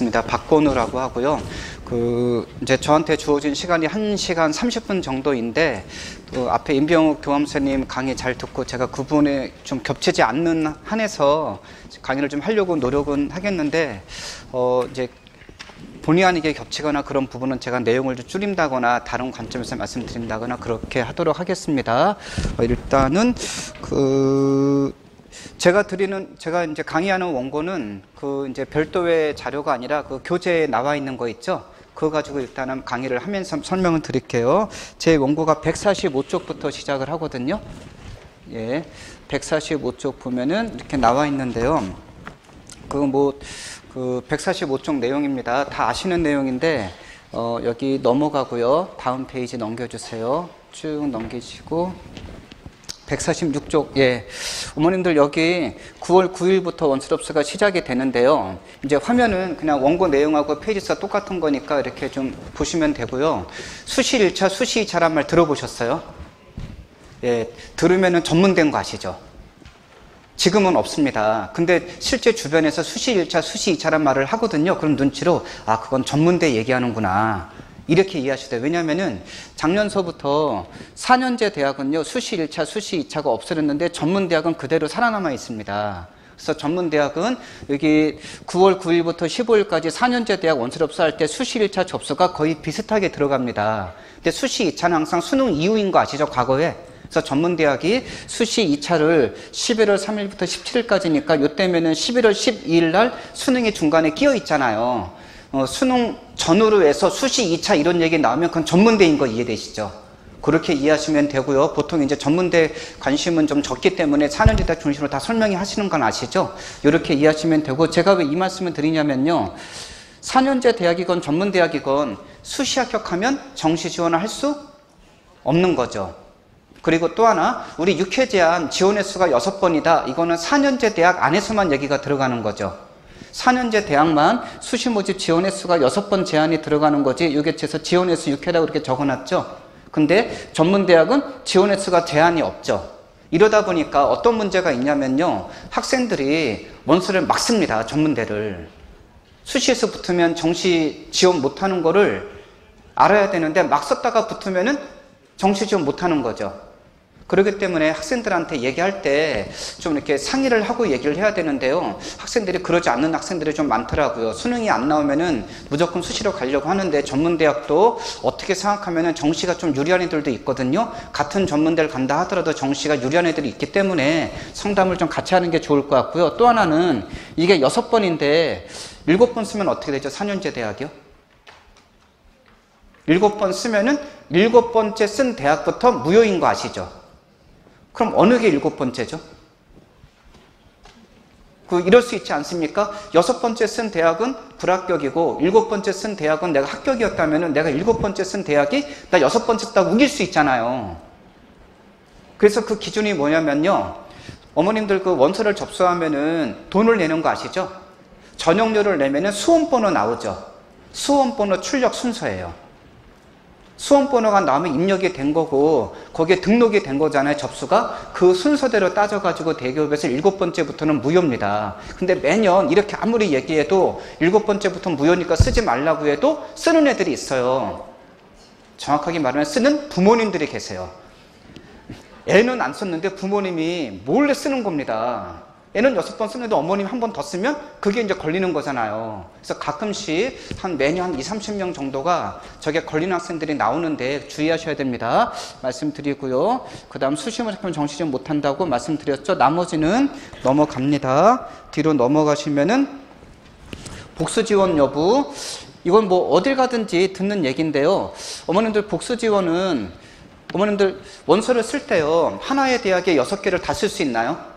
있습니다. 박건우라고 하고요. 이제 저한테 주어진 시간이 1시간 30분 정도인데, 앞에 임병욱 교감선생님 강의 잘 듣고 제가 그 부분에 좀 겹치지 않는 한에서 강의를 좀 하려고 노력은 하겠는데, 이제 본의 아니게 겹치거나 그런 부분은 제가 내용을 좀 줄인다거나 다른 관점에서 말씀드린다거나 그렇게 하도록 하겠습니다. 일단은 제가 이제 강의하는 원고는 이제 별도의 자료가 아니라 교재에 나와 있는 거 있죠? 그거 가지고 일단은 강의를 하면서 설명을 드릴게요. 제 원고가 145쪽부터 시작을 하거든요. 예. 145쪽 보면은 이렇게 나와 있는데요. 145쪽 내용입니다. 다 아시는 내용인데, 여기 넘어가고요. 다음 페이지 넘겨주세요. 쭉 넘기시고. 146쪽, 예. 어머님들 여기 9월 9일부터 원스톱스가 시작이 되는데요. 이제 화면은 그냥 원고 내용하고 페이지 수가 똑같은 거니까 이렇게 좀 보시면 되고요. 수시 1차, 수시 2차란 말 들어보셨어요? 예. 들으면은 전문된 거 아시죠? 지금은 없습니다. 근데 실제 주변에서 수시 1차, 수시 2차란 말을 하거든요. 그럼 눈치로, 그건 전문대 얘기하는구나. 이렇게 이해하시대요. 왜냐면은 작년서부터 4년제 대학은요, 수시 1차, 수시 2차가 없어졌는데 전문대학은 그대로 살아남아 있습니다. 그래서 전문대학은 여기 9월 9일부터 15일까지 4년제 대학 원스톱스 할 때 수시 1차 접수가 거의 비슷하게 들어갑니다. 근데 수시 2차는 항상 수능 이후인 거 아시죠? 과거에. 그래서 전문대학이 수시 2차를 11월 3일부터 17일까지니까 요때면은 11월 12일 날 수능이 중간에 끼어 있잖아요. 수능 전후로 해서 수시 2차 이런 얘기 나오면 그건 전문대인 거 이해되시죠? 그렇게 이해하시면 되고요. 보통 이제 전문대 관심은 좀 적기 때문에 4년제 대학 중심으로 다 설명이 하시는 건 아시죠? 이렇게 이해하시면 되고, 제가 왜 이 말씀을 드리냐면요. 4년제 대학이건 전문대학이건 수시 합격하면 정시 지원을 할 수 없는 거죠. 그리고 또 하나, 우리 6회 제한 지원 횟수가 6번이다. 이거는 4년제 대학 안에서만 얘기가 들어가는 거죠. 4년제 대학만 수시 모집 지원 횟수가 6번 제한이 들어가는 거지, 유개체에서 지원 횟수 6회라고 이렇게 적어놨죠. 근데 전문대학은 지원 횟수가 제한이 없죠. 이러다 보니까 어떤 문제가 있냐면요. 학생들이 원서를 막 씁니다. 전문대를. 수시에서 붙으면 정시 지원 못하는 거를 알아야 되는데 막 썼다가 붙으면은 정시 지원 못하는 거죠. 그렇기 때문에 학생들한테 얘기할 때 좀 이렇게 상의를 하고 얘기를 해야 되는데요. 학생들이 그러지 않는 학생들이 좀 많더라고요. 수능이 안 나오면은 무조건 수시로 가려고 하는데, 전문대학도 어떻게 생각하면은 정시가 좀 유리한 애들도 있거든요. 같은 전문대를 간다 하더라도 정시가 유리한 애들이 있기 때문에 상담을 좀 같이 하는 게 좋을 것 같고요. 또 하나는 이게 6번인데 7번 쓰면 어떻게 되죠? 4년제 대학이요? 7번 쓰면은 7번째 쓴 대학부터 무효인 거 아시죠? 그럼 어느 게 7번째죠? 이럴 수 있지 않습니까? 6번째 쓴 대학은 불합격이고 7번째 쓴 대학은 내가 합격이었다면 내가 7번째 쓴 대학이 나 6번째 썼다고 우길 수 있잖아요. 그래서 그 기준이 뭐냐면요. 어머님들 원서를 접수하면은 돈을 내는 거 아시죠? 전형료를 내면은 수험번호 나오죠. 수험번호 출력 순서예요. 수험번호가 나오면 입력이 된 거고 거기에 등록이 된 거잖아요. 접수가. 그 순서대로 따져가지고 대기업에서 7번째부터는 무효입니다. 근데 매년 이렇게 아무리 얘기해도 7번째부터 무효니까 쓰지 말라고 해도 쓰는 애들이 있어요. 정확하게 말하면 쓰는 부모님들이 계세요. 애는 안 썼는데 부모님이 몰래 쓰는 겁니다. 애는 6번 쓰는데 어머님 한 번 더 쓰면 그게 이제 걸리는 거잖아요. 그래서 가끔씩 매년 한 20, 30명 정도가 저게 걸리는 학생들이 나오는데 주의하셔야 됩니다. 말씀드리고요. 그 다음 수시 모집하면 정시 지원 못한다고 말씀드렸죠. 나머지는 넘어갑니다. 뒤로 넘어가시면은 복수 지원 여부. 이건 뭐 어딜 가든지 듣는 얘기인데요. 어머님들 복수 지원은 어머님들 원서를 쓸 때요. 하나의 대학에 6개를 다 쓸 수 있나요?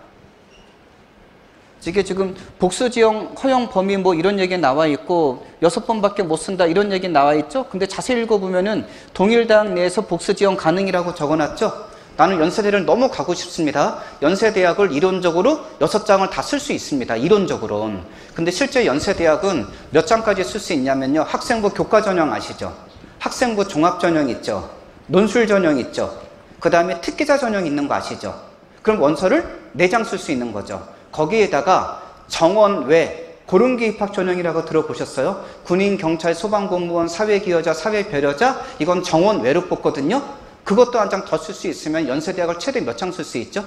이게 지금 복수 지원 허용 범위 뭐 이런 얘기 나와 있고 6번밖에 못 쓴다 이런 얘기 나와 있죠. 근데 자세히 읽어보면은 동일대학 내에서 복수 지원 가능이라고 적어놨죠. 나는 연세대를 너무 가고 싶습니다. 연세대학을 이론적으로 6장을 다 쓸 수 있습니다. 이론적으로는. 근데 실제 연세대학은 몇 장까지 쓸 수 있냐면요. 학생부 교과 전형 아시죠? 학생부 종합 전형 있죠. 논술 전형 있죠. 그 다음에 특기자 전형 있는 거 아시죠? 그럼 원서를 4장 쓸 수 있는 거죠. 거기에다가 정원 외 고른기 입학 전형이라고 들어보셨어요? 군인, 경찰, 소방공무원, 사회기여자, 사회배려자, 이건 정원 외로 뽑거든요. 그것도 한 장 더 쓸 수 있으면 연세대학을 최대 몇 장 쓸 수 있죠?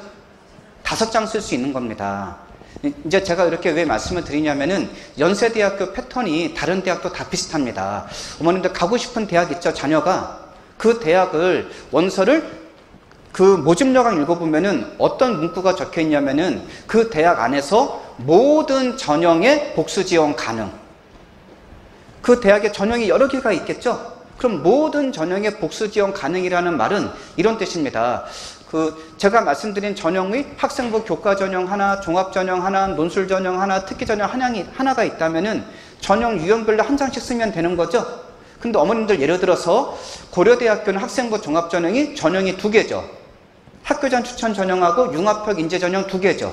5장 쓸 수 있는 겁니다. 이제 제가 이렇게 왜 말씀을 드리냐면은 연세대학교 패턴이 다른 대학도 다 비슷합니다. 어머님들 가고 싶은 대학 있죠? 자녀가 그 대학을 원서를 그 모집 요강 읽어보면은 어떤 문구가 적혀 있냐면은 그 대학 안에서 모든 전형의 복수 지원 가능. 그 대학의 전형이 여러 개가 있겠죠? 그럼 모든 전형의 복수 지원 가능이라는 말은 이런 뜻입니다. 제가 말씀드린 전형의 학생부 교과 전형 하나, 종합 전형 하나, 논술 전형 하나, 특기 전형 하나가 있다면은 전형 유형별로 한 장씩 쓰면 되는 거죠? 근데 어머님들 예를 들어서 고려대학교는 학생부 종합 전형이 2개죠. 학교장 추천 전형하고 융합형 인재 전형 2개죠.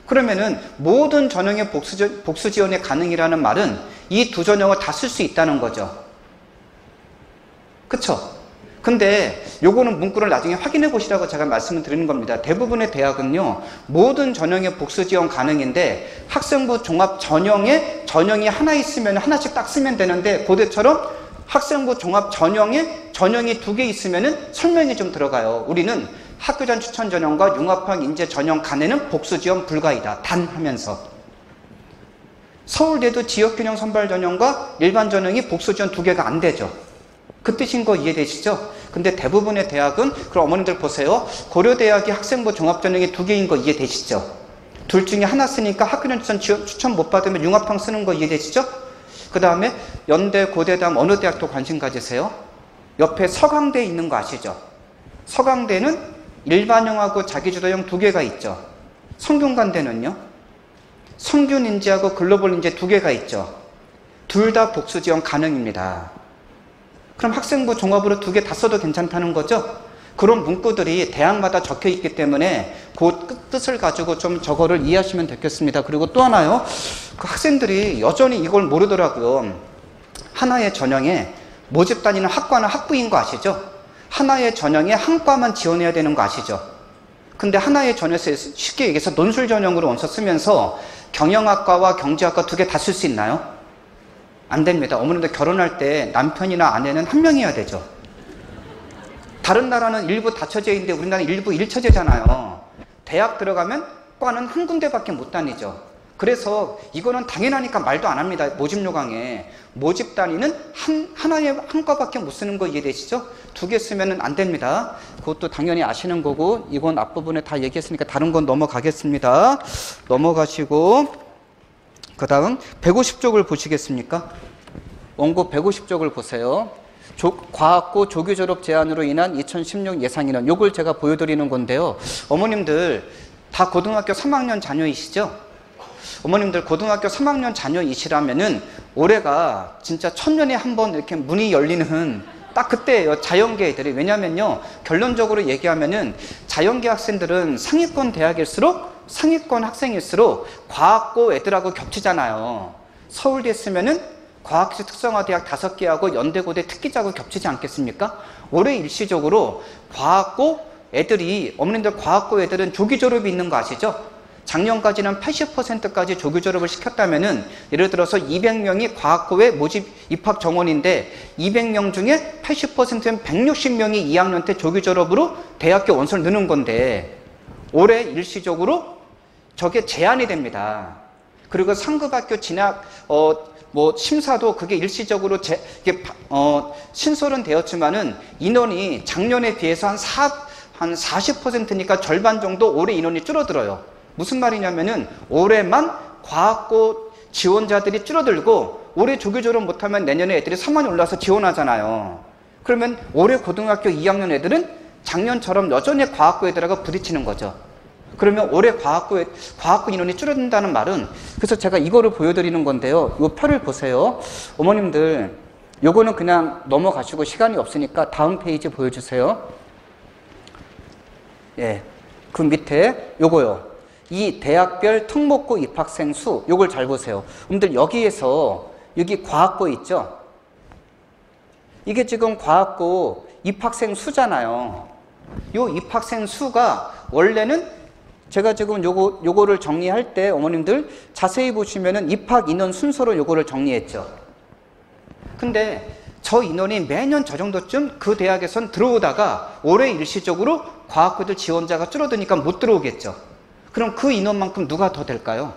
그러면은 모든 전형의 복수 지원이 가능이라는 말은 이 두 전형을 다 쓸 수 있다는 거죠. 그쵸? 근데 요거는 문구를 나중에 확인해 보시라고 제가 말씀을 드리는 겁니다. 대부분의 대학은요, 모든 전형의 복수 지원 가능인데 학생부 종합 전형이 하나 있으면 하나씩 딱 쓰면 되는데 고대처럼 학생부 종합 전형이 2개 있으면은 설명이 좀 들어가요. 우리는 학교장 추천 전형과 융합형 인재 전형 간에는 복수 지원 불가이다. 단 하면서. 서울대도 지역균형 선발 전형과 일반 전형이 복수 지원 2개가 안 되죠. 그 뜻인 거 이해되시죠? 근데 대부분의 대학은, 그럼 어머님들 보세요. 고려대학이 학생부 종합 전형이 2개인 거 이해되시죠? 둘 중에 하나 쓰니까 학교장 추천 못 받으면 융합형 쓰는 거 이해되시죠? 그 다음에 연대, 고대 다음 어느 대학도 관심 가지세요? 옆에 서강대 있는 거 아시죠? 서강대는 일반형하고 자기주도형 2개가 있죠. 성균관대는요? 성균인재하고 글로벌인재 2개가 있죠. 둘 다 복수 지원 가능입니다. 그럼 학생부 종합으로 2개 다 써도 괜찮다는 거죠? 그런 문구들이 대학마다 적혀 있기 때문에 그 뜻을 가지고 좀 저거를 이해하시면 되겠습니다. 그리고 또 하나요. 그 학생들이 여전히 이걸 모르더라고요. 하나의 전형에 모집 다니는 학과는 학부인 거 아시죠? 하나의 전형에 한 과만 지원해야 되는 거 아시죠? 근데 하나의 전형에서 쉽게 얘기해서 논술 전형으로 원서 쓰면서 경영학과와 경제학과 2개 다 쓸 수 있나요? 안 됩니다. 어머님들 결혼할 때 남편이나 아내는 한 명이어야 되죠. 다른 나라는 일부 다처제인데 우리나라는 일부 일처제잖아요. 대학 들어가면 과는 한 군데밖에 못 다니죠. 그래서 이거는 당연하니까 말도 안 합니다. 모집 요강에. 모집 단위는 하나의 한 과밖에 못 쓰는 거 이해되시죠? 2개 쓰면 안 됩니다. 그것도 당연히 아시는 거고, 이건 앞부분에 다 얘기했으니까 다른 건 넘어가겠습니다. 넘어가시고, 그 다음 150쪽을 보시겠습니까? 원고 150쪽을 보세요. 과학고 조교 졸업 제한으로 인한 2016 예상인원. 요걸 제가 보여드리는 건데요. 어머님들 다 고등학교 3학년 자녀이시죠? 어머님들 고등학교 3학년 자녀이시라면은 올해가 진짜 천년에 한 번 이렇게 문이 열리는 딱 그때예요. 자연계 애들이. 왜냐면요, 결론적으로 얘기하면은 자연계 학생들은 상위권 대학일수록, 상위권 학생일수록 과학고 애들하고 겹치잖아요. 서울대 있으면은 과학기술 특성화대학 5개하고 연대고대 특기자하고 겹치지 않겠습니까? 올해 일시적으로 과학고 애들이, 어머님들 과학고 애들은 조기 졸업이 있는 거 아시죠? 작년까지는 80%까지 조기 졸업을 시켰다면은, 예를 들어서 200명이 과학고에 모집 입학 정원인데 200명 중에 80%는 160명이 2학년 때 조기 졸업으로 대학교 원서를 넣는 건데, 올해 일시적으로 저게 제한이 됩니다. 그리고 상급학교 진학 심사도 그게 일시적으로 신설은 되었지만은 인원이 작년에 비해서 한 40%니까 절반 정도 올해 인원이 줄어들어요. 무슨 말이냐면은 올해만 과학고 지원자들이 줄어들고 올해 조기 졸업 못하면 내년에 애들이 3만이 올라서 지원하잖아요. 그러면 올해 고등학교 2학년 애들은 작년처럼 여전히 과학고 애들하고 부딪히는 거죠. 그러면 올해 과학고 인원이 줄어든다는 말은, 그래서 제가 이거를 보여드리는 건데요. 이 표를 보세요. 어머님들 요거는 그냥 넘어가시고 시간이 없으니까 다음 페이지 보여주세요. 예, 그 밑에 요거요. 이 대학별 특목고 입학생 수, 요걸 잘 보세요. 여러분들 여기에서 여기 과학고 있죠? 이게 지금 과학고 입학생 수잖아요. 요 입학생 수가 원래는 제가 지금 요거를 정리할 때 어머님들 자세히 보시면은 입학 인원 순서로 요거를 정리했죠. 근데 저 인원이 매년 저 정도쯤 그 대학에선 들어오다가 올해 일시적으로 과학고들 지원자가 줄어드니까 못 들어오겠죠. 그럼 그 인원만큼 누가 더 될까요?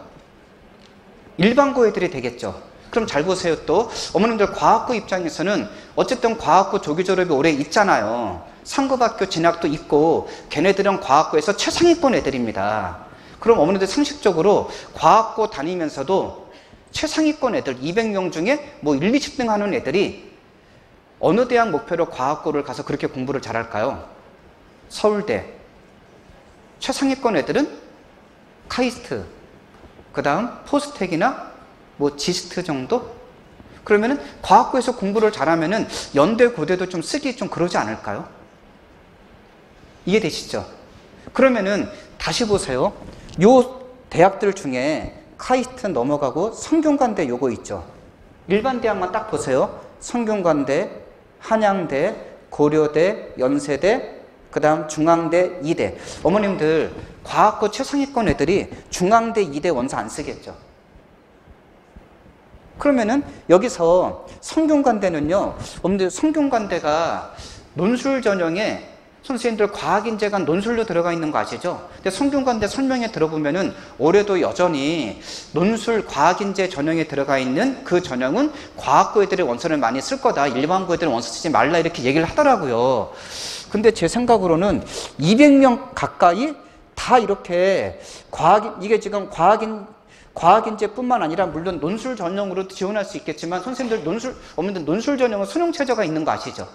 일반고 애들이 되겠죠. 그럼 잘 보세요. 또 어머님들 과학고 입장에서는 어쨌든 과학고 조기 졸업이 올해 있잖아요. 상급학교 진학도 있고 걔네들은 과학고에서 최상위권 애들입니다. 그럼 어머님들 상식적으로 과학고 다니면서도 최상위권 애들 200명 중에 뭐 1, 20등 하는 애들이 어느 대학 목표로 과학고를 가서 그렇게 공부를 잘할까요? 서울대. 최상위권 애들은 카이스트, 그 다음 포스텍이나 뭐 지스트 정도? 그러면은 과학고에서 공부를 잘하면은 연대, 고대도 좀 쓰기 좀 그러지 않을까요? 이해되시죠? 그러면은 다시 보세요. 요 대학들 중에 카이스트 넘어가고 성균관대 요거 있죠. 일반 대학만 딱 보세요. 성균관대, 한양대, 고려대, 연세대, 그 다음 중앙대, 이대. 어머님들 과학고 최상위권 애들이 중앙대, 이대 원서 안 쓰겠죠. 그러면은 여기서 성균관대는요, 어머님들 성균관대가 논술 전형에 선생님들 과학인재가 논술로 들어가 있는 거 아시죠? 근데 성균관대 설명에 들어보면은 올해도 여전히 논술 과학인재 전형에 들어가 있는 그 전형은 과학고 애들의 원서를 많이 쓸 거다. 일반고 애들은 원서 쓰지 말라 이렇게 얘기를 하더라고요. 근데 제 생각으로는 200명 가까이 다 이렇게 이게 지금 과학인재뿐만 아니라 물론 논술 전형으로 지원할 수 있겠지만 선생님들 어머님들 논술 전형은 수능 최저가 있는 거 아시죠?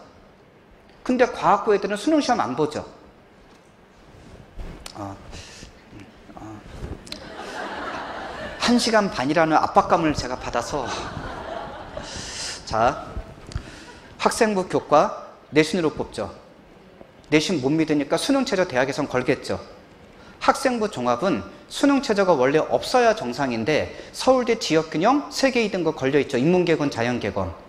근데 과학고 애들은 수능 시험 안 보죠. 1시간 반이라는 압박감을 제가 받아서 자, 학생부 교과 내신으로 뽑죠. 내신 못 믿으니까 수능 최저 대학에선 걸겠죠. 학생부 종합은 수능 최저가 원래 없어야 정상인데 서울대 지역균형 세계 2등급 걸려있죠. 인문계건, 자연계건.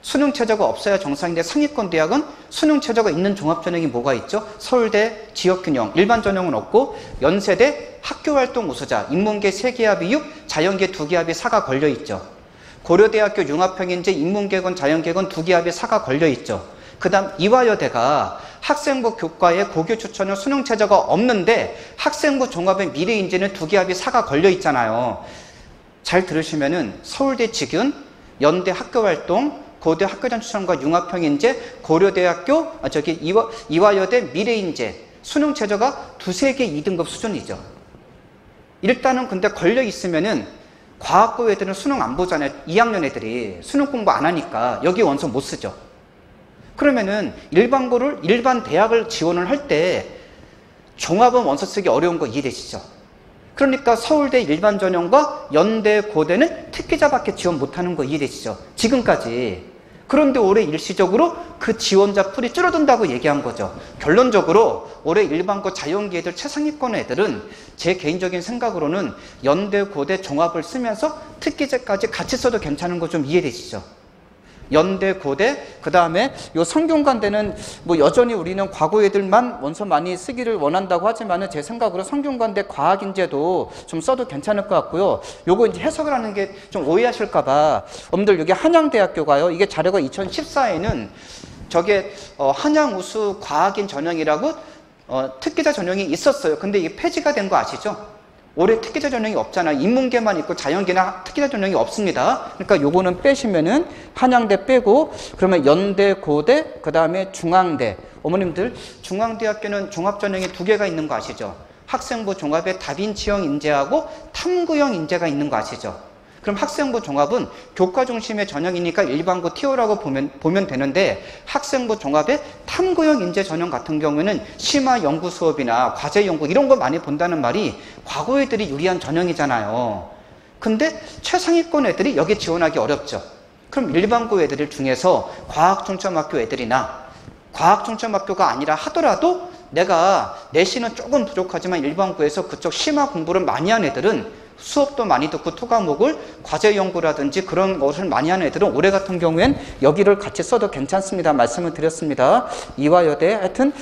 수능 최저가 없어야 정상인데 상위권 대학은 수능 최저가 있는 종합전형이 뭐가 있죠? 서울대 지역균형, 일반 전형은 없고 연세대 학교활동 우수자, 인문계 3개합이 6, 자연계 2개합이 4가 걸려있죠. 고려대학교 융합형인제 인문계건, 자연계건 2개합이 4가 걸려있죠. 그 다음 이화여대가 학생부 교과에 고교 추천형 수능 최저가 없는데 학생부 종합의 미래인재는 2개합이 4가 걸려있잖아요. 잘 들으시면은 서울대 직윤, 연대 학교활동, 고대 학교장 추천과 융합형인재, 고려대학교, 이화여대 미래인재, 수능 최저가 2-3개 2등급 수준이죠. 일단은 근데 걸려있으면은 과학고 애들은 수능 안 보잖아요. 2학년 애들이 수능 공부 안 하니까 여기 원서 못 쓰죠. 그러면은 일반 대학을 지원을 할 때 종합은 원서 쓰기 어려운 거 이해되시죠? 그러니까 서울대 일반 전형과 연대, 고대는 특기자밖에 지원 못하는 거 이해되시죠? 지금까지. 그런데 올해 일시적으로 그 지원자 풀이 줄어든다고 얘기한 거죠. 결론적으로 올해 일반고 자연계 애들 최상위권 애들은 제 개인적인 생각으로는 연대, 고대 종합을 쓰면서 특기자까지 같이 써도 괜찮은 거 좀 이해되시죠? 연대, 고대, 그 다음에 요 성균관대는 뭐 여전히 우리는 과거 애들만 원서 많이 쓰기를 원한다고 하지만은 제 생각으로 성균관대 과학인재도 좀 써도 괜찮을 것 같고요. 요거 이제 해석을 하는 게 좀 오해하실까봐 여러분들 여기 한양대학교가요. 이게 자료가 2014에는 저게 한양 우수 과학인 전형이라고 특기자 전형이 있었어요. 근데 이게 폐지가 된 거 아시죠? 올해 특기자 전형이 없잖아요. 인문계만 있고 자연계나 특기자 전형이 없습니다. 그러니까 요거는 빼시면은 한양대 빼고 그러면 연대, 고대, 그 다음에 중앙대. 어머님들 중앙대학교는 종합전형이 2개가 있는 거 아시죠? 학생부 종합에 다빈치형 인재하고 탐구형 인재가 있는 거 아시죠? 그럼 학생부 종합은 교과 중심의 전형이니까 일반고 TO라고 보면 되는데 학생부 종합의 탐구형 인재 전형 같은 경우에는 심화 연구 수업이나 과제 연구 이런 거 많이 본다는 말이 과거 애들이 유리한 전형이잖아요. 근데 최상위권 애들이 여기 지원하기 어렵죠. 그럼 일반고 애들 중에서 과학중점학교 애들이나 과학중점학교가 아니라 하더라도 내가 내신은 조금 부족하지만 일반고에서 그쪽 심화 공부를 많이 한 애들은 수업도 많이 듣고 토과목을 과제 연구라든지 그런 것을 많이 하는 애들은 올해 같은 경우엔 여기를 같이 써도 괜찮습니다. 말씀을 드렸습니다. 이화여대 하여튼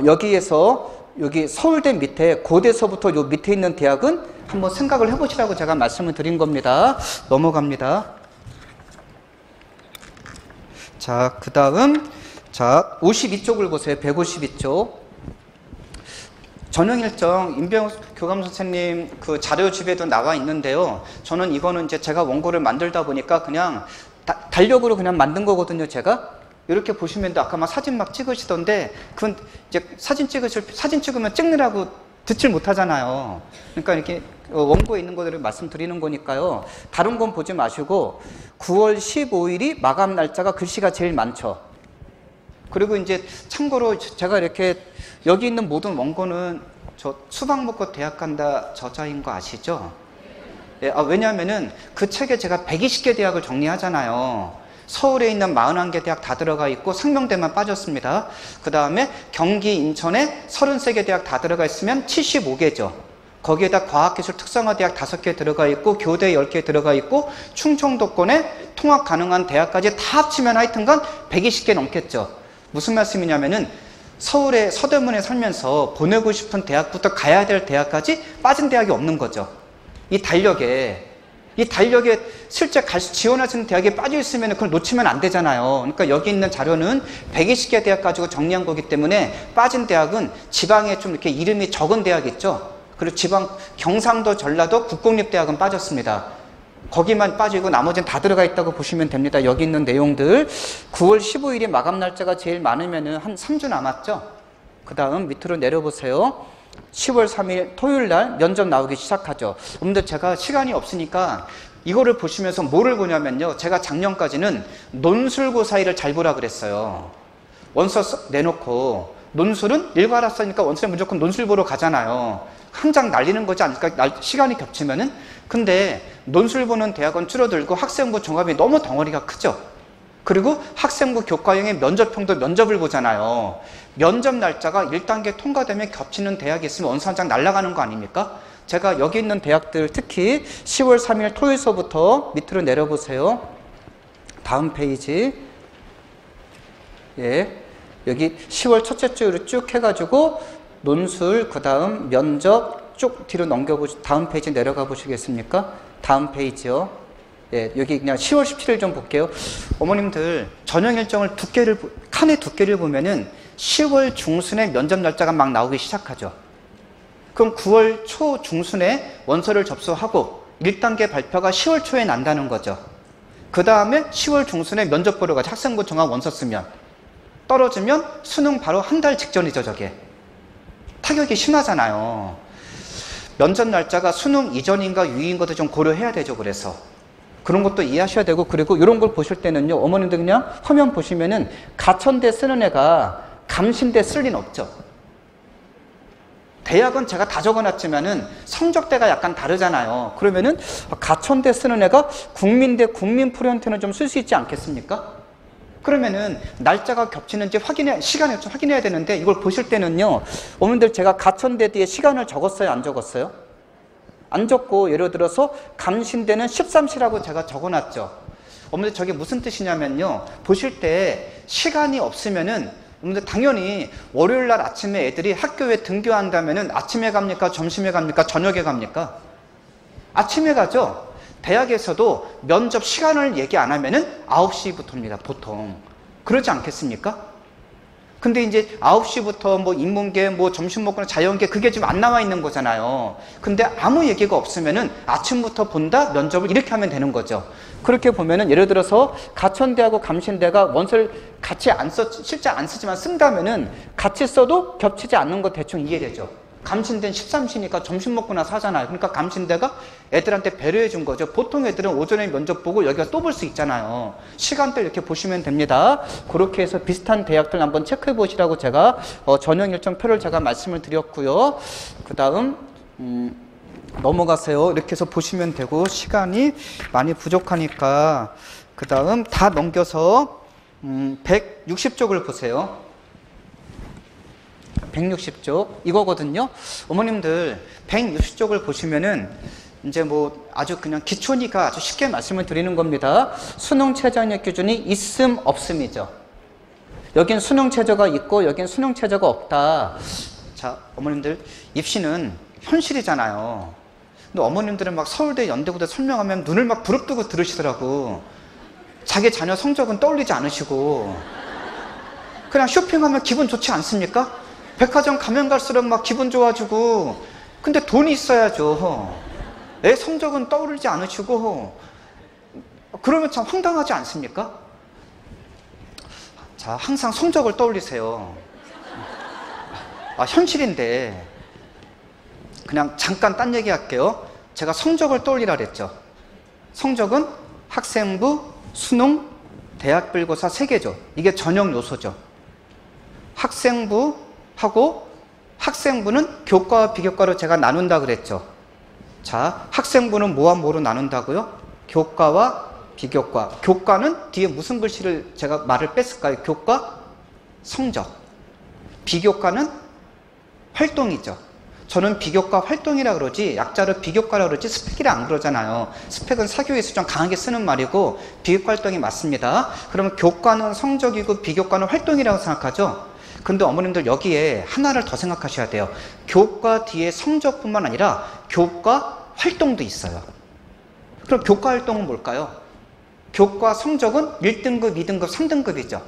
여기에서 여기 서울대 밑에 고대서부터 요 밑에 있는 대학은 한번 생각을 해보시라고 제가 말씀을 드린 겁니다. 넘어갑니다. 자, 그 다음, 자, 52쪽을 보세요. 152쪽. 전형 일정, 임병 교감 선생님 그 자료집에도 나와 있는데요. 저는 이거는 이제 제가 원고를 만들다 보니까 그냥 달력으로 그냥 만든 거거든요, 제가. 이렇게 보시면 아까 막 사진 막 찍으시던데, 그건 이제 사진 찍으면 찍느라고 듣질 못하잖아요. 그러니까 이렇게 원고에 있는 것들을 말씀드리는 거니까요. 다른 건 보지 마시고 9월 15일이 마감 날짜가 글씨가 제일 많죠. 그리고 이제 참고로 제가 이렇게 여기 있는 모든 원고는 저 수박 먹고 대학 간다 저자인 거 아시죠? 예, 왜냐하면은 그 책에 제가 120개 대학을 정리하잖아요. 서울에 있는 41개 대학 다 들어가 있고 상명대만 빠졌습니다. 그 다음에 경기, 인천에 33개 대학 다 들어가 있으면 75개죠. 거기에다 과학기술 특성화대학 5개 들어가 있고 교대 10개 들어가 있고 충청도권에 통합 가능한 대학까지 다 합치면 하여튼간 120개 넘겠죠. 무슨 말씀이냐면은 서울의 서대문에 살면서 보내고 싶은 대학부터 가야 될 대학까지 빠진 대학이 없는 거죠. 이 달력에 실제 지원하시는 대학에 빠져 있으면 그걸 놓치면 안 되잖아요. 그러니까 여기 있는 자료는 120개 대학 가지고 정리한 거기 때문에 빠진 대학은 지방에 좀 이렇게 이름이 적은 대학 있죠. 그리고 지방 경상도, 전라도 국공립대학은 빠졌습니다. 거기만 빠지고 나머지는 다 들어가 있다고 보시면 됩니다. 여기 있는 내용들. 9월 15일이 마감 날짜가 제일 많으면은 한 3주 남았죠. 그 다음 밑으로 내려보세요. 10월 3일 토요일 날 면접 나오기 시작하죠. 근데 제가 시간이 없으니까 이거를 보시면서 뭐를 보냐면요. 제가 작년까지는 논술고사일을 잘 보라 그랬어요. 원서 내놓고 논술은 일괄학사니까 원서에 무조건 논술 보러 가잖아요. 한 장 날리는 거지 않을까? 시간이 겹치면은. 근데 논술 보는 대학은 줄어들고 학생부 종합이 너무 덩어리가 크죠. 그리고 학생부 교과형의 면접형도 면접을 보잖아요. 면접 날짜가 1단계 통과되면 겹치는 대학이 있으면 원서 한 장 날아가는 거 아닙니까? 제가 여기 있는 대학들 특히 10월 3일 토요일서부터 밑으로 내려보세요. 다음 페이지. 예, 여기 10월 첫째 주로 쭉 해가지고 논술, 그 다음 면접 쭉 뒤로 다음 페이지 내려가 보시겠습니까? 다음 페이지요. 예, 여기 그냥 10월 17일 좀 볼게요. 어머님들 전형 일정을 칸의 두께를 보면은 10월 중순에 면접 날짜가 막 나오기 시작하죠. 그럼 9월 초 중순에 원서를 접수하고 1단계 발표가 10월 초에 난다는 거죠. 그 다음에 10월 중순에 면접 보러 가죠. 학생부 종합 원서 쓰면. 떨어지면 수능 바로 한 달 직전이죠, 저게. 타격이 심하잖아요. 면접 날짜가 수능 이전인가 이후인 것도 좀 고려해야 되죠, 그래서. 그런 것도 이해하셔야 되고, 그리고 이런 걸 보실 때는요, 어머님들 그냥 화면 보시면은 가천대 쓰는 애가 감신대 쓸 리는 없죠. 대학은 제가 다 적어놨지만은 성적대가 약간 다르잖아요. 그러면은 가천대 쓰는 애가 국민대, 국민프로한테는 좀 쓸 수 있지 않겠습니까? 그러면은 날짜가 겹치는지 시간을 좀 확인해야 되는데, 이걸 보실 때는요, 어머님들 제가 가천대 뒤에 시간을 적었어요, 안 적었어요? 안 적고, 예를 들어서 감신대는 13시라고 제가 적어놨죠. 어머님들 저게 무슨 뜻이냐면요, 보실 때 시간이 없으면은 어머님들 당연히 월요일 날 아침에 애들이 학교에 등교한다면은 아침에 갑니까? 점심에 갑니까? 저녁에 갑니까? 아침에 가죠. 대학에서도 면접 시간을 얘기 안 하면은 9시부터입니다, 보통. 그러지 않겠습니까? 근데 이제 9시부터 뭐 인문계, 뭐 점심 먹거나 자연계, 그게 지금 안 나와 있는 거잖아요. 근데 아무 얘기가 없으면은 아침부터 본다, 면접을 이렇게 하면 되는 거죠. 그렇게 보면은 예를 들어서 가천대하고 감신대가 원서를 같이 실제 안 쓰지만 쓴다면은 같이 써도 겹치지 않는 거 대충 이해되죠. 감신대는 13시니까 점심 먹고 나서 하잖아요. 그러니까 감신대가 애들한테 배려해 준 거죠. 보통 애들은 오전에 면접 보고 여기가 또 볼 수 있잖아요. 시간대 이렇게 보시면 됩니다. 그렇게 해서 비슷한 대학들 한번 체크해 보시라고 제가 전형 일정표를 제가 말씀을 드렸고요. 그 다음 넘어가세요. 이렇게 해서 보시면 되고, 시간이 많이 부족하니까 그 다음 다 넘겨서 160쪽을 보세요. 160쪽 이거거든요. 어머님들 160쪽을 보시면은 이제 뭐 아주 그냥 기초니까 아주 쉽게 말씀을 드리는 겁니다. 수능 최저학력 기준이 있음 없음이죠. 여긴 수능 최저가 있고 여긴 수능 최저가 없다. 자, 어머님들, 입시는 현실이잖아요. 근데 어머님들은 막 서울대, 연대고대 설명하면 눈을 막 부릅뜨고 들으시더라고. 자기 자녀 성적은 떠올리지 않으시고. 그냥 쇼핑하면 기분 좋지 않습니까? 백화점 가면 갈수록 막 기분 좋아지고. 근데 돈이 있어야죠. 애 성적은 떠오르지 않으시고. 그러면 참 황당하지 않습니까? 자, 항상 성적을 떠올리세요. 현실인데 그냥 잠깐 딴 얘기 할게요. 제가 성적을 떠올리라 그랬죠. 성적은 학생부, 수능, 대학별고사 3개죠. 이게 전형 요소죠. 학생부하고 학생부는 교과와 비교과로 제가 나눈다 그랬죠. 자, 학생부는 뭐와 뭐로 나눈다고요? 교과와 비교과. 교과는 뒤에 무슨 글씨를 제가 말을 뺐을까요? 교과, 성적. 비교과는 활동이죠. 저는 비교과 활동이라 그러지 약자로 비교과라 그러지 스펙이라 안 그러잖아요. 스펙은 사교에서 좀 강하게 쓰는 말이고 비교과 활동이 맞습니다. 그러면 교과는 성적이고 비교과는 활동이라고 생각하죠. 근데 어머님들 여기에 하나를 더 생각하셔야 돼요. 교과 뒤에 성적뿐만 아니라 교과 활동도 있어요. 그럼 교과 활동은 뭘까요? 교과 성적은 1등급, 2등급, 3등급이죠.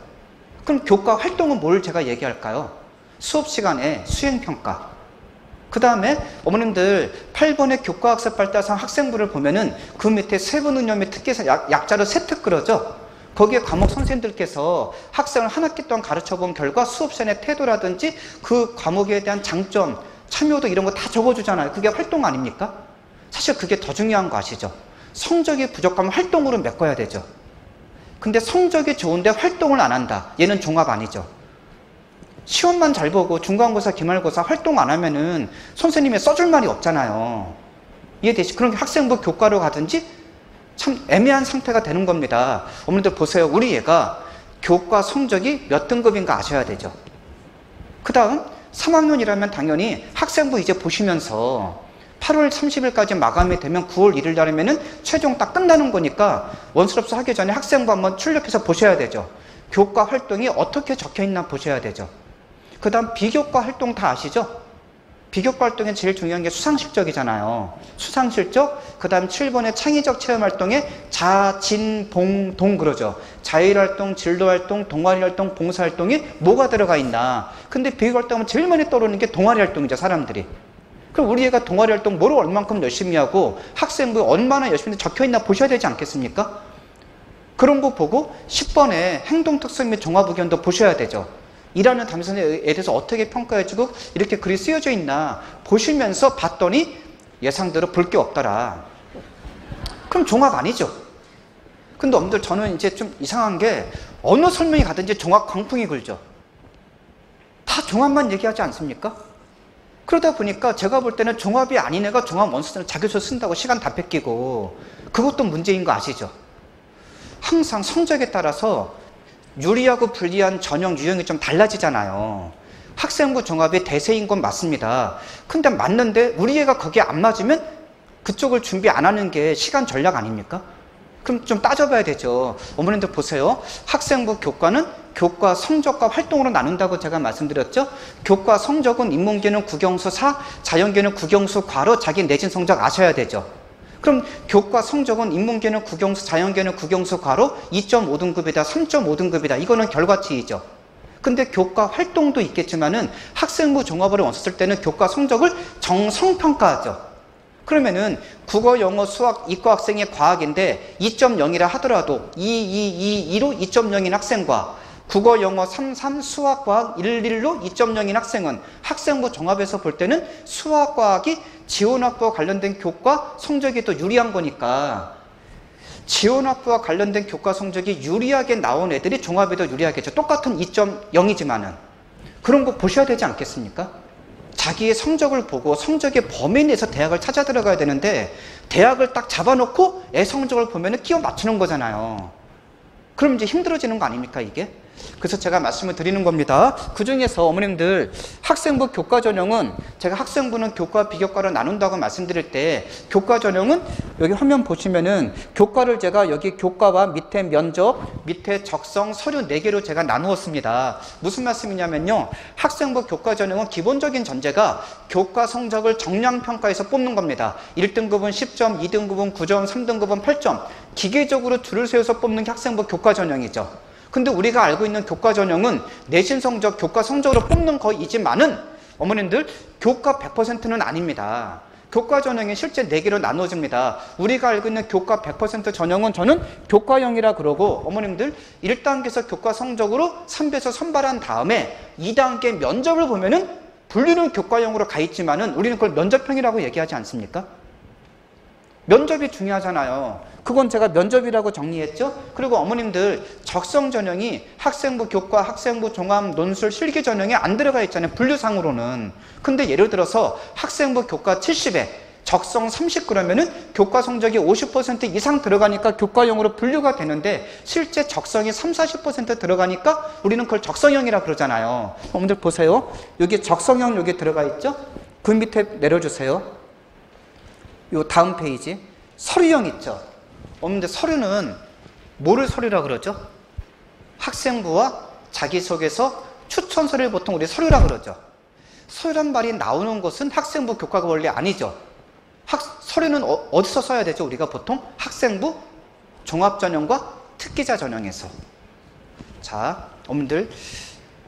그럼 교과 활동은 뭘 제가 얘기할까요? 수업 시간에 수행평가. 그 다음에 어머님들 8번의 교과학습 발달상 학생부를 보면은 그 밑에 세부능력및 특기에서 약자로 세특 그러죠. 거기에 과목 선생님들께서 학생을 한 학기 동안 가르쳐 본 결과 수업 시간의 태도라든지 그 과목에 대한 장점, 참여도 이런 거 다 적어주잖아요. 그게 활동 아닙니까? 사실 그게 더 중요한 거 아시죠? 성적이 부족하면 활동으로 메꿔야 되죠. 근데 성적이 좋은데 활동을 안 한다. 얘는 종합 아니죠. 시험만 잘 보고 중간고사, 기말고사 활동 안 하면은 선생님이 써줄 말이 없잖아요. 이해되시? 그럼 학생부 교과로 가든지 참 애매한 상태가 되는 겁니다. 어머니들 보세요. 우리 얘가 교과 성적이 몇 등급인가 아셔야 되죠. 그 다음 3학년이라면 당연히 학생부 이제 보시면서 8월 30일까지 마감이 되면 9월 1일 날이면은 최종 딱 끝나는 거니까 원스럽스 하기 전에 학생부 한번 출력해서 보셔야 되죠. 교과 활동이 어떻게 적혀 있나 보셔야 되죠. 그 다음 비교과 활동 다 아시죠? 비교과 활동에 제일 중요한 게 수상실적이잖아요. 수상실적, 그 다음 7번의 창의적 체험활동에 자, 진, 봉, 동 그러죠. 자율활동, 진로활동, 동아리활동, 봉사활동이 뭐가 들어가 있나. 근데 비교활동은 제일 많이 떠오르는 게 동아리활동이죠, 사람들이. 그럼 우리 애가 동아리활동 뭐를 얼만큼 열심히 하고 학생부 얼마나 열심히 적혀있나 보셔야 되지 않겠습니까? 그런 거 보고 10번에 행동특성 및 종합의견도 보셔야 되죠. 일하는 담임선생님에 대해서 어떻게 평가해주고 이렇게 글이 쓰여져 있나 보시면서 봤더니 예상대로 볼 게 없더라. 그럼 종합 아니죠. 근데 엄들 저는 이제 좀 이상한 게 어느 설명이 가든지 종합 광풍이 굴죠. 다 종합만 얘기하지 않습니까? 그러다 보니까 제가 볼 때는 종합이 아닌 애가 종합 원서를 자기소 쓴다고 시간 다 뺏기고 그것도 문제인 거 아시죠? 항상 성적에 따라서 유리하고 불리한 전형 유형이 좀 달라지잖아요. 학생부 종합이 대세인 건 맞습니다. 근데 맞는데 우리 애가 거기에 안 맞으면 그쪽을 준비 안 하는 게 시간 전략 아닙니까? 그럼 좀 따져봐야 되죠. 어머님들 보세요. 학생부 교과는 교과 성적과 활동으로 나눈다고 제가 말씀드렸죠. 교과 성적은 인문계는 국영수 4, 자연계는 국영수 과로 자기 내신 성적 아셔야 되죠. 그럼 교과 성적은 인문계는 국영수, 자연계는 국영수 과로 2.5등급이다, 3.5등급이다. 이거는 결과치이죠. 근데 교과 활동도 있겠지만은 학생부 종합으로 왔을 때는 교과 성적을 정성평가하죠. 그러면은 국어, 영어, 수학, 이과 학생의 과학인데 2.0이라 하더라도 2로 2.0인 학생과 국어, 영어 3, 수학, 과학 1로 2.0인 학생은 학생부 종합에서 볼 때는 수학, 과학이 지원학부와 관련된 교과 성적이 더 유리한 거니까 지원학부와 관련된 교과 성적이 유리하게 나온 애들이 종합이 더 유리하겠죠. 똑같은 2.0이지만은 그런 거 보셔야 되지 않겠습니까? 자기의 성적을 보고 성적의 범위 내에서 대학을 찾아 들어가야 되는데 대학을 딱 잡아놓고 애 성적을 보면은 끼워 맞추는 거잖아요. 그럼 이제 힘들어지는 거 아닙니까 이게? 그래서 제가 말씀을 드리는 겁니다. 그 중에서 어머님들 학생부 교과 전형은 제가 학생부는 교과 비교과로 나눈다고 말씀드릴 때 교과 전형은 여기 화면 보시면은 교과를 제가 여기 교과와 밑에 면접, 밑에 적성, 서류 4개로 제가 나누었습니다. 무슨 말씀이냐면요. 학생부 교과 전형은 기본적인 전제가 교과 성적을 정량평가에서 뽑는 겁니다. 1등급은 10점, 2등급은 9점, 3등급은 8점. 기계적으로 줄을 세워서 뽑는 게 학생부 교과 전형이죠. 근데 우리가 알고 있는 교과 전형은 내신 성적, 교과 성적으로 뽑는 거이지만은 어머님들 교과 100%는 아닙니다. 교과 전형이 실제 4개로 나누어집니다. 우리가 알고 있는 교과 100% 전형은 저는 교과형이라 그러고 어머님들 1단계에서 교과 성적으로 3배에서 선발한 다음에 2단계 면접을 보면은 분류는 교과형으로 가 있지만은 우리는 그걸 면접형이라고 얘기하지 않습니까? 면접이 중요하잖아요. 그건 제가 면접이라고 정리했죠. 그리고 어머님들 적성 전형이 학생부 교과, 학생부 종합, 논술, 실기 전형에 안 들어가 있잖아요. 분류상으로는. 근데 예를 들어서 학생부 교과 70에 적성 30 그러면은 교과 성적이 50% 이상 들어가니까 교과형으로 분류가 되는데 실제 적성이 30-40% 들어가니까 우리는 그걸 적성형이라 그러잖아요. 어머님들 보세요. 여기 적성형 여기 들어가 있죠. 그 밑에 내려주세요. 요 다음 페이지 서류형 있죠. 근데 서류는 뭐를 서류라 그러죠? 학생부와 자기소개서, 추천서를 보통 우리 서류라 그러죠. 서류란 말이 나오는 것은 학생부 교과가 원래 아니죠. 서류는 어디서 써야 되죠? 우리가 보통 학생부 종합전형과 특기자 전형에서. 자, 어머님들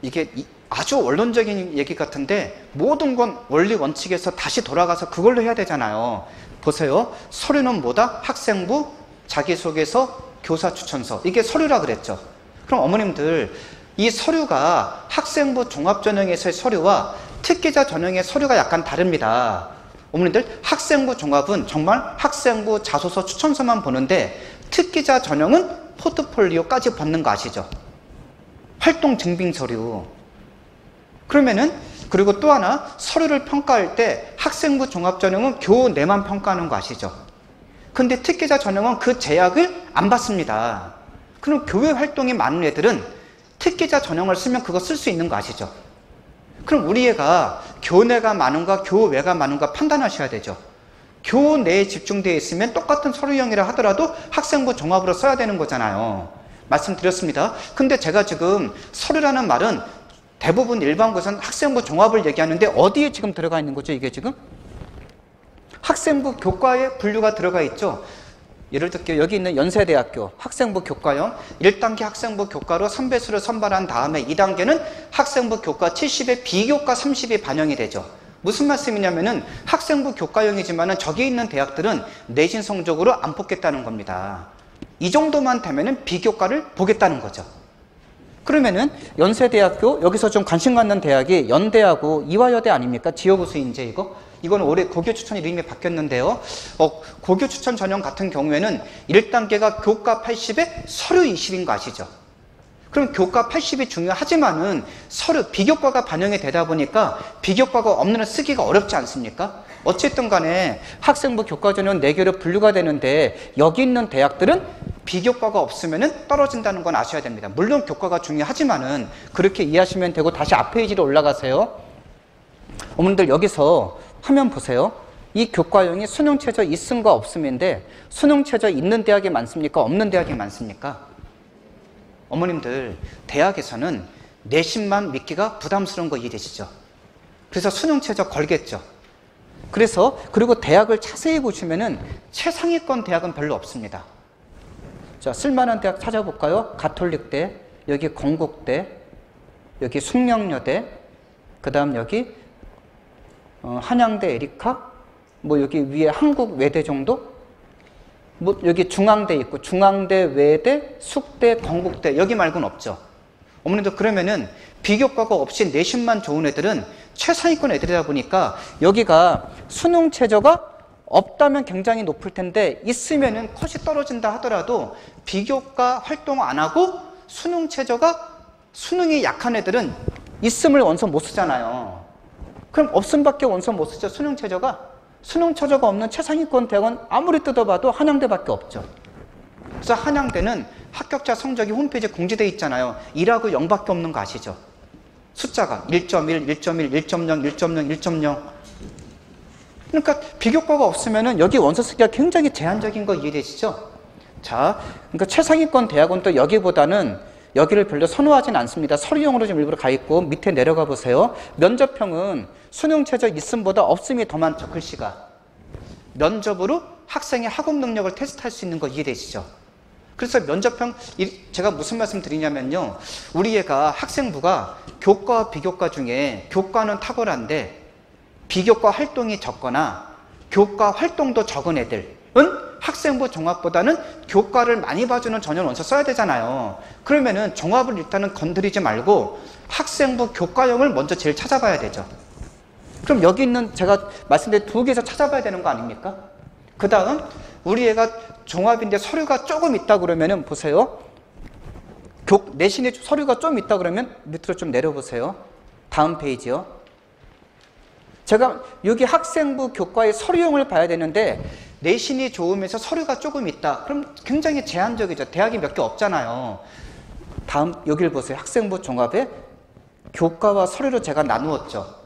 이게 아주 원론적인 얘기 같은데 모든 건 원리 원칙에서 다시 돌아가서 그걸로 해야 되잖아요. 보세요. 서류는 뭐다? 학생부, 자기소개서, 교사 추천서. 이게 서류라 그랬죠. 그럼 어머님들 이 서류가 학생부 종합전형에서의 서류와 특기자 전형의 서류가 약간 다릅니다. 어머님들 학생부 종합은 정말 학생부 자소서 추천서만 보는데 특기자 전형은 포트폴리오까지 받는 거 아시죠? 활동 증빙 서류. 그러면은 그리고 또 하나 서류를 평가할 때 학생부 종합전형은 교내만 평가하는 거 아시죠? 근데 특기자 전형은 그 제약을 안 받습니다. 그럼 교회 활동이 많은 애들은 특기자 전형을 쓰면 그거 쓸 수 있는 거 아시죠? 그럼 우리 애가 교내가 많은가 교외가 많은가 판단하셔야 되죠. 교내에 집중되어 있으면 똑같은 서류형이라 하더라도 학생부 종합으로 써야 되는 거잖아요. 말씀드렸습니다. 근데 제가 지금 서류라는 말은 대부분 일반고에서는 학생부 종합을 얘기하는데 어디에 지금 들어가 있는 거죠? 이게 지금? 학생부 교과에 분류가 들어가 있죠. 예를 들게 여기 있는 연세대학교 학생부 교과형 1단계 학생부 교과로 3배수를 선발한 다음에 2단계는 학생부 교과 70에 비교과 30이 반영이 되죠. 무슨 말씀이냐면은 학생부 교과형이지만은 저기 있는 대학들은 내신 성적으로 안 뽑겠다는 겁니다. 이 정도만 되면은 비교과를 보겠다는 거죠. 그러면은 연세대학교 여기서 좀 관심 갖는 대학이 연대하고 이화여대 아닙니까? 지역우수 인재 이거? 이건 올해 고교 추천 이름이 바뀌었는데요. 고교 추천 전형 같은 경우에는 1단계가 교과 80에 서류 20인 거 아시죠? 그럼 교과 80이 중요하지만은 서류 비교과가 반영이 되다 보니까 비교과가 없는 한 쓰기가 어렵지 않습니까? 어쨌든 간에 학생부 교과 전형 4개로 분류가 되는데 여기 있는 대학들은 비교과가 없으면 떨어진다는 건 아셔야 됩니다. 물론 교과가 중요하지만은 그렇게 이해하시면 되고 다시 앞 페이지로 올라가세요. 어머님들 여기서 화면 보세요. 이 교과형이 수능최저 있음과 없음인데 수능최저 있는 대학이 많습니까? 없는 대학이 많습니까? 어머님들 대학에서는 내신만 믿기가 부담스러운 거 이해되시죠? 그래서 수능최저 걸겠죠. 그래서 그리고 대학을 자세히 보시면은 최상위권 대학은 별로 없습니다. 자, 쓸만한 대학 찾아볼까요? 가톨릭대, 여기 건국대, 여기 숙명여대, 그 다음 여기 한양대 에리카, 뭐 여기 위에 한국외대 정도? 뭐 여기 중앙대 있고 중앙대, 외대, 숙대, 건국대 여기 말고는 없죠. 어머니도 그러면은 비교과가 없이 내신만 좋은 애들은 최상위권 애들이다 보니까 여기가 수능 최저가 없다면 굉장히 높을 텐데 있으면은 컷이 떨어진다 하더라도 비교과 활동 안 하고 수능 최저가 수능이 약한 애들은 있음을 원서 못 쓰잖아요. 그럼 없음밖에 원서 못 쓰죠. 수능 최저가. 수능 최저가 없는 최상위권 대학은 아무리 뜯어봐도 한양대밖에 없죠. 그래서 한양대는 합격자 성적이 홈페이지에 공지되어 있잖아요. 1하고 0밖에 없는 거 아시죠? 숫자가 1.1, 1.1, 1.0, 1.0, 1.0. 그러니까 비교과가 없으면은 여기 원서 쓰기가 굉장히 제한적인 거 이해되시죠? 자, 그러니까 최상위권 대학은 또 여기보다는 여기를 별로 선호하진 않습니다. 서류용으로 좀 일부러 가 있고 밑에 내려가 보세요. 면접형은 수능 최저 있음보다 없음이 더 많죠, 글씨가. 면접으로 학생의 학업 능력을 테스트할 수 있는 거 이해되시죠? 그래서 면접형, 제가 무슨 말씀 드리냐면요. 우리 애가 학생부가 교과와 비교과 중에 교과는 탁월한데 비교과 활동이 적거나 교과 활동도 적은 애들은 학생부 종합보다는 교과를 많이 봐주는 전형 원서 써야 되잖아요. 그러면은 종합을 일단은 건드리지 말고 학생부 교과형을 먼저 제일 찾아봐야 되죠. 그럼 여기 있는 제가 말씀드린 두 개에서 찾아봐야 되는 거 아닙니까? 그 다음 우리 애가 종합인데 서류가 조금 있다 그러면은 보세요. 내신에 서류가 좀 있다 그러면 밑으로 좀 내려보세요. 다음 페이지요. 제가 여기 학생부 교과의 서류용을 봐야 되는데 내신이 좋으면서 서류가 조금 있다. 그럼 굉장히 제한적이죠. 대학이 몇 개 없잖아요. 다음 여기를 보세요. 학생부 종합에 교과와 서류로 제가 나누었죠.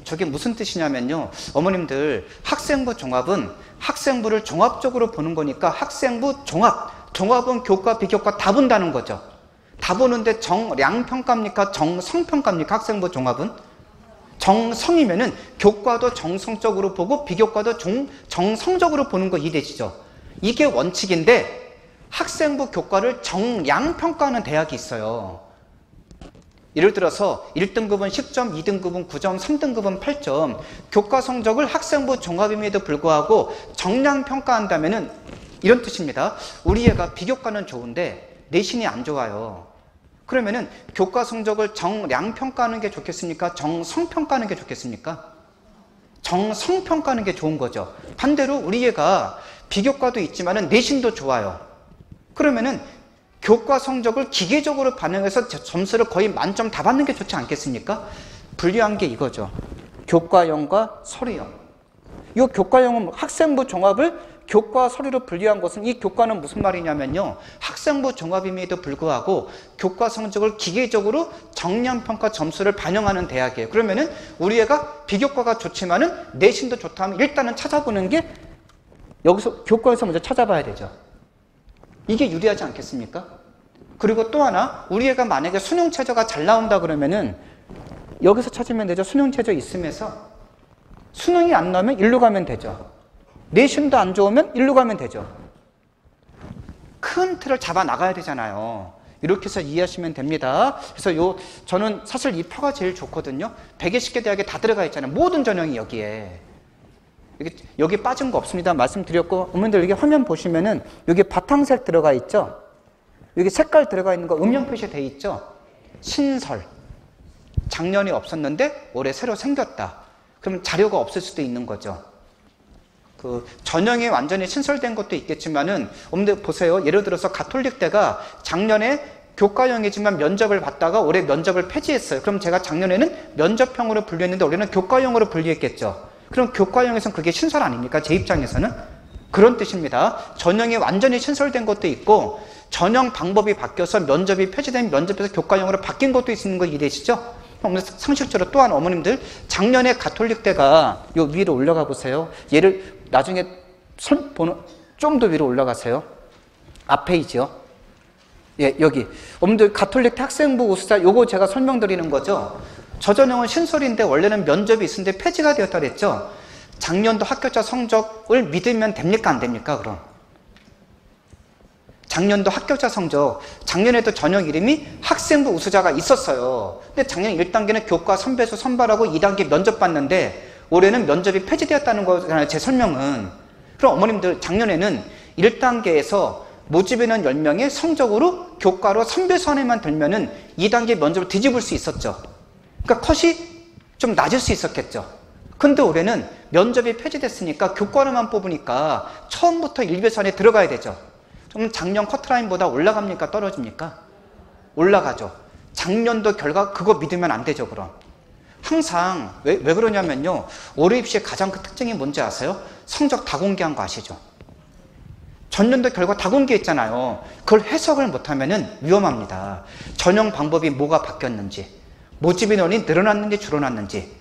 저게 무슨 뜻이냐면요. 어머님들 학생부 종합은 학생부를 종합적으로 보는 거니까 학생부 종합은 교과, 비교과 다 본다는 거죠. 다 보는데 정량평가입니까? 정성평가입니까? 학생부 종합은? 정성이면은 교과도 정성적으로 보고 비교과도 정성적으로 보는 거 이해되시죠? 이게 원칙인데 학생부 교과를 정량평가하는 대학이 있어요. 예를 들어서 1등급은 10점, 2등급은 9점, 3등급은 8점. 교과 성적을 학생부 종합임에도 불구하고 정량평가한다면은 이런 뜻입니다. 우리 애가 비교과는 좋은데 내신이 안 좋아요. 그러면은 교과 성적을 정량평가하는 게 좋겠습니까? 정성평가하는 게 좋겠습니까? 정성평가하는 게 좋은 거죠. 반대로 우리 애가 비교과도 있지만은 내신도 좋아요. 그러면은 교과 성적을 기계적으로 반영해서 점수를 거의 만점 다 받는 게 좋지 않겠습니까? 분류한 게 이거죠. 교과형과 서류형. 이 교과형은 학생부 종합을 교과 서류로 분류한 것은 이 교과는 무슨 말이냐면요. 학생부 종합임에도 불구하고 교과 성적을 기계적으로 정량평가 점수를 반영하는 대학이에요. 그러면은 우리 애가 비교과가 좋지만은 내신도 좋다면 일단은 찾아보는 게 여기서 교과에서 먼저 찾아봐야 되죠. 이게 유리하지 않겠습니까? 그리고 또 하나, 우리 애가 만약에 수능 최저가 잘 나온다 그러면은 여기서 찾으면 되죠. 수능 최저 있으면서 수능이 안 나오면 일로 가면 되죠. 내신도 안 좋으면 일로 가면 되죠. 큰 틀을 잡아 나가야 되잖아요. 이렇게 해서 이해하시면 됩니다. 그래서 저는 사실 이 표가 제일 좋거든요. 120개 대학에 다 들어가 있잖아요. 모든 전형이 여기에. 여기 빠진 거 없습니다. 말씀드렸고, 어머님들 여기 화면 보시면은 여기 바탕색 들어가 있죠? 여기 색깔 들어가 있는 거 음영 표시돼 있죠? 신설. 작년에 없었는데 올해 새로 생겼다. 그럼 자료가 없을 수도 있는 거죠. 전형이 완전히 신설된 것도 있겠지만은, 어머님들 보세요. 예를 들어서 가톨릭대가 작년에 교과형이지만 면접을 봤다가 올해 면접을 폐지했어요. 그럼 제가 작년에는 면접형으로 분류했는데 올해는 교과형으로 분류했겠죠. 그럼 교과형에서는 그게 신설 아닙니까? 제 입장에서는? 그런 뜻입니다. 전형이 완전히 신설된 것도 있고 전형 방법이 바뀌어서 면접이 폐지된 면접에서 교과형으로 바뀐 것도 있는 거 이해되시죠? 상식적으로 또한 어머님들 작년에 가톨릭대가 요 위로 올라가 보세요. 얘를 나중에 좀 더 위로 올라가세요. 앞페이지요. 예, 여기 어머님들 가톨릭대 학생부 우수자 요거 제가 설명드리는 거죠. 저 전형은 신설인데 원래는 면접이 있었는데 폐지가 되었다 그랬죠. 작년도 합격자 성적을 믿으면 됩니까? 안 됩니까? 그럼 작년도 합격자 성적, 작년에도 전형 이름이 학생부 우수자가 있었어요. 근데 작년 1단계는 교과 선배수 선발하고 2단계 면접 봤는데 올해는 면접이 폐지되었다는 거잖아요. 제 설명은. 그럼 어머님들 작년에는 1단계에서 모집인원 10명의 성적으로 교과로 선배수 안에만 들면은 2단계 면접을 뒤집을 수 있었죠. 그러니까 컷이 좀 낮을 수 있었겠죠. 근데 올해는 면접이 폐지됐으니까 교과로만 뽑으니까 처음부터 일배수 안에 들어가야 되죠. 그럼 작년 커트라인보다 올라갑니까? 떨어집니까? 올라가죠. 작년도 결과 그거 믿으면 안 되죠. 그럼 항상 왜 그러냐면요. 올해 입시의 가장 큰 특징이 뭔지 아세요? 성적 다 공개한 거 아시죠? 전년도 결과 다 공개했잖아요. 그걸 해석을 못하면은 위험합니다. 전형 방법이 뭐가 바뀌었는지, 모집 인원이 늘어났는지 줄어났는지,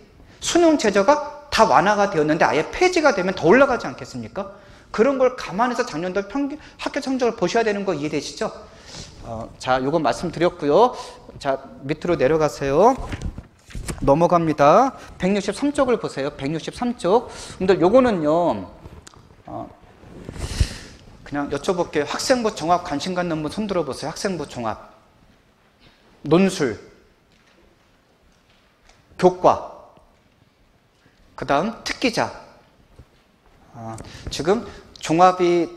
수능 최저가 다 완화가 되었는데 아예 폐지가 되면 더 올라가지 않겠습니까? 그런 걸 감안해서 작년도 평균 학교 성적을 보셔야 되는 거 이해되시죠? 자, 요거 말씀드렸고요. 자, 밑으로 내려가세요. 넘어갑니다. 163쪽을 보세요. 163쪽. 근데 요거는요, 그냥 여쭤볼게요. 학생부 종합 관심 갖는 분 손 들어보세요. 학생부 종합. 논술, 교과, 그 다음 특기자. 지금 종합이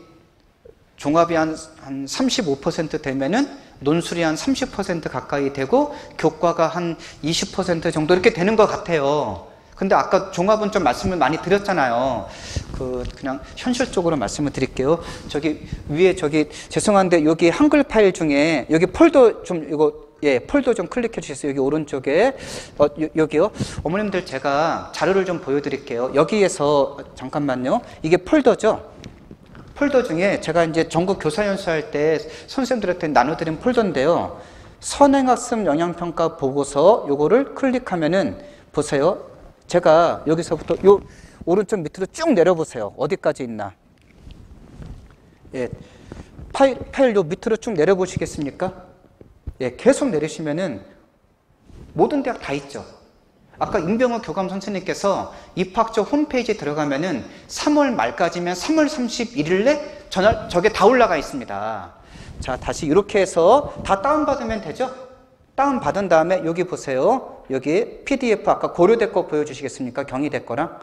한 35% 되면은 논술이 한 30% 가까이 되고 교과가 한 20% 정도 이렇게 되는 것 같아요. 근데 아까 종합은 좀 말씀을 많이 드렸잖아요. 그냥 현실적으로 말씀을 드릴게요. 저기 위에 죄송한데 여기 한글 파일 중에 여기 폴더 좀 폴더 좀 클릭해 주셨어요. 여기 오른쪽에 여기요. 어머님들 제가 자료를 좀 보여드릴게요. 여기에서 잠깐만요. 이게 폴더죠. 폴더 중에 제가 이제 전국 교사연수 할 때 선생님들한테 나눠드린 폴더인데요. 선행학습 영향평가 보고서 요거를 클릭하면은 보세요. 제가 여기서부터 요 오른쪽 밑으로 쭉 내려보세요. 어디까지 있나? 예, 파일 요 밑으로 쭉 내려보시겠습니까? 예, 계속 내리시면은 모든 대학 다 있죠. 아까 임병호 교감 선생님께서 입학처 홈페이지에 들어가면은 3월 말까지면 3월 31일에 저게 다 올라가 있습니다. 자, 다시 이렇게 해서 다 다운받으면 되죠? 다운받은 다음에 여기 보세요. 여기 PDF 아까 고려대 거 보여주시겠습니까? 경희대 거랑.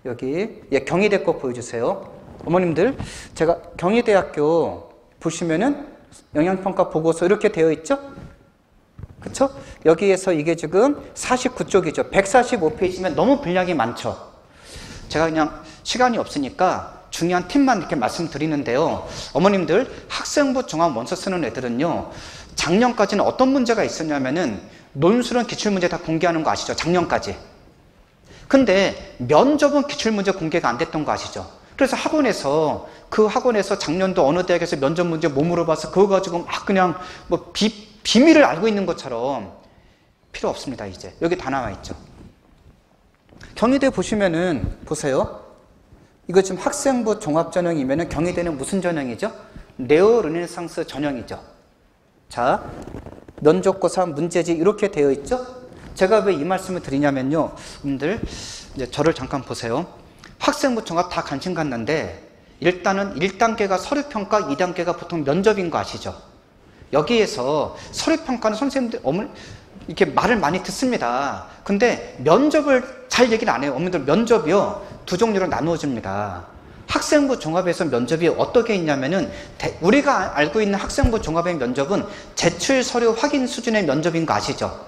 여기, 예, 경희대 거 보여주세요. 어머님들, 제가 경희대학교 보시면은 영향평가 보고서 이렇게 되어 있죠? 그쵸? 여기에서 이게 지금 49쪽이죠. 145페이지면 너무 분량이 많죠. 제가 그냥 시간이 없으니까 중요한 팁만 이렇게 말씀드리는데요. 어머님들, 학생부 종합 원서 쓰는 애들은요, 작년까지는 어떤 문제가 있었냐면은 논술은 기출문제 다 공개하는 거 아시죠? 작년까지. 근데 면접은 기출문제 공개가 안 됐던 거 아시죠? 그래서 학원에서 작년도 어느 대학에서 면접 문제 뭐 물어봐서 그거 가지고 막 그냥 뭐 비밀을 알고 있는 것처럼 필요 없습니다. 이제 여기 다 나와 있죠. 경희대 보시면은 보세요. 이거 지금 학생부 종합 전형이면은 경희대는 무슨 전형이죠? 네오 르네상스 전형이죠. 자, 면접고사 문제지 이렇게 되어 있죠? 제가 왜 이 말씀을 드리냐면요. 여러분들 이제 저를 잠깐 보세요. 학생부 종합 다 관심 갖는데 일단은 1단계가 서류평가, 2단계가 보통 면접인 거 아시죠? 여기에서 서류평가는 선생님들 이렇게 말을 많이 듣습니다. 근데 면접을 잘 얘기를 안 해요. 어머님들 면접이요, 두 종류로 나누어집니다. 학생부 종합에서 면접이 어떻게 있냐면은 우리가 알고 있는 학생부 종합의 면접은 제출 서류 확인 수준의 면접인 거 아시죠?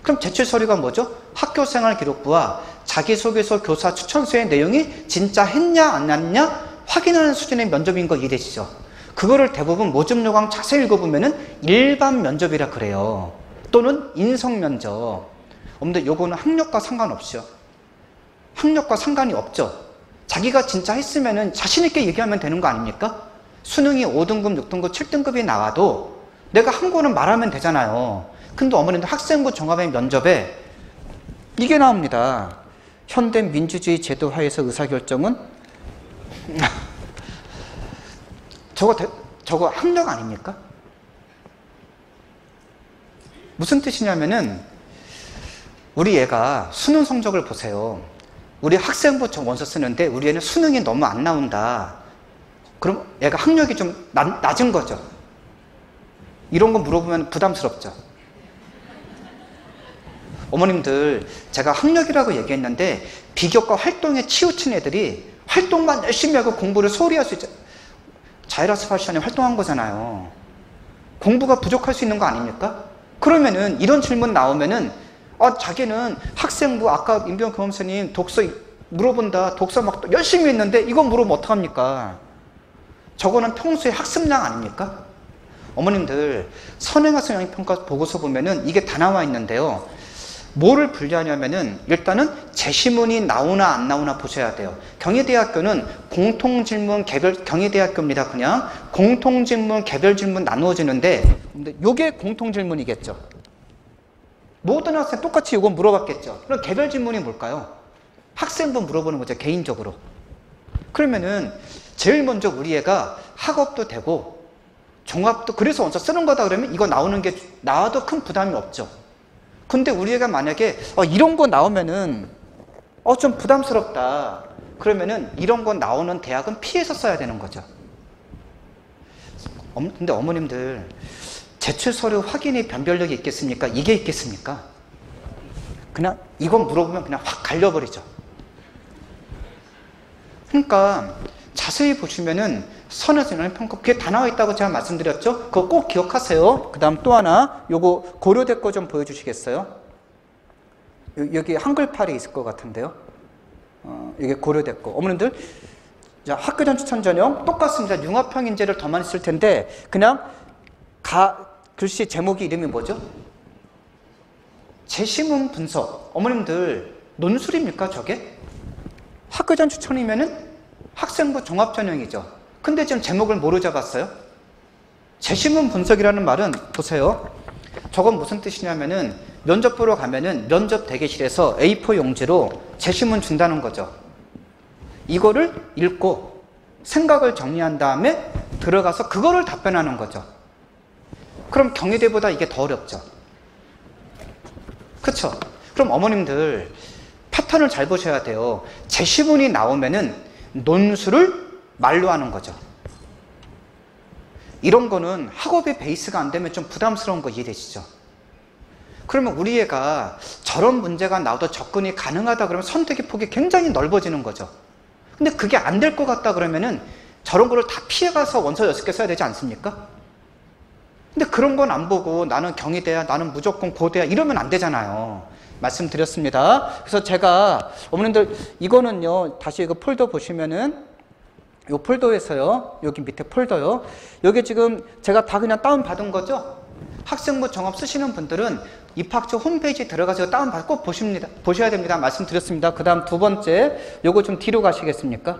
그럼 제출 서류가 뭐죠? 학교생활 기록부와 자기소개서 교사 추천서의 내용이 진짜 했냐 안 했냐 확인하는 수준의 면접인 거 이해되시죠? 그거를 대부분 모집 요강 자세히 읽어보면은 일반 면접이라 그래요. 또는 인성 면접. 근데 요거는 학력과 상관없죠. 학력과 상관이 없죠. 자기가 진짜 했으면은 자신있게 얘기하면 되는 거 아닙니까? 수능이 5등급, 6등급, 7등급이 나와도 내가 한 거는 말하면 되잖아요. 근데 어머님들 학생부 종합의 면접에 이게 나옵니다. 현대 민주주의 제도 하에서 의사결정은 저거 학력 아닙니까? 무슨 뜻이냐면은 우리 애가 수능 성적을 보세요. 우리 학생부 원서 쓰는데 우리 애는 수능이 너무 안 나온다. 그럼 애가 학력이 좀 낮은 거죠. 이런 거 물어보면 부담스럽죠. 어머님들, 제가 학력이라고 얘기했는데 비교과 활동에 치우친 애들이 활동만 열심히 하고 공부를 소홀히 할 수 있죠. 자율학습할 시간에 활동한 거잖아요. 공부가 부족할 수 있는 거 아닙니까? 그러면은 이런 질문 나오면은 자기는 학생부 아까 임병 교감선생님 독서 물어본다. 독서 막 열심히 했는데 이거 물어보면 어떡합니까? 저거는 평소에 학습량 아닙니까? 어머님들, 선행학습 영향평가 보고서 보면은 이게 다 나와 있는데요. 뭐를 분류하냐면은 일단은 제시문이 나오나 안 나오나 보셔야 돼요. 경희대학교는 공통질문, 경희대학교입니다. 그냥 공통질문, 개별질문 나누어지는데 요게 공통질문이겠죠. 모든 학생 똑같이 이건 물어봤겠죠. 그럼 개별질문이 뭘까요? 학생부 물어보는 거죠. 개인적으로. 그러면은 제일 먼저 우리 애가 학업도 되고 종합도 그래서 원서 쓰는 거다 그러면 이거 나오는 게 나와도 큰 부담이 없죠. 근데 우리 애가 만약에 이런 거 나오면은 좀 부담스럽다. 그러면은 이런 거 나오는 대학은 피해서 써야 되는 거죠. 근데 어머님들 제출 서류 확인이 변별력이 있겠습니까? 이게 있겠습니까? 그냥 이건 물어보면 그냥 확 갈려버리죠. 그러니까 자세히 보시면은 선에서는 평가 그게 다 나와 있다고 제가 말씀드렸죠? 그거 꼭 기억하세요. 그 다음 또 하나 요거 고려대 거 좀 보여주시겠어요? 여기 한글팔이 있을 것 같은데요. 이게 고려대 거. 어머님들 자, 학교전 추천 전형 똑같습니다. 융합형 인재를 더 많이 쓸 텐데 그냥 글씨 제목이 이름이 뭐죠? 제시문 분석. 어머님들 논술입니까 저게? 학교전 추천이면은 학생부 종합전형이죠. 근데 지금 제목을 뭐로 잡았어요? 제시문 분석이라는 말은 보세요. 저건 무슨 뜻이냐면은 면접 보러 가면은 면접 대기실에서 A4 용지로 제시문 준다는 거죠. 이거를 읽고 생각을 정리한 다음에 들어가서 그거를 답변하는 거죠. 그럼 경희대보다 이게 더 어렵죠. 그쵸? 그럼 어머님들 패턴을 잘 보셔야 돼요. 제시문이 나오면은 논술을 말로 하는 거죠. 이런 거는 학업의 베이스가 안 되면 좀 부담스러운 거 이해되시죠? 그러면 우리 애가 저런 문제가 나와도 접근이 가능하다 그러면 선택의 폭이 굉장히 넓어지는 거죠. 근데 그게 안 될 것 같다 그러면은 저런 거를 다 피해가서 원서 6개 써야 되지 않습니까? 근데 그런 건 안 보고 나는 경희대야, 나는 무조건 고대야 이러면 안 되잖아요. 말씀드렸습니다. 그래서 제가 어머님들 이거는요 다시 이거 폴더 보시면은 요 폴더에서요 여기 밑에 폴더요 여기 지금 제가 다 그냥 다운받은 거죠. 학생부 종합 쓰시는 분들은 입학처 홈페이지 들어가서 다운받고 꼭 보셔야 됩니다. 말씀드렸습니다. 그 다음 두 번째 요거 좀 뒤로 가시겠습니까?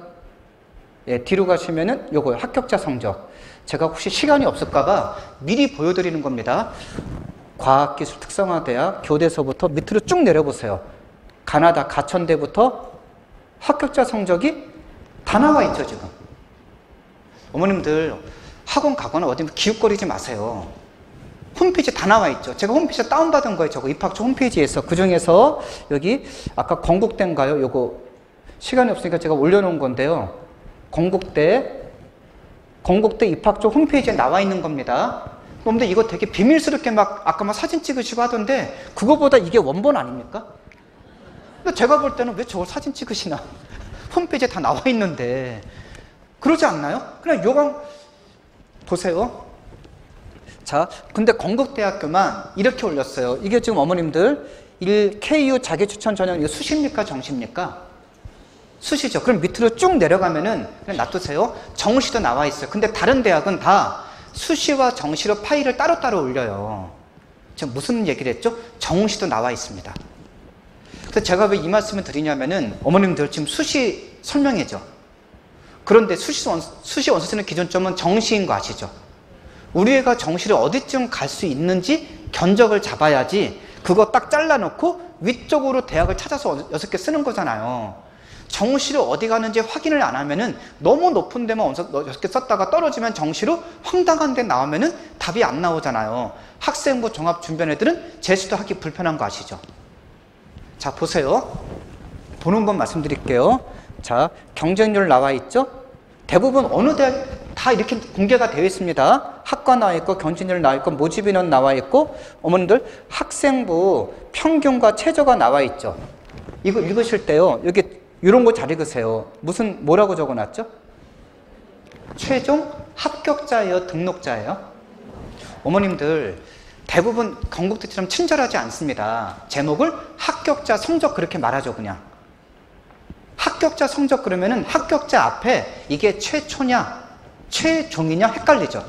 예, 뒤로 가시면은 요거 합격자 성적 제가 혹시 시간이 없을까봐 미리 보여드리는 겁니다. 과학기술 특성화대학 교대서부터 밑으로 쭉 내려보세요. 가나다 가천대부터 합격자 성적이 다 나와 있죠 지금. 어머님들 학원 가거나 어디 기웃거리지 마세요. 홈페이지 다 나와 있죠. 제가 홈페이지 다운받은 거예요. 저거 입학처 홈페이지에서. 그 중에서 여기 아까 건국대인가요? 요거 시간이 없으니까 제가 올려놓은 건데요. 건국대 입학처 홈페이지에 나와 있는 겁니다. 근데 이거 되게 비밀스럽게 아까 사진 찍으시고 하던데 그거보다 이게 원본 아닙니까? 근데 제가 볼 때는 왜 저걸 사진 찍으시나? 홈페이지에 다 나와 있는데 그러지 않나요? 그냥 요강 보세요. 자, 근데 건국대학교만 이렇게 올렸어요. 이게 지금 어머님들 KU 자기추천 전형 이거 수시입니까? 정시입니까? 수시죠. 그럼 밑으로 쭉 내려가면은 그냥 놔두세요. 정시도 나와 있어요. 근데 다른 대학은 다 수시와 정시로 파일을 따로따로 올려요. 지금 무슨 얘기를 했죠? 정시도 나와 있습니다. 그래서 제가 왜 이 말씀을 드리냐면은 어머님들 지금 수시 설명해죠. 그런데 수시 원서 쓰는 기준점은 정시인 거 아시죠? 우리 애가 정시를 어디쯤 갈 수 있는지 견적을 잡아야지 그거 딱 잘라놓고 위쪽으로 대학을 찾아서 6개 쓰는 거잖아요. 정시로 어디 가는지 확인을 안 하면은 너무 높은 데만 원서 6개 썼다가 떨어지면 정시로 황당한 데 나오면은 답이 안 나오잖아요. 학생부 종합 준비한 애들은 재수도 하기 불편한 거 아시죠? 자, 보세요. 보는 번 말씀드릴게요. 자, 경쟁률 나와 있죠? 대부분 어느 대학 다 이렇게 공개가 되어 있습니다. 학과 나와 있고 경쟁률 나와 있고 모집인원 나와 있고 어머님들 학생부 평균과 최저가 나와 있죠. 이거 읽으실 때요. 여기 이런 거 잘 읽으세요. 뭐라고 적어놨죠? 최종 합격자예요? 등록자예요? 어머님들 대부분 건국대처럼 친절하지 않습니다. 제목을 합격자 성적 그렇게 말하죠. 그냥 합격자 성적 그러면은 합격자 앞에 이게 최초냐 최종이냐 헷갈리죠.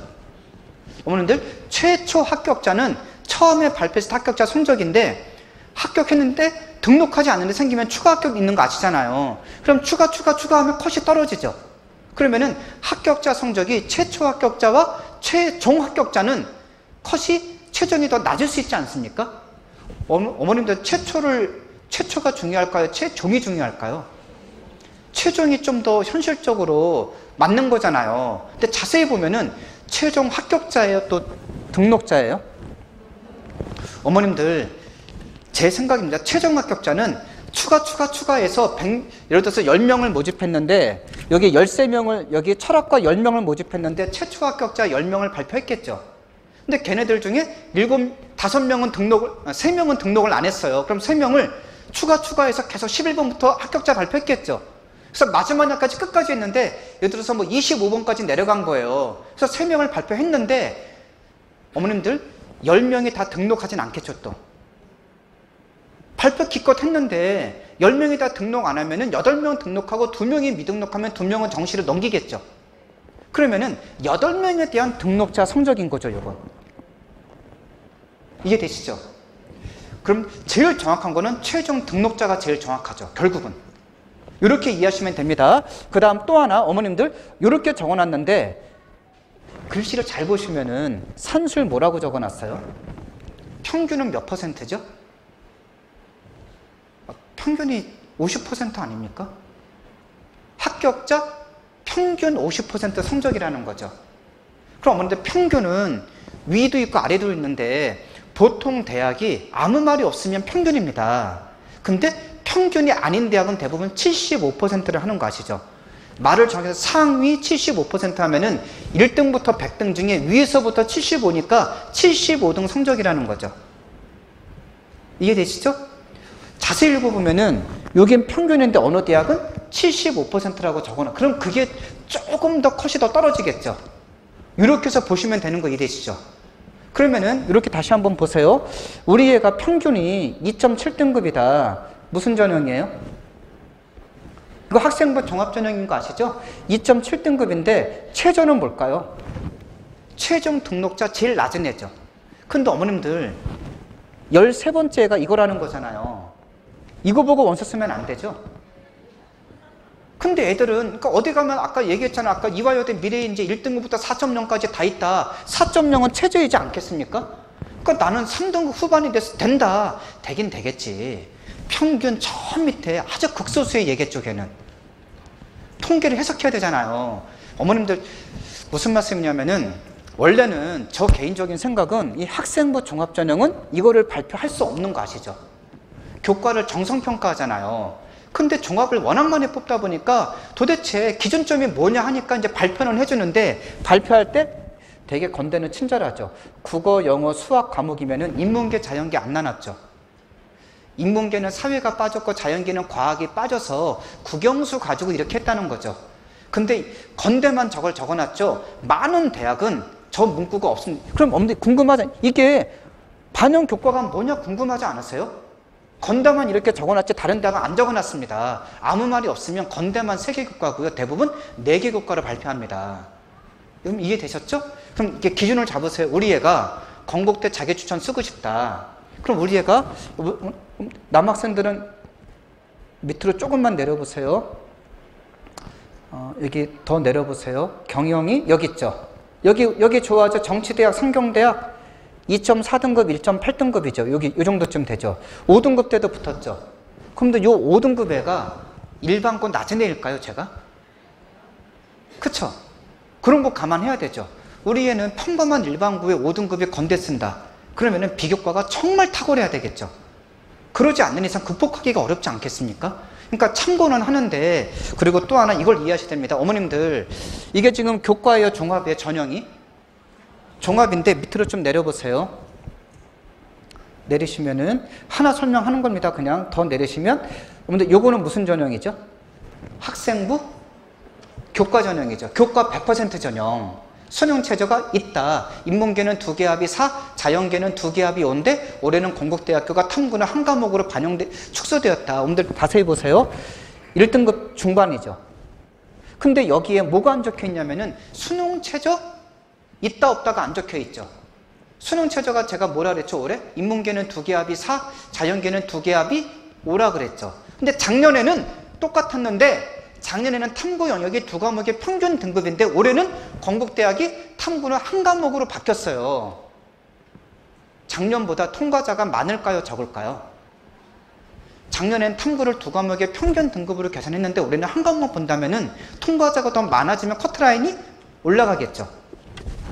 어머님들 최초 합격자는 처음에 발표했을 때 합격자 성적인데 합격했는데 등록하지 않는데 생기면 추가 합격 있는 거 아시잖아요. 그럼 추가하면 컷이 떨어지죠. 그러면은 합격자 성적이 최초 합격자와 최종 합격자는 컷이 최종이 더 낮을 수 있지 않습니까? 어머님들 최초가 중요할까요? 최종이 중요할까요? 최종이 좀 더 현실적으로 맞는 거잖아요. 근데 자세히 보면은 최종 합격자예요? 또 등록자예요? 어머님들, 제 생각입니다. 최종 합격자는 추가해서 예를 들어서 10명을 모집했는데 여기 13명을, 여기 철학과 10명을 모집했는데 최초 합격자 10명을 발표했겠죠. 근데 걔네들 중에 5명은 등록을 안 했어요. 그럼 3명을 추가해서 계속 11번부터 합격자 발표했겠죠. 그래서 마지막 날까지 끝까지 했는데 예를 들어서 뭐 25번까지 내려간 거예요. 그래서 3명을 발표했는데 어머님들 10명이 다 등록하진 않겠죠. 또 발표 기껏 했는데 10명이 다 등록 안 하면은 8명 등록하고 2명이 미등록하면 2명은 정시를 넘기겠죠. 그러면은 8명에 대한 등록자 성적인 거죠, 요건. 이해되시죠? 그럼 제일 정확한 거는 최종 등록자가 제일 정확하죠, 결국은. 이렇게 이해하시면 됩니다. 그 다음 또 하나, 어머님들 이렇게 적어놨는데 글씨를 잘 보시면은 산술 뭐라고 적어놨어요? 평균은 몇 %죠? 평균이 50% 아닙니까? 합격자 평균 50% 성적이라는 거죠. 그럼 어머님들 평균은 위도 있고 아래도 있는데 보통 대학이 아무 말이 없으면 평균입니다. 근데 평균이 아닌 대학은 대부분 75%를 하는 거 아시죠? 말을 정해서 상위 75% 하면은 1등부터 100등 중에 위에서부터 75니까 75등 성적이라는 거죠. 이해되시죠? 자세히 읽어보면은 여긴 평균인데 어느 대학은 75%라고 적어놔. 그럼 그게 조금 더 컷이 더 떨어지겠죠. 이렇게 해서 보시면 되는 거 이해되시죠? 그러면은 이렇게 다시 한번 보세요. 우리 애가 평균이 2.7등급이다. 무슨 전형이에요? 이거 학생부 종합전형인 거 아시죠? 2.7등급인데 최저는 뭘까요? 최종 등록자 제일 낮은 애죠. 근데 어머님들 13번째가 이거라는 거잖아요. 이거 보고 원서 쓰면 안 되죠? 근데 애들은, 그러니까 어디 가면 아까 얘기했잖아. 아까 이화여대 미래인재 1등급부터 4.0까지 다 있다. 4.0은 최저이지 않겠습니까? 그러니까 나는 3등급 후반이 된다. 되긴 되겠지. 평균 저 밑에 아주 극소수의 얘기했죠, 걔는. 통계를 해석해야 되잖아요. 어머님들 무슨 말씀이냐면은 원래는 저 개인적인 생각은 이 학생부 종합전형은 이거를 발표할 수 없는 거 아시죠? 교과를 정성평가하잖아요. 근데 종합을 워낙 많이 뽑다 보니까 도대체 기준점이 뭐냐 하니까 이제 발표는 해주는데 발표할 때 되게 건대는 친절하죠. 국어, 영어, 수학 과목이면은 인문계, 자연계 안 나눴죠. 인문계는 사회가 빠졌고 자연계는 과학이 빠져서 국영수 가지고 이렇게 했다는 거죠. 근데 건대만 저걸 적어놨죠. 많은 대학은 저 문구가 없습니다. 그럼 어머니 궁금하잖아요. 이게 반영 교과가 뭐냐 궁금하지 않으세요? 건대만 이렇게 적어놨지 다른 대학은 안 적어놨습니다. 아무 말이 없으면 건대만 3개 교과고요. 대부분 4개 교과를 발표합니다. 그럼 이해되셨죠? 그럼 이렇게 기준을 잡으세요. 우리 애가 건국대 자기추천 쓰고 싶다. 그럼 우리 애가 남학생들은 밑으로 조금만 내려보세요. 여기 더 내려보세요. 경영이 여기 있죠. 여기 좋아하죠. 정치대학, 성경대학 2.4등급, 1.8등급이죠. 여기 이 정도쯤 되죠. 5등급 때도 붙었죠. 그런데 요 5등급 애가 일반권 낮은 애일까요, 제가? 그쵸? 그런 거 감안해야 되죠. 우리 애는 평범한 일반고에 5등급에 건대 쓴다. 그러면은 비교과가 정말 탁월해야 되겠죠. 그러지 않는 이상 극복하기가 어렵지 않겠습니까? 그러니까 참고는 하는데, 그리고 또 하나 이걸 이해하셔야 됩니다. 어머님들, 이게 지금 교과예요, 종합이에요, 전형이? 종합인데 밑으로 좀 내려보세요. 내리시면은 하나 설명하는 겁니다. 그냥 더 내리시면 여러분들 요거는 무슨 전형이죠? 학생부 교과 전형이죠. 교과 100% 전형. 수능 최저가 있다. 인문계는 2개 합이 4, 자연계는 2개 합이 5인데 올해는 건국대학교가 탐구는 한 과목으로 축소되었다. 여러분들 자세히 보세요. 1등급 중반이죠. 근데 여기에 뭐가 안 적혀 있냐면은 수능 최저 있다 없다가 안 적혀 있죠. 수능 최저가 제가 뭐라 그랬죠, 올해? 인문계는 2개 합이 4, 자연계는 2개 합이 5라 그랬죠. 근데 작년에는 똑같았는데 작년에는 탐구 영역이 2과목의 평균 등급인데 올해는 건국대학이 탐구는 1과목으로 바뀌었어요. 작년보다 통과자가 많을까요, 적을까요? 작년엔 탐구를 2과목의 평균 등급으로 계산했는데 올해는 1과목 본다면은 통과자가 더 많아지면 커트라인이 올라가겠죠.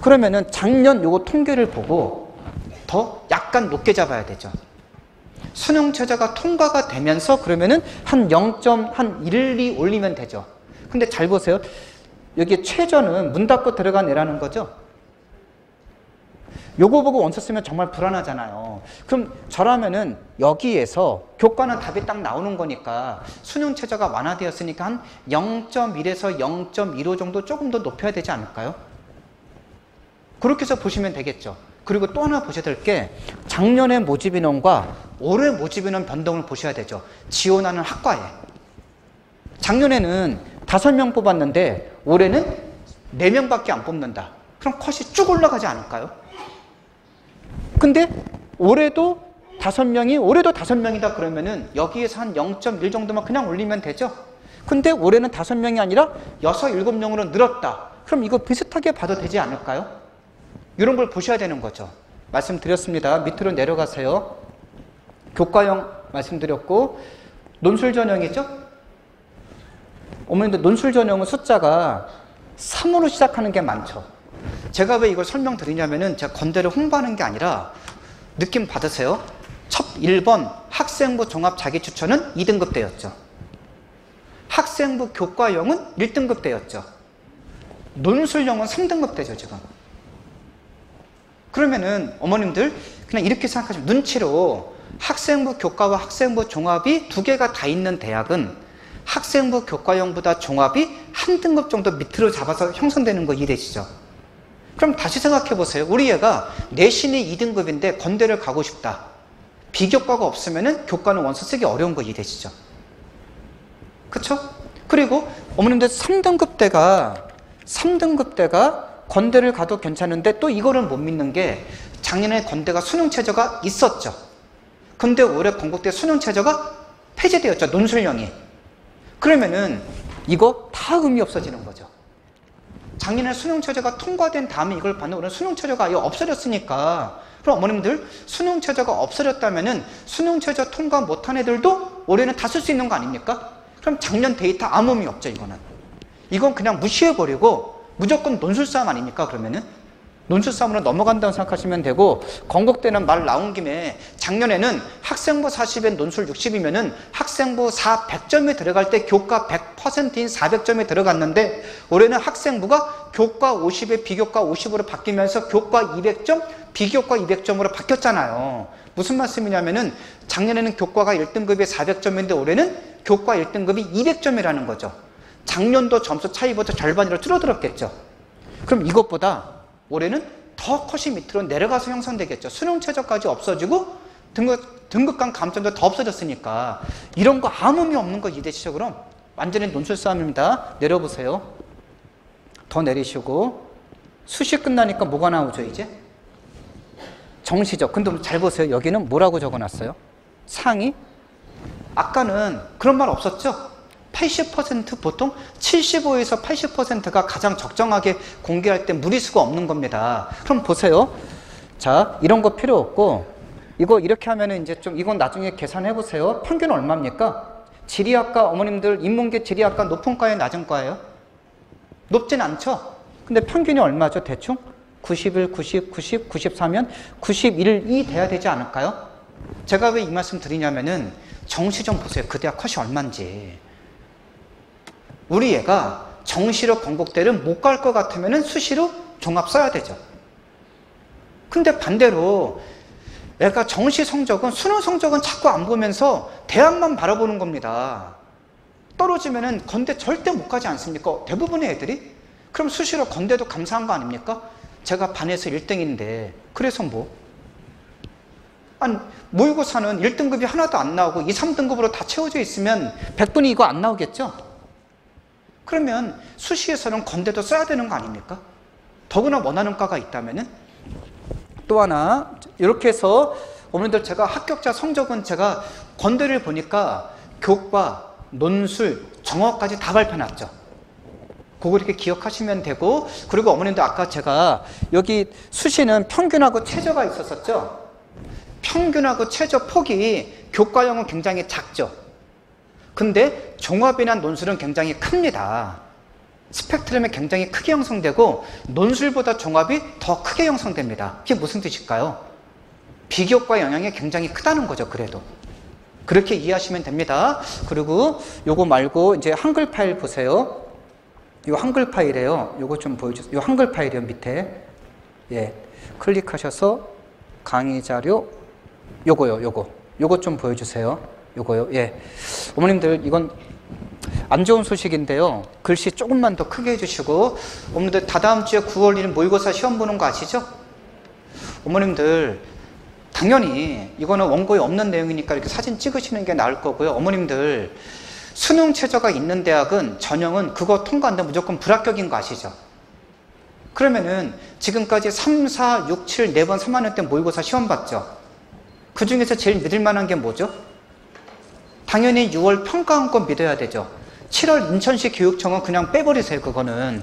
그러면은 작년 요거 통계를 보고 더 약간 높게 잡아야 되죠. 수능 최저가 통과가 되면서 그러면은 한 0.12 올리면 되죠. 근데 잘 보세요. 여기 최저는 문 닫고 들어간 애라는 거죠. 요거 보고 원서 쓰면 정말 불안하잖아요. 그럼 저라면은 여기에서 교과는 답이 딱 나오는 거니까 수능 최저가 완화되었으니까 한 0.1에서 0.15 정도 조금 더 높여야 되지 않을까요? 그렇게 해서 보시면 되겠죠. 그리고 또 하나 보셔야 될 게 작년의 모집 인원과 올해 모집 인원 변동을 보셔야 되죠. 지원하는 학과에. 작년에는 5명 뽑았는데 올해는 4명밖에 안 뽑는다. 그럼 컷이 쭉 올라가지 않을까요? 근데 올해도 5명이다 그러면은 여기에서 한 0.1 정도만 그냥 올리면 되죠. 근데 올해는 5명이 아니라 6, 7명으로 늘었다. 그럼 이거 비슷하게 봐도 되지 않을까요? 이런 걸 보셔야 되는 거죠. 말씀드렸습니다. 밑으로 내려가세요. 교과형 말씀드렸고 논술 전형이죠. 어머님들 논술 전형은 숫자가 3으로 시작하는 게 많죠. 제가 왜 이걸 설명드리냐면은 제가 건대를 홍보하는 게 아니라 느낌 받으세요. 첫 1번 학생부 종합 자기추천은 2등급 대였죠. 학생부 교과형은 1등급 대였죠. 논술형은 3등급 대죠, 지금. 그러면은 어머님들 그냥 이렇게 생각하시면 눈치로 학생부 교과와 학생부 종합이 2개가 다 있는 대학은 학생부 교과형보다 종합이 한 등급 정도 밑으로 잡아서 형성되는 거 이해되시죠? 그럼 다시 생각해 보세요. 우리 애가 내신이 2등급인데 건대를 가고 싶다. 비교과가 없으면은 교과는 원서 쓰기 어려운 거 이해되시죠? 그쵸? 그리고 어머님들 3등급 대가 건대를 가도 괜찮은데 또 이거를 못 믿는 게 작년에 건대가 수능 최저가 있었죠. 근데 올해 건국대 수능 최저가 폐지되었죠. 논술형이. 그러면은 이거 다 의미 없어지는 거죠. 작년에 수능 최저가 통과된 다음에 이걸 받는 올해 수능 최저가 아예 없어졌으니까 그럼 어머님들 수능 최저가 없어졌다면은 수능 최저 통과 못한 애들도 올해는 다 쓸 수 있는 거 아닙니까? 그럼 작년 데이터 아무 의미 없죠. 이건 그냥 무시해버리고 무조건 논술 싸움 아닙니까? 그러면은 논술 싸움으로 넘어간다고 생각하시면 되고 건국대는 말 나온 김에 작년에는 학생부 40에 논술 60이면은 학생부 4 100점에 들어갈 때 교과 100%인 400점에 들어갔는데 올해는 학생부가 교과 50에 비교과 50으로 바뀌면서 교과 200점, 비교과 200점으로 바뀌었잖아요. 무슨 말씀이냐면은 작년에는 교과가 1등급이 400점인데 올해는 교과 1등급이 200점이라는 거죠. 작년도 점수 차이보다 절반으로 줄어들었겠죠. 그럼 이것보다 올해는 더 컷이 밑으로 내려가서 형성되겠죠. 수능 최저까지 없어지고 등급 간 감점도 더 없어졌으니까 이런 거 아무 의미 없는 거 이해되시죠? 그럼 완전히 논술 싸움입니다. 내려보세요. 더 내리시고 수시 끝나니까 뭐가 나오죠 이제? 정시죠. 근데 잘 보세요. 여기는 뭐라고 적어놨어요? 상위? 아까는 그런 말 없었죠? 80% 보통 75에서 80%가 가장 적정하게 공개할 때 무리수가 없는 겁니다. 그럼 보세요. 자, 이런 거 필요 없고 이거 이렇게 하면은 이제 좀 이건 나중에 계산해 보세요. 평균 얼마입니까? 지리학과 어머님들 인문계 지리학과 높은 과예요, 낮은 과예요? 높진 않죠. 근데 평균이 얼마죠? 대충 91, 90, 90, 94면 91이 돼야 되지 않을까요? 제가 왜 이 말씀 드리냐면은 정시 좀 보세요. 그 대학 컷이 얼마인지. 우리 애가 정시로 건국대를 못 갈 것 같으면 수시로 종합 써야 되죠. 근데 반대로 애가 정시 성적은 수능 성적은 자꾸 안 보면서 대학만 바라보는 겁니다. 떨어지면은 건대 절대 못 가지 않습니까? 대부분의 애들이? 그럼 수시로 건대도 감사한 거 아닙니까? 제가 반에서 1등인데 그래서 뭐? 아니 모의고사는 1등급이 하나도 안 나오고 2, 3등급으로 다 채워져 있으면 100분이 이거 안 나오겠죠? 그러면 수시에서는 건대도 써야 되는 거 아닙니까? 더구나 원하는 과가 있다면은 또 하나 이렇게 해서 어머님들 제가 합격자 성적은 제가 건대를 보니까 교과, 논술, 정어까지 다 발표해놨죠. 그거 이렇게 기억하시면 되고, 그리고 어머님들 아까 제가 여기 수시는 평균하고 최저가 있었었죠. 평균하고 최저 폭이 교과형은 굉장히 작죠. 근데 종합이나 논술은 굉장히 큽니다. 스펙트럼이 굉장히 크게 형성되고 논술보다 종합이 더 크게 형성됩니다. 그게 무슨 뜻일까요? 비교과 영향이 굉장히 크다는 거죠. 그래도 그렇게 이해하시면 됩니다. 그리고 요거 말고 이제 한글 파일 보세요. 요 한글 파일이에요. 요거 좀 보여주세요. 요 한글 파일이요. 밑에 예 클릭하셔서 강의 자료 요거요. 요거 좀 보여주세요. 요거요. 예 어머님들 이건 안 좋은 소식인데요. 글씨 조금만 더 크게 해주시고, 어머님들 다다음 주에 9월 1일 모의고사 시험 보는 거 아시죠? 어머님들 당연히 이거는 원고에 없는 내용이니까 이렇게 사진 찍으시는 게 나을 거고요. 어머님들 수능 최저가 있는 대학은 전형은 그거 통과 안 되면 무조건 불합격인 거 아시죠? 그러면은 지금까지 3, 4, 6, 7, 4번 3학년 때 모의고사 시험 봤죠? 그 중에서 제일 믿을 만한 게 뭐죠? 당연히 6월 평가원권 믿어야 되죠. 7월 인천시 교육청은 그냥 빼버리세요. 그거는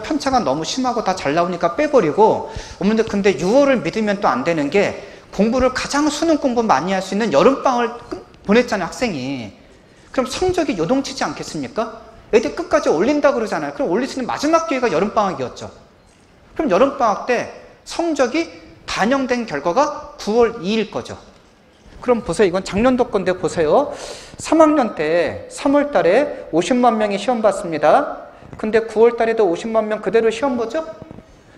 편차가 너무 심하고 다 잘 나오니까 빼버리고, 어머님들 근데 6월을 믿으면 또 안 되는 게 공부를 가장 수능 공부 많이 할 수 있는 여름방학을 보냈잖아요. 학생이. 그럼 성적이 요동치지 않겠습니까? 애들 끝까지 올린다 그러잖아요. 그럼 올릴 수 있는 마지막 기회가 여름방학이었죠. 그럼 여름방학 때 성적이 반영된 결과가 9월 2일 거죠. 그럼 보세요. 이건 작년도 건데 보세요. 3학년 때 3월 달에 50만 명이 시험 봤습니다. 근데 9월 달에도 50만 명 그대로 시험 보죠?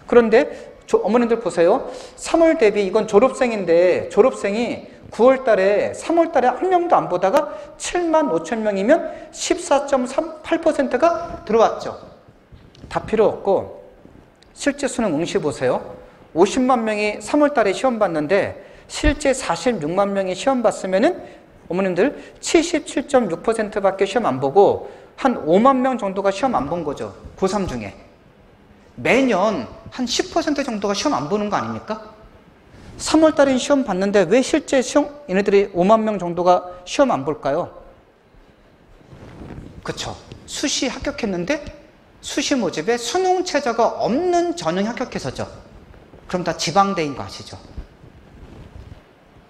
그런데 어머님들 보세요. 3월 대비 이건 졸업생인데 졸업생이 9월 달에 3월 달에 한 명도 안 보다가 7만 5천 명이면 14.38%가 들어왔죠. 다 필요 없고 실제 수능 응시 보세요. 50만 명이 3월 달에 시험 봤는데 실제 46만 명이 시험 봤으면은 어머님들 77.6%밖에 시험 안 보고 한 5만 명 정도가 시험 안 본 거죠. 고3 중에. 매년 한 10% 정도가 시험 안 보는 거 아닙니까? 3월 달에 시험 봤는데 왜 실제 얘네들이 5만 명 정도가 시험 안 볼까요? 그쵸. 수시 합격했는데 수시 모집에 수능 최저가 없는 전형 합격해서죠. 그럼 다 지방대인 거 아시죠?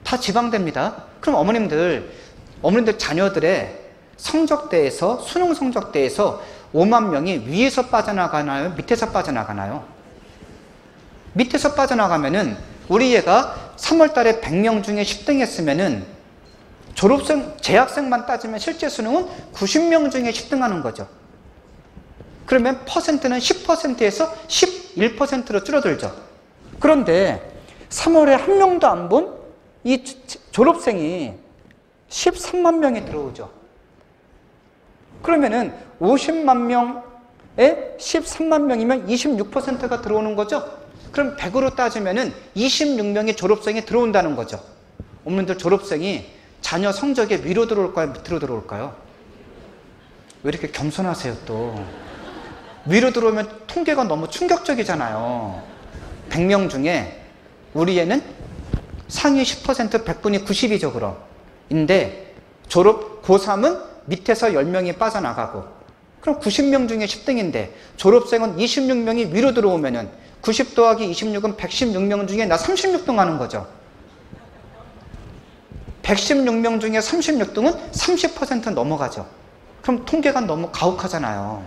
다 지방대입니다. 그럼 어머님들 자녀들의 성적대에서, 수능 성적대에서 5만 명이 위에서 빠져나가나요? 밑에서 빠져나가나요? 밑에서 빠져나가면은 우리 얘가 3월 달에 100명 중에 10등 했으면은 재학생만 따지면 실제 수능은 90명 중에 10등 하는 거죠. 그러면 퍼센트는 10%에서 11%로 줄어들죠. 그런데 3월에 한 명도 안 본 이 졸업생이 13만 명이 들어오죠. 그러면은 50만 명에 13만 명이면 26%가 들어오는 거죠. 그럼 100으로 따지면은 26명의 졸업생이 들어온다는 거죠. 어머님들 졸업생이 자녀 성적에 위로 들어올까요? 밑으로 들어올까요? 왜 이렇게 겸손하세요 또? 위로 들어오면 통계가 너무 충격적이잖아요. 100명 중에 우리 애는 상위 10% 100분이 90이죠 그럼. 인데 졸업 고3은 밑에서 10명이 빠져나가고, 그럼 90명 중에 10등인데 졸업생은 26명이 위로 들어오면은 90 더하기 26은 116명 중에 나 36등 하는 거죠. 116명 중에 36등은 30% 넘어가죠. 그럼 통계가 너무 가혹하잖아요.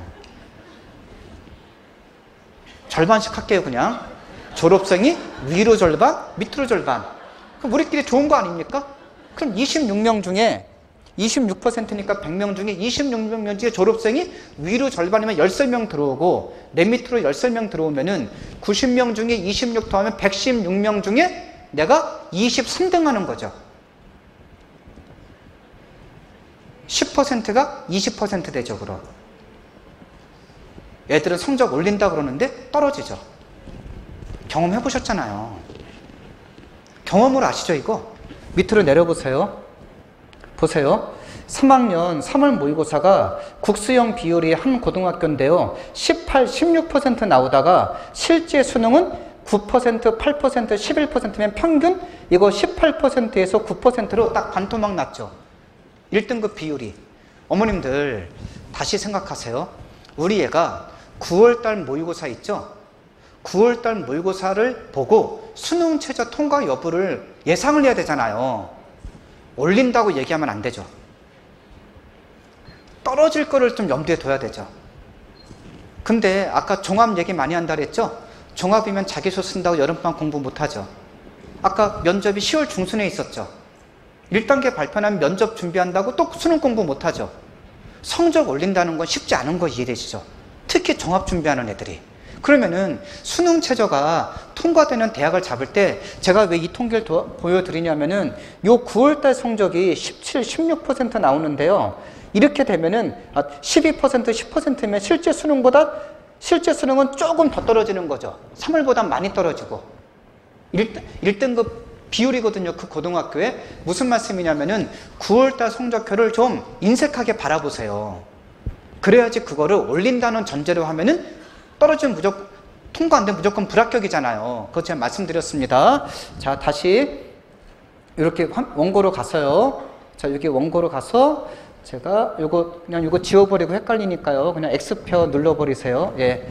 절반씩 할게요 그냥. 졸업생이 위로 절반, 밑으로 절반. 그럼 우리끼리 좋은 거 아닙니까? 그럼 26명 중에 26%니까 100명 중에 26명 중에 졸업생이 위로 절반이면 13명 들어오고 내 밑으로 13명 들어오면은 90명 중에 26 더하면 116명 중에 내가 23등 하는 거죠. 10%가 20% 되죠 그럼. 애들은 성적 올린다 그러는데 떨어지죠. 경험해 보셨잖아요. 경험으로 아시죠 이거? 밑으로 내려보세요. 보세요. 3학년 3월 모의고사가 국수형 비율이 한 고등학교인데요. 18, 16% 나오다가 실제 수능은 9%, 8%, 11%면 평균 이거 18%에서 9%로 딱 반토막 났죠. 1등급 비율이. 어머님들 다시 생각하세요. 우리 애가 9월달 모의고사 있죠? 9월달 모의고사를 보고 수능 최저 통과 여부를 예상을 해야 되잖아요. 올린다고 얘기하면 안 되죠. 떨어질 거를 좀 염두에 둬야 되죠. 근데 아까 종합 얘기 많이 한다 그랬죠? 종합이면 자기소 쓴다고 여름밤 공부 못하죠. 아까 면접이 10월 중순에 있었죠. 1단계 발표하면 면접 준비한다고 또 수능 공부 못하죠. 성적 올린다는 건 쉽지 않은 거 이해되시죠? 특히 종합 준비하는 애들이. 그러면은 수능 최저가 통과되는 대학을 잡을 때 제가 왜 이 통계를 보여드리냐면은 요 9월달 성적이 17, 16% 나오는데요. 이렇게 되면은 12%, 10%면 실제 수능은 조금 더 떨어지는 거죠. 3월보다 많이 떨어지고 1등급 비율이거든요. 그 고등학교에. 무슨 말씀이냐면은 9월달 성적표를 좀 인색하게 바라보세요. 그래야지 그거를 올린다는 전제로 하면은 떨어지면 무조건 통과 안 되면 무조건 불합격이잖아요. 그거 제가 말씀드렸습니다. 자, 다시 이렇게 원고로 가서요. 자, 여기 원고로 가서 제가 그냥 요거 지워버리고 헷갈리니까요. 그냥 X표 눌러버리세요. 예.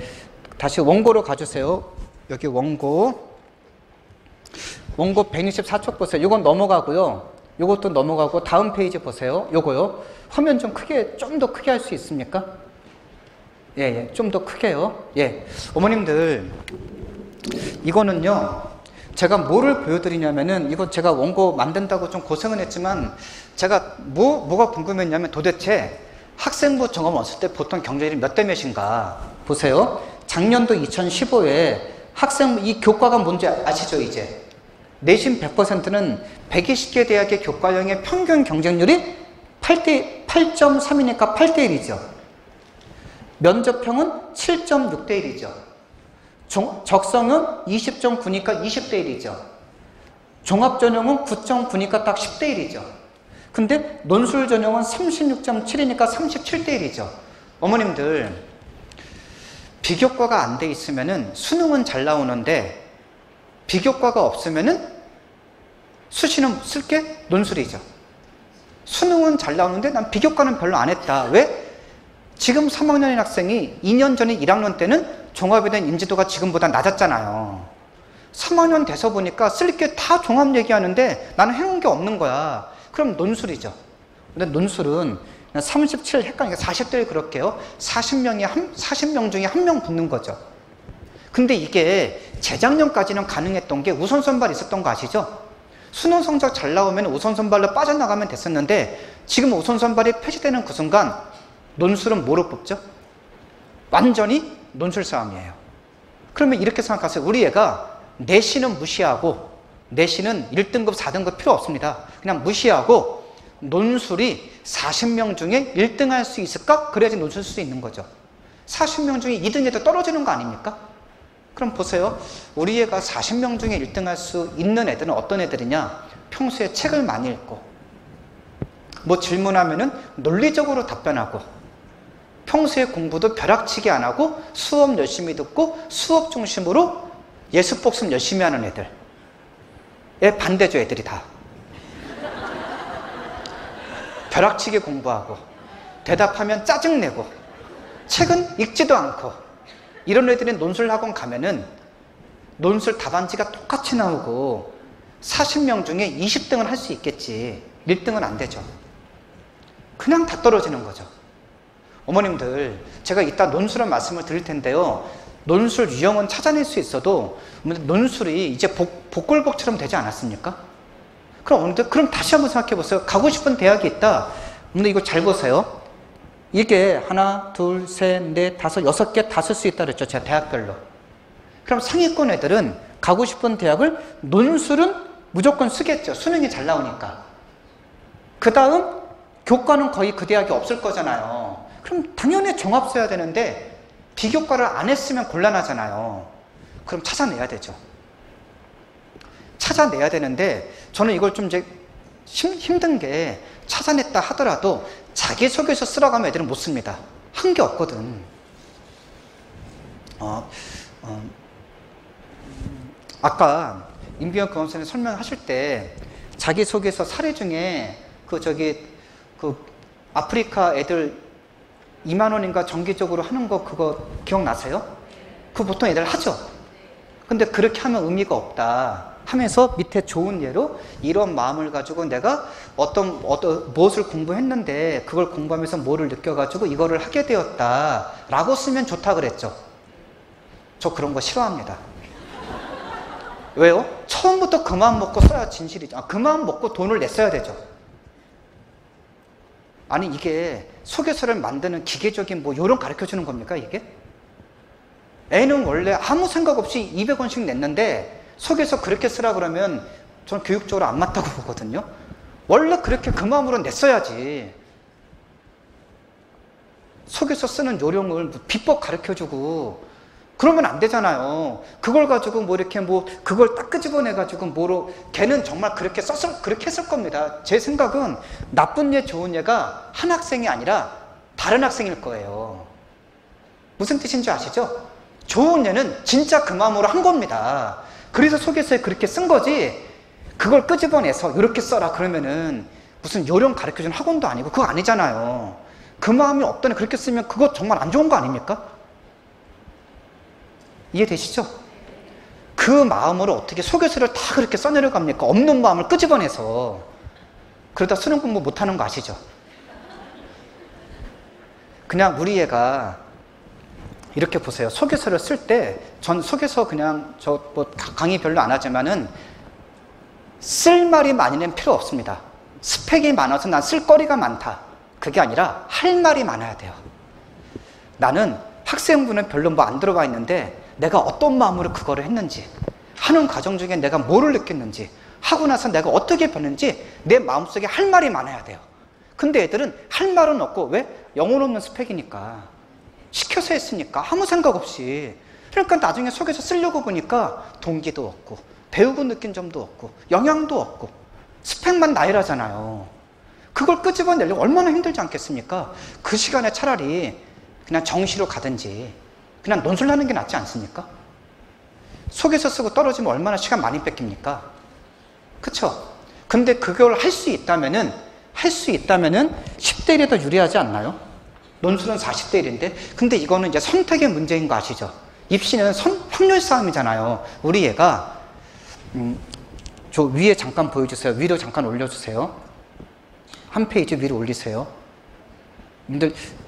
다시 원고로 가주세요. 여기 원고 164쪽 보세요. 이건 넘어가고요. 요것도 넘어가고 다음 페이지 보세요. 요거요. 화면 좀 더 크게 할 수 있습니까? 예, 좀 더 크게요. 예. 어머님들, 이거는요, 제가 뭐를 보여드리냐면은, 이거 제가 원고 만든다고 좀 고생은 했지만, 제가 뭐가 궁금했냐면 도대체 학생부 점검 왔을 때 보통 경쟁률이 몇 대 몇인가? 보세요. 작년도 2015에 학생부, 이 교과가 뭔지 아시죠, 이제? 내신 100%는 120개 대학의 교과형의 평균 경쟁률이 8.3이니까 8대 1이죠. 면접형은 7.6대 1이죠. 적성은 20.9니까 20대 1이죠. 종합전형은 9.9니까 딱 10대 1이죠. 근데 논술 전형은 36.7이니까 37대 1이죠. 어머님들, 비교과가 안 돼 있으면은 수능은 잘 나오는데 비교과가 없으면은 수시는 쓸게 논술이죠. 수능은 잘 나오는데 난 비교과는 별로 안 했다. 왜? 지금 3학년인 학생이 2년 전에 1학년 때는 종합에 대한 인지도가 지금보다 낮았잖아요. 3학년 돼서 보니까 쓸 게 다 종합 얘기하는데 나는 해놓은 게 없는 거야. 그럼 논술이죠. 근데 논술은 37 헷갈리니까 40대를 그럴게요. 40명 중에 1명 붙는 거죠. 근데 이게 재작년까지는 가능했던 게 우선 선발 있었던 거 아시죠? 수능 성적 잘 나오면 우선 선발로 빠져나가면 됐었는데 지금 우선 선발이 폐지되는 그 순간 논술은 뭐로 뽑죠? 완전히 논술 싸움이에요. 그러면 이렇게 생각하세요. 우리 애가 내신은 무시하고 내신은 1등급, 4등급 필요 없습니다. 그냥 무시하고 논술이 40명 중에 1등 할 수 있을까? 그래야지 논술 쓸 수 있는 거죠. 40명 중에 2등에도 떨어지는 거 아닙니까? 그럼 보세요. 우리 애가 40명 중에 1등 할 수 있는 애들은 어떤 애들이냐? 평소에 책을 많이 읽고 뭐 질문하면은 논리적으로 답변하고 평소에 공부도 벼락치기 안 하고 수업 열심히 듣고 수업 중심으로 예습 복습 열심히 하는 애들. 반대죠, 애들이 다. 벼락치기 공부하고 대답하면 짜증내고 책은 읽지도 않고 이런 애들이 논술 학원 가면은 논술 답안지가 똑같이 나오고 40명 중에 20등은 할 수 있겠지 1등은 안 되죠. 그냥 다 떨어지는 거죠. 어머님들, 제가 이따 논술을 말씀을 드릴 텐데요. 논술 유형은 찾아낼 수 있어도 논술이 이제 복골복처럼 되지 않았습니까? 그럼 어머님들, 그럼 다시 한번 생각해 보세요. 가고 싶은 대학이 있다. 근데 이거 잘 보세요. 이게 하나, 둘, 셋, 넷, 다섯, 6개 다 쓸 수 있다 그랬죠. 제가 대학별로. 그럼 상위권 애들은 가고 싶은 대학을 논술은 무조건 쓰겠죠. 수능이 잘 나오니까. 그 다음 교과는 거의 그 대학이 없을 거잖아요. 그럼 당연히 종합 써야 되는데 비교과를 안 했으면 곤란하잖아요. 그럼 찾아내야 되죠. 찾아내야 되는데 저는 이걸 좀 이제 힘든 게 찾아냈다 하더라도 자기소개서 쓰라고 하면 애들은 못 씁니다. 한 게 없거든. 아까 임비영 변호사님 설명하실 때 자기소개서 사례 중에 그 아프리카 애들 2만 원인가 정기적으로 하는 거 그거 기억나세요? 그거 보통 애들 하죠? 근데 그렇게 하면 의미가 없다 하면서 밑에 좋은 예로 이런 마음을 가지고 내가 어떤 무엇을 공부했는데 그걸 공부하면서 뭐를 느껴가지고 이거를 하게 되었다 라고 쓰면 좋다 그랬죠. 저 그런 거 싫어합니다. 왜요? 처음부터 그 마음 먹고 써야 진실이죠. 그 마음 먹고 돈을 냈어야 되죠. 아니 이게 소개서를 만드는 기계적인 뭐 요령 가르쳐주는 겁니까 이게? 애는 원래 아무 생각 없이 200원씩 냈는데 소개서 그렇게 쓰라 그러면 저는 교육적으로 안 맞다고 보거든요. 원래 그렇게 그 마음으로 냈어야지. 소개서 쓰는 요령을 비법 가르쳐주고 그러면 안 되잖아요. 그걸 가지고 뭐 이렇게 뭐 그걸 딱 끄집어내가지고 뭐로 걔는 정말 그렇게 했을 겁니다. 제 생각은 나쁜 예 좋은 예가 한 학생이 아니라 다른 학생일 거예요. 무슨 뜻인지 아시죠? 좋은 예는 진짜 그 마음으로 한 겁니다. 그래서 소개서에 그렇게 쓴 거지 그걸 끄집어내서 이렇게 써라 그러면은 무슨 요령 가르쳐주는 학원도 아니고 그거 아니잖아요. 그 마음이 없더니 그렇게 쓰면 그거 정말 안 좋은 거 아닙니까? 이해되시죠? 그 마음으로 어떻게 소개서를 다 그렇게 써내려갑니까? 없는 마음을 끄집어내서. 그러다 수능 공부 못하는 거 아시죠? 그냥 우리 애가 이렇게 보세요. 소개서를 쓸 때 전 소개서 그냥 뭐 강의 별로 안 하지만은 쓸 말이 많이는 필요 없습니다. 스펙이 많아서 난 쓸 거리가 많다. 그게 아니라 할 말이 많아야 돼요. 나는 학생부는 별로 뭐 안 들어가 있는데 내가 어떤 마음으로 그거를 했는지 하는 과정 중에 내가 뭐를 느꼈는지 하고 나서 내가 어떻게 변했는지 내 마음속에 할 말이 많아야 돼요. 근데 애들은 할 말은 없고 왜? 영혼 없는 스펙이니까 시켜서 했으니까 아무 생각 없이 그러니까 나중에 속에서 쓰려고 보니까 동기도 없고 배우고 느낀 점도 없고 영향도 없고 스펙만 나열하잖아요. 그걸 끄집어내려면 얼마나 힘들지 않겠습니까? 그 시간에 차라리 그냥 정시로 가든지 그냥 논술하는 게 낫지 않습니까? 속에서 쓰고 떨어지면 얼마나 시간 많이 뺏깁니까? 그쵸? 근데 그걸 할 수 있다면은 10대 1이 더 유리하지 않나요? 논술은 40대 1인데 근데 이거는 이제 선택의 문제인 거 아시죠? 입시는 확률 싸움이잖아요. 우리 얘가 저 위에 잠깐 보여주세요. 위로 잠깐 올려주세요. 한 페이지 위로 올리세요.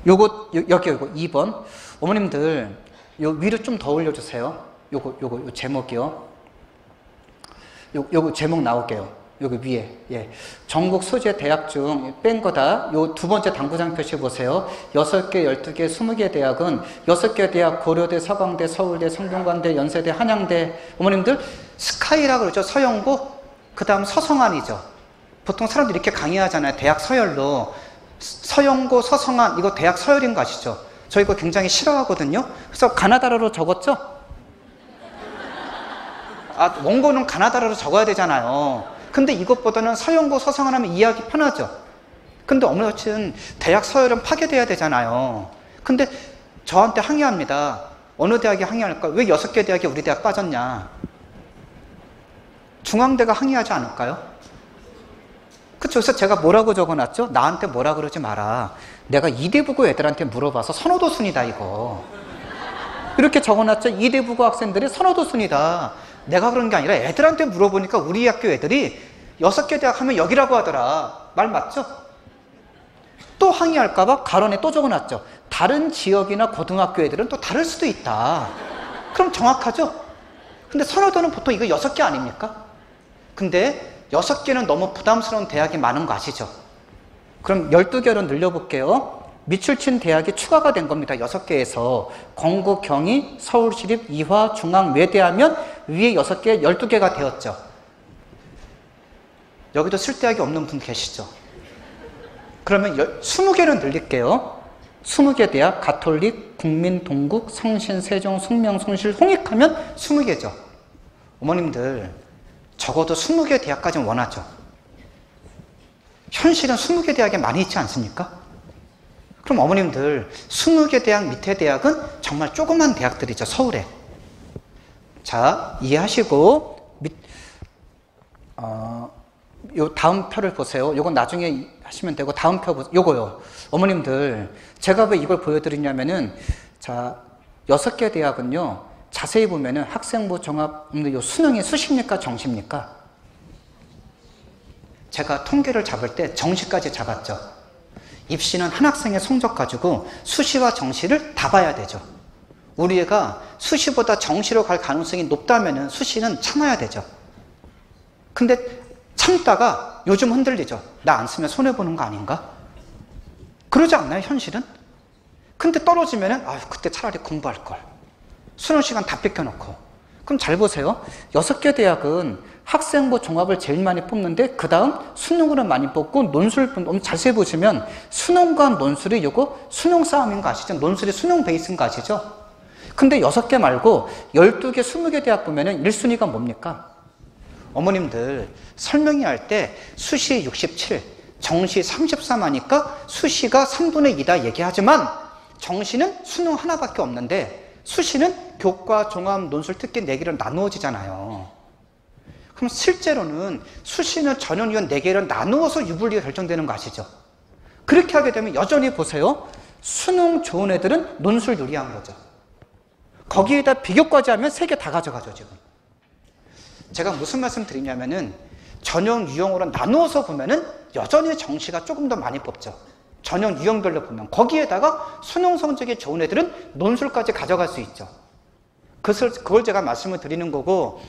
여기 2번. 어머님들 요 위로 좀 더 올려주세요. 요거 제목이요. 요거 제목 나올게요. 여기 위에. 예. 전국 소재 대학 중 뺀 거다. 요 두 번째 당구장 표시 보세요. 6개, 12개, 20개 대학은 6개 대학 고려대, 서강대, 서울대, 성균관대, 연세대, 한양대. 어머님들 스카이라고 그러죠. 서영고, 그 다음 서성안이죠. 보통 사람들이 이렇게 강의하잖아요. 대학 서열로. 서영고, 서성안, 이거 대학 서열인 거 아시죠? 저 이거 굉장히 싫어하거든요. 그래서 가나다라로 적었죠? 원고는 가나다라로 적어야 되잖아요. 근데 이것보다는 서영고, 서성안 하면 이해하기 편하죠. 근데 어머니는 대학 서열은 파괴돼야 되잖아요. 근데 저한테 항의합니다. 어느 대학이 항의할까? 왜 6개 대학이 우리 대학 빠졌냐? 중앙대가 항의하지 않을까요? 그쵸? 그래서 제가 뭐라고 적어놨죠? 나한테 뭐라 그러지 마라. 내가 이대부고 애들한테 물어봐서 선호도 순이다 이거. 이렇게 적어놨죠? 이대부고 학생들이 선호도 순이다. 내가 그런 게 아니라 애들한테 물어보니까 우리 학교 애들이 6개 대학 하면 여기라고 하더라. 말 맞죠? 또 항의할까봐 가론에 또 적어놨죠. 다른 지역이나 고등학교 애들은 또 다를 수도 있다. 그럼 정확하죠? 근데 선호도는 보통 이거 6개 아닙니까? 근데 6개는 너무 부담스러운 대학이 많은 거 아시죠? 그럼 12개로 늘려볼게요. 밑줄 친 대학이 추가가 된 겁니다. 6개에서 건국, 경희, 서울시립, 이화, 중앙, 외대하면 위에 6개, 12개가 되었죠. 여기도 쓸 대학이 없는 분 계시죠? 그러면 20개로 늘릴게요. 20개 대학, 가톨릭, 국민, 동국, 성신, 세종, 숙명, 숭실, 홍익하면 20개죠. 어머님들 적어도 20개 대학까지는 원하죠. 현실은 20개 대학에 많이 있지 않습니까? 그럼 어머님들 20개 대학 밑에 대학은 정말 조그만 대학들이죠. 서울에 자, 이해하시고 요 다음 표를 보세요. 요건 나중에 하시면 되고 다음 표 요거요. 어머님들, 제가 왜 이걸 보여드리냐면은 자, 6개 대학은요. 자세히 보면은 학생부 종합 요 수능이 수시입니까? 정시입니까? 제가 통계를 잡을 때 정시까지 잡았죠. 입시는 한 학생의 성적 가지고 수시와 정시를 다 봐야 되죠. 우리 애가 수시보다 정시로 갈 가능성이 높다면은 수시는 참아야 되죠. 근데 참다가 요즘 흔들리죠. 나 안 쓰면 손해보는 거 아닌가? 그러지 않나요, 현실은? 근데 떨어지면은, 그때 차라리 공부할 걸. 수능 시간 다 뺏겨놓고. 그럼 잘 보세요. 6개 대학은 학생부 종합을 제일 많이 뽑는데, 그 다음 수능으로 많이 뽑고, 논술, 자세히 보시면, 수능과 논술이 요거 수능 싸움인 거 아시죠? 논술이 수능 베이스인 거 아시죠? 근데 6개 말고 12개, 20개 대학 보면은 1순위가 뭡니까? 어머님들, 설명회 할 때 수시 67, 정시 33 하니까 수시가 3분의 2다 얘기하지만 정시는 수능 하나밖에 없는데 수시는 교과, 종합, 논술, 특기 4개로 나누어지잖아요. 그럼 실제로는 수시는 전형위원 4개를 나누어서 유불리가 결정되는 거 아시죠? 그렇게 하게 되면 여전히 보세요. 수능 좋은 애들은 논술 유리한 거죠. 거기에다 비교까지 하면 3개 다 가져가죠, 지금. 제가 무슨 말씀 드리냐면은 전형 유형으로 나누어서 보면은 여전히 정시가 조금 더 많이 뽑죠. 전형 유형별로 보면. 거기에다가 수능 성적이 좋은 애들은 논술까지 가져갈 수 있죠. 그걸 제가 말씀을 드리는 거고,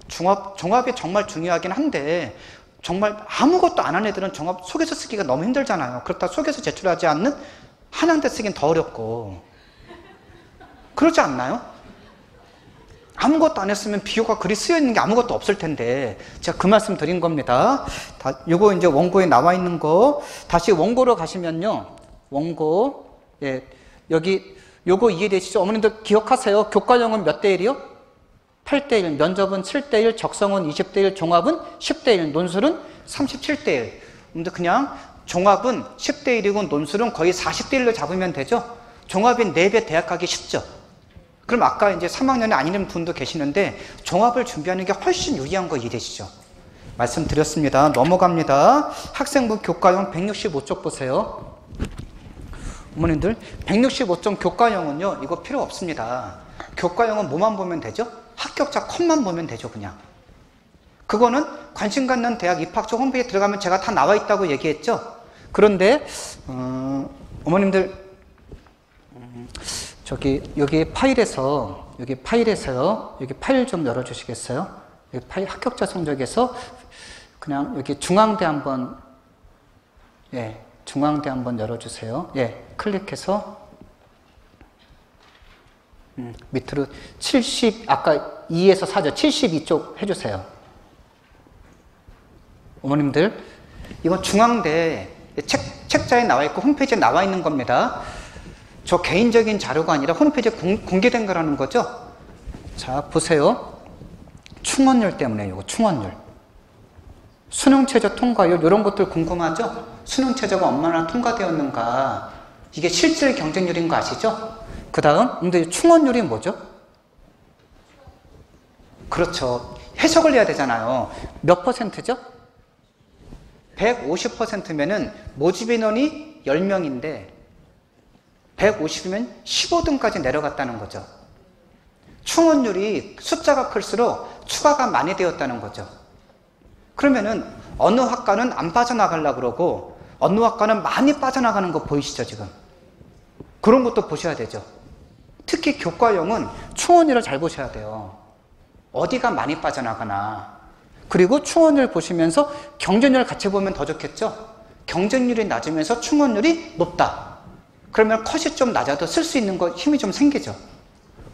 종합이 정말 중요하긴 한데, 정말 아무것도 안 한 애들은 종합 속에서 쓰기가 너무 힘들잖아요. 그렇다 속에서 제출하지 않는 한양대 쓰긴 더 어렵고. 그러지 않나요? 아무것도 안 했으면 비교가 글이 쓰여 있는 게 아무것도 없을 텐데, 제가 그 말씀 드린 겁니다. 요거 이제 원고에 나와 있는 거, 다시 원고로 가시면요. 원고, 여기, 요거 이해되시죠? 어머님들 기억하세요. 교과형은 몇 대 1이요? 8대 1, 면접은 7대 1, 적성은 20대 1, 종합은 10대 1, 논술은 37대 1. 근데 그냥 종합은 10대 1이고 논술은 거의 40대 1로 잡으면 되죠? 종합인 4배 대학 가기 쉽죠? 그럼 아까 이제 3학년에 아니는 분도 계시는데 종합을 준비하는 게 훨씬 유리한 거 이해되시죠? 말씀드렸습니다. 넘어갑니다. 학생부 교과형 165쪽 보세요. 어머님들 165쪽 교과형은요. 이거 필요 없습니다. 교과형은 뭐만 보면 되죠? 합격자 컷만 보면 되죠. 그냥. 그거는 관심 갖는 대학 입학처 홈페이지에 들어가면 제가 다 나와 있다고 얘기했죠? 그런데 어머님들 여기 파일에서요. 여기 파일 좀 열어주시겠어요? 여기 파일 합격자 성적에서 그냥 여기 중앙대 한번, 중앙대 한번 열어주세요. 클릭해서, 밑으로 아까 2에서 4죠. 72쪽 해주세요. 어머님들, 이건 중앙대 책자에 나와 있고 홈페이지에 나와 있는 겁니다. 저 개인적인 자료가 아니라 홈페이지에 공개된 거라는 거죠. 자, 보세요. 충원율 때문에 이거 충원율. 수능최저 통과율 이런 것들 궁금하죠? 수능최저가 얼마나 통과되었는가. 이게 실질 경쟁률인 거 아시죠? 그 다음 근데 충원율이 뭐죠? 그렇죠. 해석을 해야 되잖아요. 몇 퍼센트죠? 150%면은 모집 인원이 10명인데 150이면 15등까지 내려갔다는 거죠. 충원율이 숫자가 클수록 추가가 많이 되었다는 거죠. 그러면은 어느 학과는 안 빠져나가려고 그러고 어느 학과는 많이 빠져나가는 거 보이시죠 지금? 그런 것도 보셔야 되죠. 특히 교과형은 충원율을 잘 보셔야 돼요. 어디가 많이 빠져나가나. 그리고 충원율 보시면서 경쟁률 같이 보면 더 좋겠죠? 경쟁률이 낮으면서 충원율이 높다. 그러면 컷이 좀 낮아도 쓸 수 있는 거 힘이 좀 생기죠.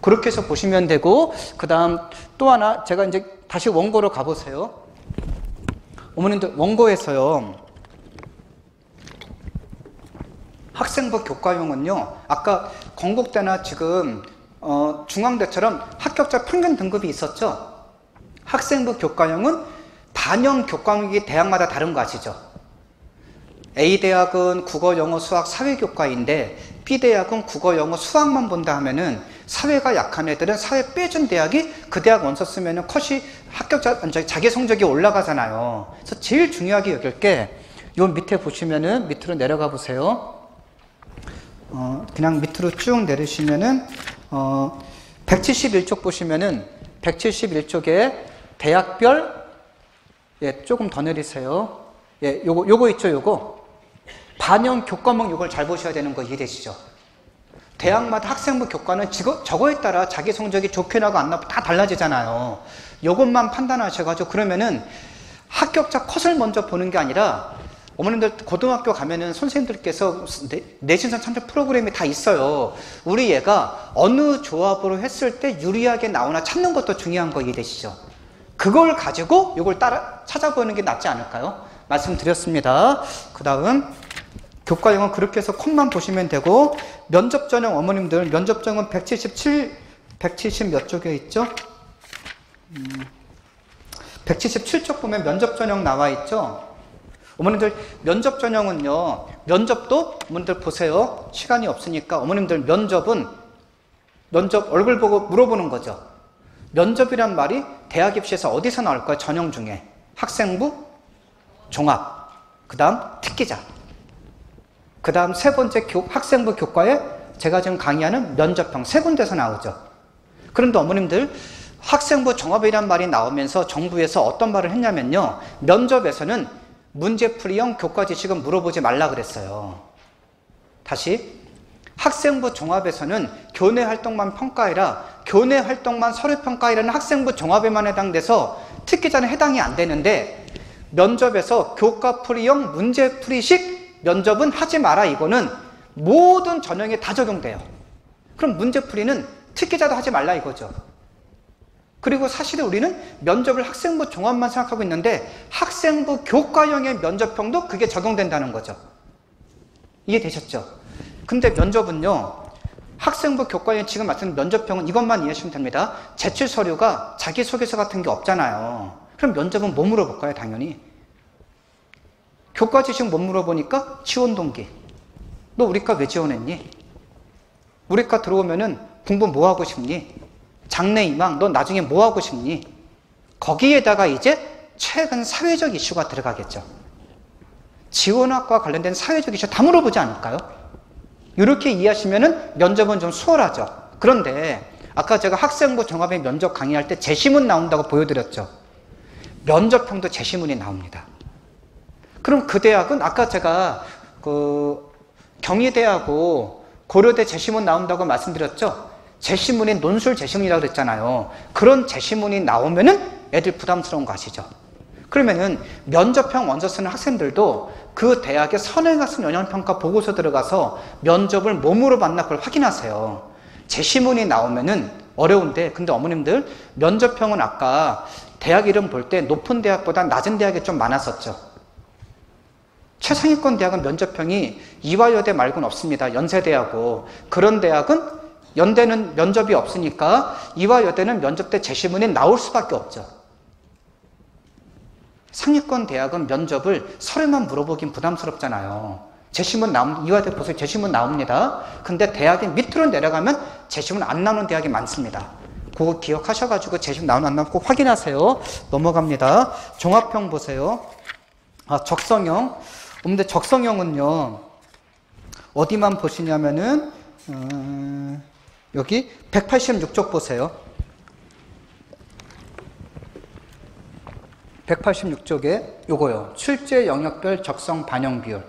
그렇게 해서 보시면 되고, 그 다음 또 하나, 제가 이제 다시 원고로 가보세요. 어머님들, 원고에서요, 학생부 교과형은요, 아까 건국대나 지금, 중앙대처럼 합격자 평균 등급이 있었죠? 학생부 교과형은 반영 교과목이 대학마다 다른 거 아시죠? A대학은 국어, 영어, 수학, 사회교과인데 B대학은 국어, 영어, 수학만 본다 하면은 사회가 약한 애들은 사회 빼준 대학이 그 대학 원서 쓰면은 컷이 자기 성적이 올라가잖아요. 그래서 제일 중요하게 여길 게 요 밑에 보시면은 밑으로 내려가 보세요. 그냥 밑으로 쭉 내리시면은 171쪽 보시면은 171쪽에 대학별 예, 조금 더 내리세요. 예, 요거 있죠, 요거. 반영 교과목 요걸 잘 보셔야 되는 거 이해되시죠? 대학마다 학생부 교과는 저거에 따라 자기 성적이 좋게 나고 안 나고 다 달라지잖아요. 요것만 판단하셔가지고 그러면은 합격자 컷을 먼저 보는 게 아니라 어머님들 고등학교 가면은 선생님들께서 내신선 참조 프로그램이 다 있어요. 우리 얘가 어느 조합으로 했을 때 유리하게 나오나 찾는 것도 중요한 거 이해되시죠? 그걸 가지고 이걸 따라 찾아보는 게 낫지 않을까요? 말씀드렸습니다. 그 다음 교과형은 그렇게 해서 컷만 보시면 되고 면접 전형 어머님들 면접 전형은 170 몇 쪽에 있죠? 177쪽 보면 면접 전형 나와 있죠? 어머님들 면접 전형은요, 면접도 어머님들 보세요. 시간이 없으니까 어머님들 면접 얼굴 보고 물어보는 거죠. 면접이란 말이 대학 입시에서 어디서 나올까요? 전형 중에 학생부, 종합, 그 다음 특기자, 그 다음 세 번째 학생부 교과에 제가 지금 강의하는 면접형 세 군데서 나오죠. 그런데 어머님들 학생부 종합이란 말이 나오면서 정부에서 어떤 말을 했냐면요, 면접에서는 문제풀이형 교과 지식은 물어보지 말라 그랬어요. 다시 학생부 종합에서는 교내 활동만 평가해라, 교내 활동만 서류 평가해라는 학생부 종합에만 해당돼서 특기자는 해당이 안 되는데 면접에서 교과풀이형 문제풀이식 면접은 하지 마라, 이거는 모든 전형에 다 적용돼요. 그럼 문제풀이는 특기자도 하지 말라 이거죠. 그리고 사실은 우리는 면접을 학생부 종합만 생각하고 있는데 학생부 교과형의 면접형도 그게 적용된다는 거죠. 이해되셨죠? 근데 면접은요, 학생부 교과형 지금 말씀드린 면접형은 이것만 이해하시면 됩니다. 제출 서류가 자기소개서 같은 게 없잖아요. 그럼 면접은 뭐 물어볼까요? 당연히 교과 지식 못 물어보니까 지원 동기. 너 우리과 왜 지원했니? 우리과 들어오면은 공부 뭐 하고 싶니? 장래희망, 너 나중에 뭐 하고 싶니? 거기에다가 이제 최근 사회적 이슈가 들어가겠죠. 지원학과 관련된 사회적 이슈 다 물어보지 않을까요? 이렇게 이해하시면은 면접은 좀 수월하죠. 그런데 아까 제가 학생부 종합의 면접 강의할 때 제시문 나온다고 보여드렸죠. 면접형도 제시문이 나옵니다. 그럼 그 대학은 아까 제가 경희대하고 고려대 제시문 나온다고 말씀드렸죠. 제시문이 논술 제시문이라고 그랬잖아요. 그런 제시문이 나오면은 애들 부담스러운 거 아시죠? 그러면은 면접형 원서 쓰는 학생들도 그 대학의 선행학습 영향평가 보고서 들어가서 면접을 뭐 물어봤나 그걸 확인하세요. 제시문이 나오면은 어려운데, 근데 어머님들 면접형은 아까 대학 이름 볼 때 높은 대학보다 낮은 대학이 좀 많았었죠. 최상위권 대학은 면접형이 이화여대 말고는 없습니다. 연세대하고. 그런 대학은 연대는 면접이 없으니까 이화여대는 면접 때 제시문이 나올 수밖에 없죠. 상위권 대학은 면접을 서류만 물어보긴 부담스럽잖아요. 제시문 이화여대 보세요. 제시문 나옵니다. 근데 대학이 밑으로 내려가면 제시문 안 나오는 대학이 많습니다. 그거 기억하셔가지고 제시문 나오나 안 나오나 꼭 확인하세요. 넘어갑니다. 종합형 보세요. 적성형. 근데 적성형은요, 어디만 보시냐면은 여기 186쪽 보세요. 186쪽에 요거요. 출제 영역별 적성 반영 비율.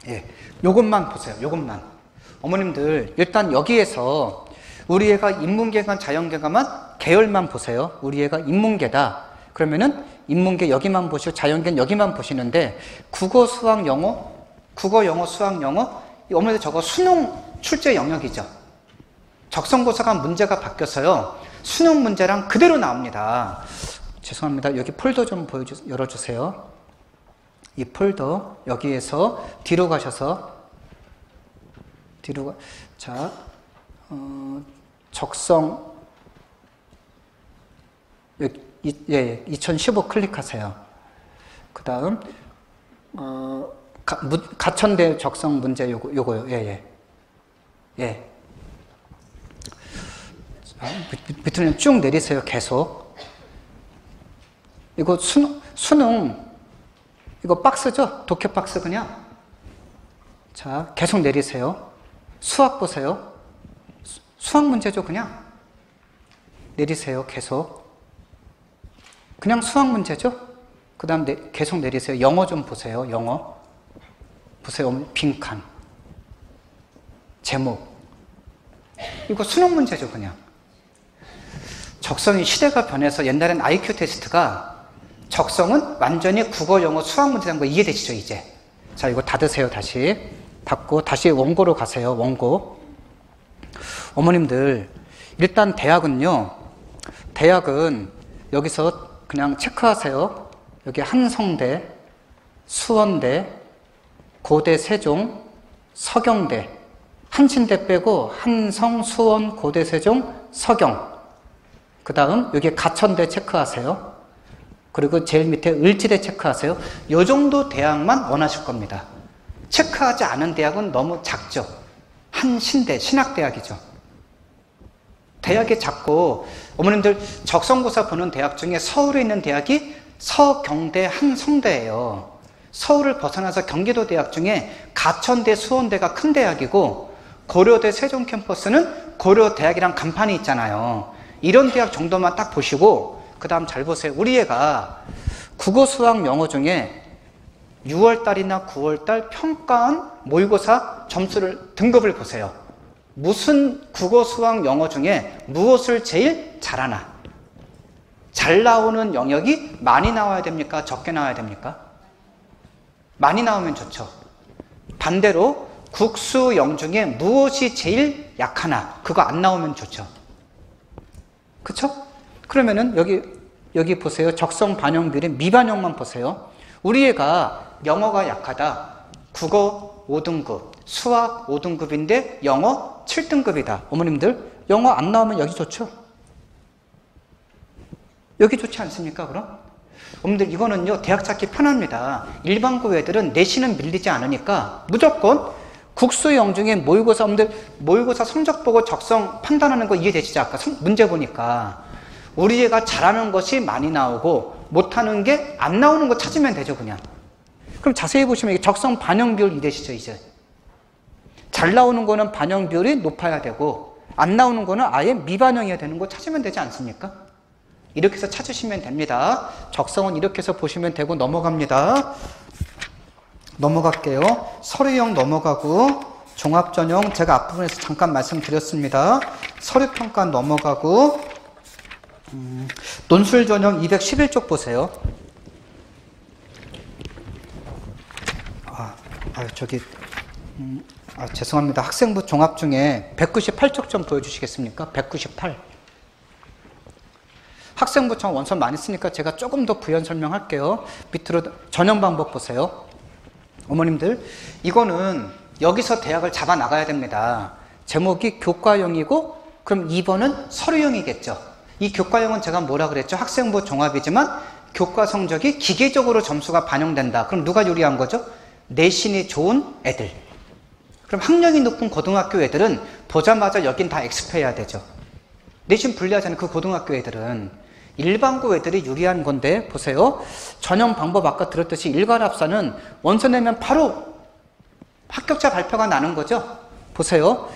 예, 요것만 보세요. 요것만. 어머님들 일단 여기에서 우리 애가 인문계가 자연계가만 계열만 보세요. 우리 애가 인문계다. 그러면은 인문계 여기만 보시고 자연계는 여기만 보시는데 국어, 수학, 영어, 국어, 영어, 수학, 영어 어머니들 저거 수능 출제 영역이죠. 적성고사가 문제가 바뀌어서요. 수능 문제랑 그대로 나옵니다. 죄송합니다. 여기 폴더 좀 열어주세요. 이 폴더 여기에서 뒤로 가셔서 적성 2015 클릭하세요. 그 다음 가천대 적성 문제 요거요. 예. 밑으로 쭉 내리세요. 계속. 이거 수능 이거 박스죠? 독해 박스 그냥. 자, 계속 내리세요. 수학 보세요. 수학 문제죠, 그냥. 내리세요, 계속. 그냥 수학 문제죠? 그 다음 계속 내리세요. 영어 좀 보세요, 영어. 보세요, 빈칸. 제목. 이거 수능 문제죠, 그냥. 적성이 시대가 변해서 옛날엔 IQ 테스트가 적성은 완전히 국어, 영어, 수학 문제라는 거 이해되시죠, 이제? 자, 이거 닫으세요, 다시. 닫고 다시 원고로 가세요, 원고. 어머님들, 일단 대학은요, 대학은 여기서 그냥 체크하세요. 여기 한성대, 수원대, 고대 세종, 서경대, 한신대 빼고 한성, 수원, 고대 세종, 서경. 그 다음 여기 가천대 체크하세요. 그리고 제일 밑에 을지대 체크하세요. 이 정도 대학만 원하실 겁니다. 체크하지 않은 대학은 너무 작죠. 한신대, 신학대학이죠. 대학이 작고 어머님들 적성고사 보는 대학 중에 서울에 있는 대학이 서경대, 한성대예요. 서울을 벗어나서 경기도 대학 중에 가천대, 수원대가 큰 대학이고 고려대 세종 캠퍼스는 고려대학이랑 간판이 있잖아요. 이런 대학 정도만 딱 보시고 그 다음 잘 보세요. 우리 애가 국어, 수학, 영어 중에 6월달이나 9월달 평가원 모의고사 점수를 등급을 보세요. 무슨 국어, 수학, 영어 중에 무엇을 제일 잘하나? 잘 나오는 영역이 많이 나와야 됩니까? 적게 나와야 됩니까? 많이 나오면 좋죠. 반대로 국수, 영 중에 무엇이 제일 약하나? 그거 안 나오면 좋죠. 그쵸? 그러면은 여기 보세요. 적성 반영 비율의 미반영만 보세요. 우리 애가 영어가 약하다. 국어 5등급, 수학 5등급인데 영어 7등급이다. 어머님들, 영어 안 나오면 여기 좋죠? 여기 좋지 않습니까, 그럼? 어머님들, 이거는요, 대학 찾기 편합니다. 일반고 애들은 내신은 밀리지 않으니까 무조건 국수, 영 중에 모의고사, 어머님들, 모의고사 성적 보고 적성 판단하는 거 이해되시죠? 아까 문제 보니까. 우리 애가 잘하는 것이 많이 나오고 못하는 게 안 나오는 거 찾으면 되죠, 그냥. 그럼 자세히 보시면 이게 적성 반영 비율 이되시죠, 이제. 잘 나오는 거는 반영 비율이 높아야 되고 안 나오는 거는 아예 미반영해야 되는 거 찾으면 되지 않습니까? 이렇게 해서 찾으시면 됩니다. 적성은 이렇게 해서 보시면 되고 넘어갑니다. 넘어갈게요. 서류형 넘어가고 종합전형 제가 앞부분에서 잠깐 말씀드렸습니다. 서류평가 넘어가고 논술전형 211쪽 보세요. 죄송합니다. 학생부 종합 중에 198쪽 좀 보여주시겠습니까? 198. 학생부처럼 원서 많이 쓰니까 제가 조금 더 부연 설명할게요. 밑으로 전형 방법 보세요. 어머님들, 이거는 여기서 대학을 잡아 나가야 됩니다. 제목이 교과형이고 그럼 2번은 서류형이겠죠. 이 교과형은 제가 뭐라 그랬죠? 학생부 종합이지만 교과 성적이 기계적으로 점수가 반영된다. 그럼 누가 유리한 거죠? 내신이 좋은 애들. 그럼 학력이 높은 고등학교 애들은 보자마자 여긴 다 X표해야 되죠. 내신 불리하잖아요. 그 고등학교 애들은. 일반고 애들이 유리한 건데 보세요. 전형 방법 아까 들었듯이 일괄합산은 원서 내면 바로 합격자 발표가 나는 거죠. 보세요.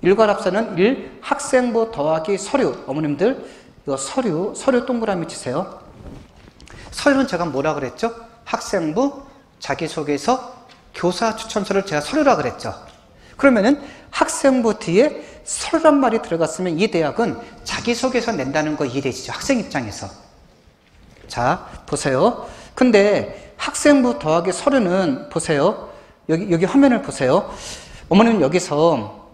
일괄합산은 1. 학생부 더하기 서류. 어머님들 이거 서류 동그라미 치세요. 서류는 제가 뭐라 그랬죠? 학생부, 자기소개서, 교사 추천서를 제가 서류라 그랬죠. 그러면은 학생부 뒤에 서류란 말이 들어갔으면 이 대학은 자기소개서 낸다는 거 이해되시죠? 학생 입장에서. 자, 보세요. 근데 학생부 더하기 서류는 보세요. 여기 화면을 보세요. 어머니는 여기서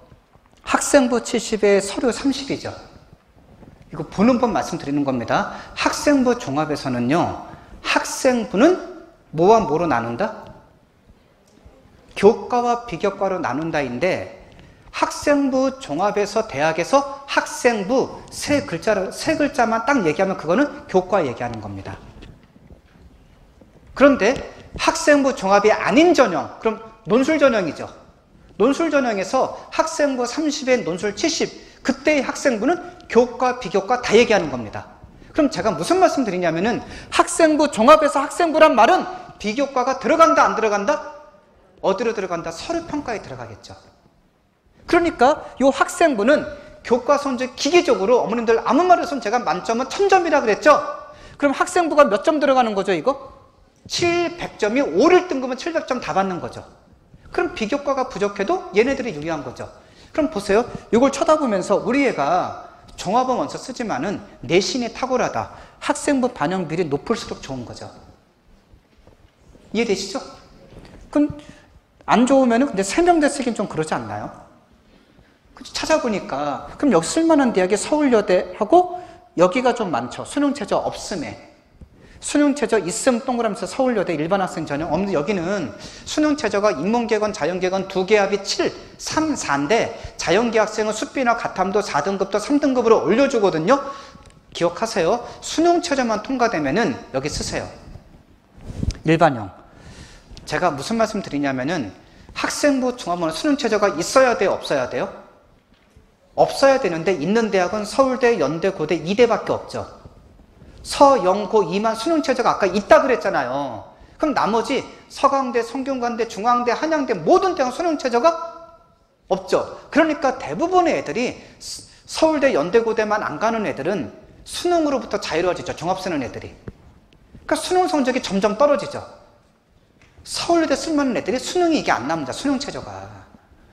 학생부 70에 서류 30이죠. 이거 보는 법 말씀드리는 겁니다. 학생부 종합에서는요, 학생부는 뭐와 뭐로 나눈다? 교과와 비교과로 나눈다인데 학생부 종합에서 대학에서 학생부 세 글자만 딱 얘기하면 그거는 교과 얘기하는 겁니다. 그런데 학생부 종합이 아닌 전형, 그럼 논술 전형이죠. 논술 전형에서 학생부 30에 논술 70, 그때의 학생부는 교과, 비교과 다 얘기하는 겁니다. 그럼 제가 무슨 말씀 드리냐면은 학생부 종합에서 학생부란 말은 비교과가 들어간다 안 들어간다? 어디로 들어간다? 서류평가에 들어가겠죠. 그러니까 이 학생부는 교과 성적 기계적으로 어머님들 아무 말 없으면 제가 만점은 1000점이라 그랬죠? 그럼 학생부가 몇 점 들어가는 거죠 이거? 700점이 5를 뜬 거면 700점 다 받는 거죠. 그럼 비교과가 부족해도 얘네들이 유리한 거죠. 그럼 보세요. 이걸 쳐다보면서 우리 애가 종합은 먼저 쓰지만은 내신이 탁월하다. 학생부 반영비율이 높을수록 좋은 거죠. 이해되시죠? 그럼 안 좋으면은 근데 3명대 쓰긴 좀 그러지 않나요? 찾아보니까 그럼 여기 쓸만한 대학이 서울여대하고 여기가 좀 많죠. 수능 최저 없음에. 수능 최저 있음 동그라면서 서울여대 일반 학생 전형 없는데 여기는 수능 최저가 인문계건 자연계건 두 개 합이 7, 3, 4인데 자연계 학생은 수비나 가탐도 4등급도 3등급으로 올려주거든요. 기억하세요. 수능 최저만 통과되면은 여기 쓰세요. 일반형. 제가 무슨 말씀 드리냐면은 학생부 종합문화 수능 최저가 있어야 돼요? 없어야 돼요? 없어야 되는데 있는 대학은 서울대, 연대, 고대 2대밖에 없죠. 서, 영, 고, 2만 수능 최저가 아까 있다 그랬잖아요. 그럼 나머지 서강대, 성균관대, 중앙대, 한양대 모든 대학은 수능 최저가 없죠. 그러니까 대부분의 애들이 서울대, 연대, 고대만 안 가는 애들은 수능으로부터 자유로워지죠. 종합 쓰는 애들이. 그러니까 수능 성적이 점점 떨어지죠. 서울여대 쓸만한 애들이 수능이 이게 안 나옵니다. 수능 최저가.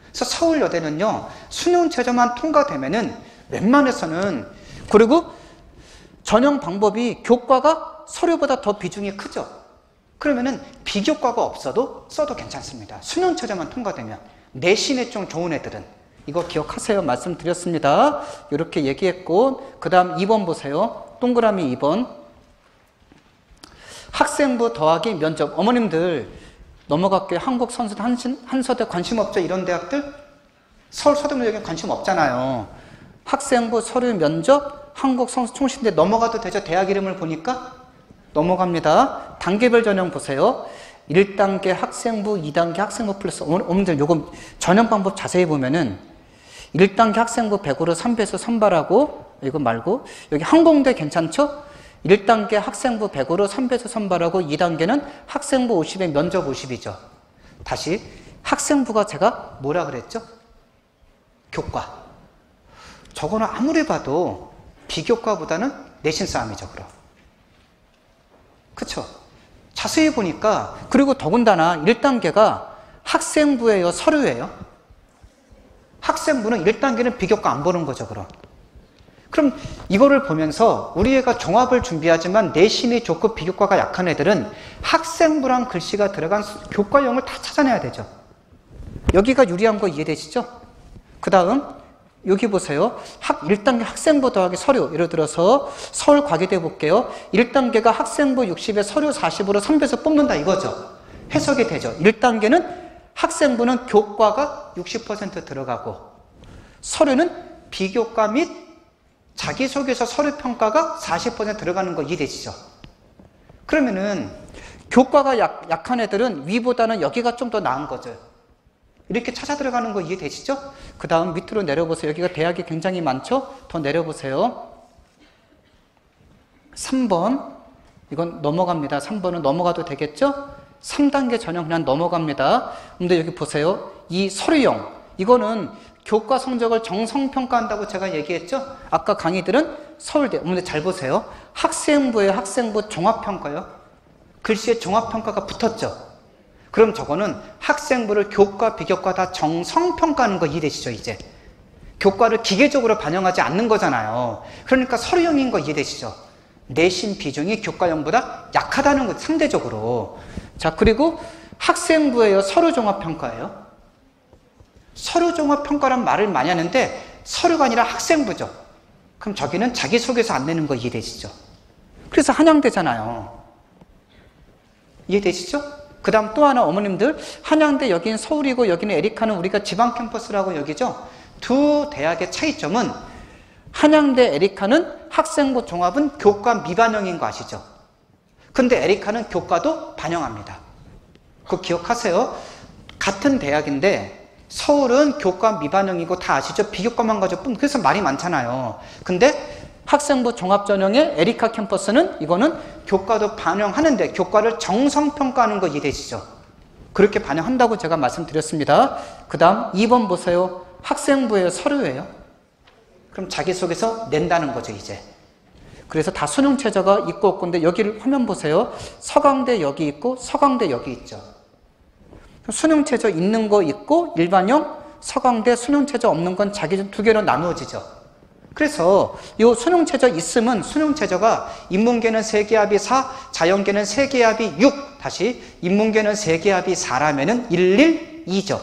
그래서 서울여대는요, 수능 최저만 통과되면은 웬만해서는, 그리고 전형 방법이 교과가 서류보다 더 비중이 크죠. 그러면은 비교과가 없어도 써도 괜찮습니다. 수능 최저만 통과되면. 내신에 좀 좋은 애들은. 이거 기억하세요. 말씀드렸습니다. 이렇게 얘기했고, 그 다음 2번 보세요. 동그라미 2번. 학생부 더하기 면접. 어머님들 넘어갈게요. 한국 선수대, 한서대 관심 없죠? 이런 대학들? 서울 서대문역에 관심 없잖아요. 학생부 서류 면접 한국 선수 총신대 넘어가도 되죠? 대학 이름을 보니까? 넘어갑니다. 단계별 전형 보세요. 1단계 학생부, 2단계 학생부 플러스. 어머님들 요거 전형 방법 자세히 보면은 1단계 학생부 100으로 3배수 선발하고, 이거 말고 여기 항공대 괜찮죠? 1단계 학생부 100으로 3배수 선발하고 2단계는 학생부 50에 면접 50이죠. 다시 학생부가 제가 뭐라 그랬죠? 교과. 저거는 아무리 봐도 비교과보다는 내신 싸움이죠. 그럼. 그쵸? 자세히 보니까, 그리고 더군다나 1단계가 학생부예요? 서류예요? 학생부는 1단계는 비교과 안 보는 거죠. 그럼 이거를 보면서 우리 애가 종합을 준비하지만 내신이 좋고 비교과가 약한 애들은 학생부랑 글씨가 들어간 교과형을 다 찾아내야 되죠. 여기가 유리한 거 이해되시죠? 그 다음 여기 보세요. 1단계 학생부 더하기 서류. 예를 들어서 서울 과기대 볼게요. 1단계가 학생부 60에 서류 40으로 3배수 뽑는다 이거죠. 해석이 되죠. 1단계는 학생부는 교과가 60% 들어가고 서류는 비교과 및 자기소개서 서류평가가 40% 들어가는 거 이해되시죠? 그러면은 교과가 약한 애들은 위보다는 여기가 좀 더 나은 거죠. 이렇게 찾아 들어가는 거 이해되시죠? 그 다음 밑으로 내려보세요. 여기가 대학이 굉장히 많죠? 더 내려보세요. 3번. 이건 넘어갑니다. 3번은 넘어가도 되겠죠? 3단계 전형 그냥 넘어갑니다. 근데 여기 보세요. 이 서류형. 이거는 교과 성적을 정성평가한다고 제가 얘기했죠? 아까 강의들은 서울대. 근데 잘 보세요. 학생부에 학생부 종합평가요. 글씨에 종합평가가 붙었죠? 그럼 저거는 학생부를 교과, 비교과 다 정성평가하는 거 이해되시죠, 이제? 교과를 기계적으로 반영하지 않는 거잖아요. 그러니까 서류형인 거 이해되시죠? 내신 비중이 교과형보다 약하다는 거, 상대적으로. 자, 그리고 학생부예요? 서류종합평가예요? 서류종합평가란 말을 많이 하는데 서류가 아니라 학생부죠. 그럼 저기는 자기소개서 안 내는 거 이해되시죠? 그래서 한양대잖아요. 이해되시죠? 그 다음 또 하나 어머님들, 한양대 여기는 서울이고 여기는 에리카는 우리가 지방 캠퍼스라고 여기죠. 두 대학의 차이점은 한양대 에리카는 학생부 종합은 교과 미반영인 거 아시죠? 근데 에리카는 교과도 반영합니다. 그거 기억하세요. 같은 대학인데 서울은 교과 미반영이고 다 아시죠? 비교과만 가지고 뿐. 그래서 말이 많잖아요. 근데 학생부 종합전형의 에리카 캠퍼스는 이거는 교과도 반영하는데 교과를 정성평가하는 거 이해되시죠? 그렇게 반영한다고 제가 말씀드렸습니다. 그 다음 2번 보세요. 학생부의 서류예요. 그럼 자기소개서 낸다는 거죠, 이제. 그래서 다 수능 최저가 있고 없고인데 여기를 화면 보세요. 서강대 여기 있고 서강대 여기 있죠. 수능 최저 있는 거 있고 일반형, 서강대 수능 최저 없는 건 자기 두 개로 나누어지죠. 그래서 이 수능 최저 있으면 수능 최저가 인문계는 세계합이 4, 자연계는 세계합이 6. 다시 인문계는 세계합이 4라면은 112죠.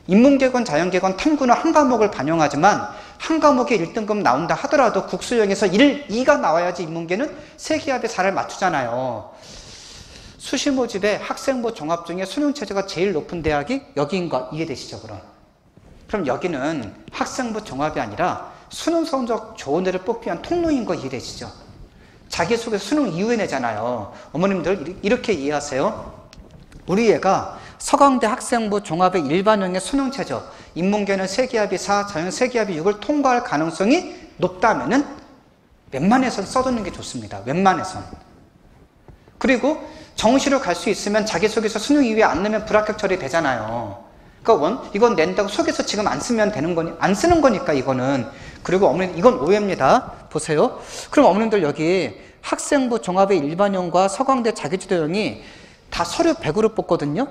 인문계건 자연계건 탐구는 한 과목을 반영하지만 한 과목에 1등급 나온다 하더라도 국수형에서 1, 2가 나와야지 인문계는 세계합의 4를 맞추잖아요. 수시 모집에 학생부 종합 중에 수능 최저가 제일 높은 대학이 여기인 거 이해되시죠, 그럼? 그럼 여기는 학생부 종합이 아니라 수능 성적 좋은 애를 뽑기 위한 통로인 거 이해되시죠? 자기소개서 수능 이후에 내잖아요. 어머님들 이렇게 이해하세요. 우리 애가 서강대 학생부 종합의 일반형의 수능 최저, 인문계는 세계합이 4, 자연 세계합이 6을 통과할 가능성이 높다면은 웬만해선 써두는 게 좋습니다. 웬만해선. 그리고 정시로 갈 수 있으면 자기소개서 수능 이후에 안 내면 불합격 처리되잖아요. 그러니까 이건 낸다고 속에서 지금 안 쓰면 되는 거니, 안 쓰는 거니까 이거는. 그리고 어머님, 이건 오해입니다. 보세요. 그럼 어머님들 여기 학생부 종합의 일반형과 서강대 자기주도형이 다 서류 100으로 뽑거든요.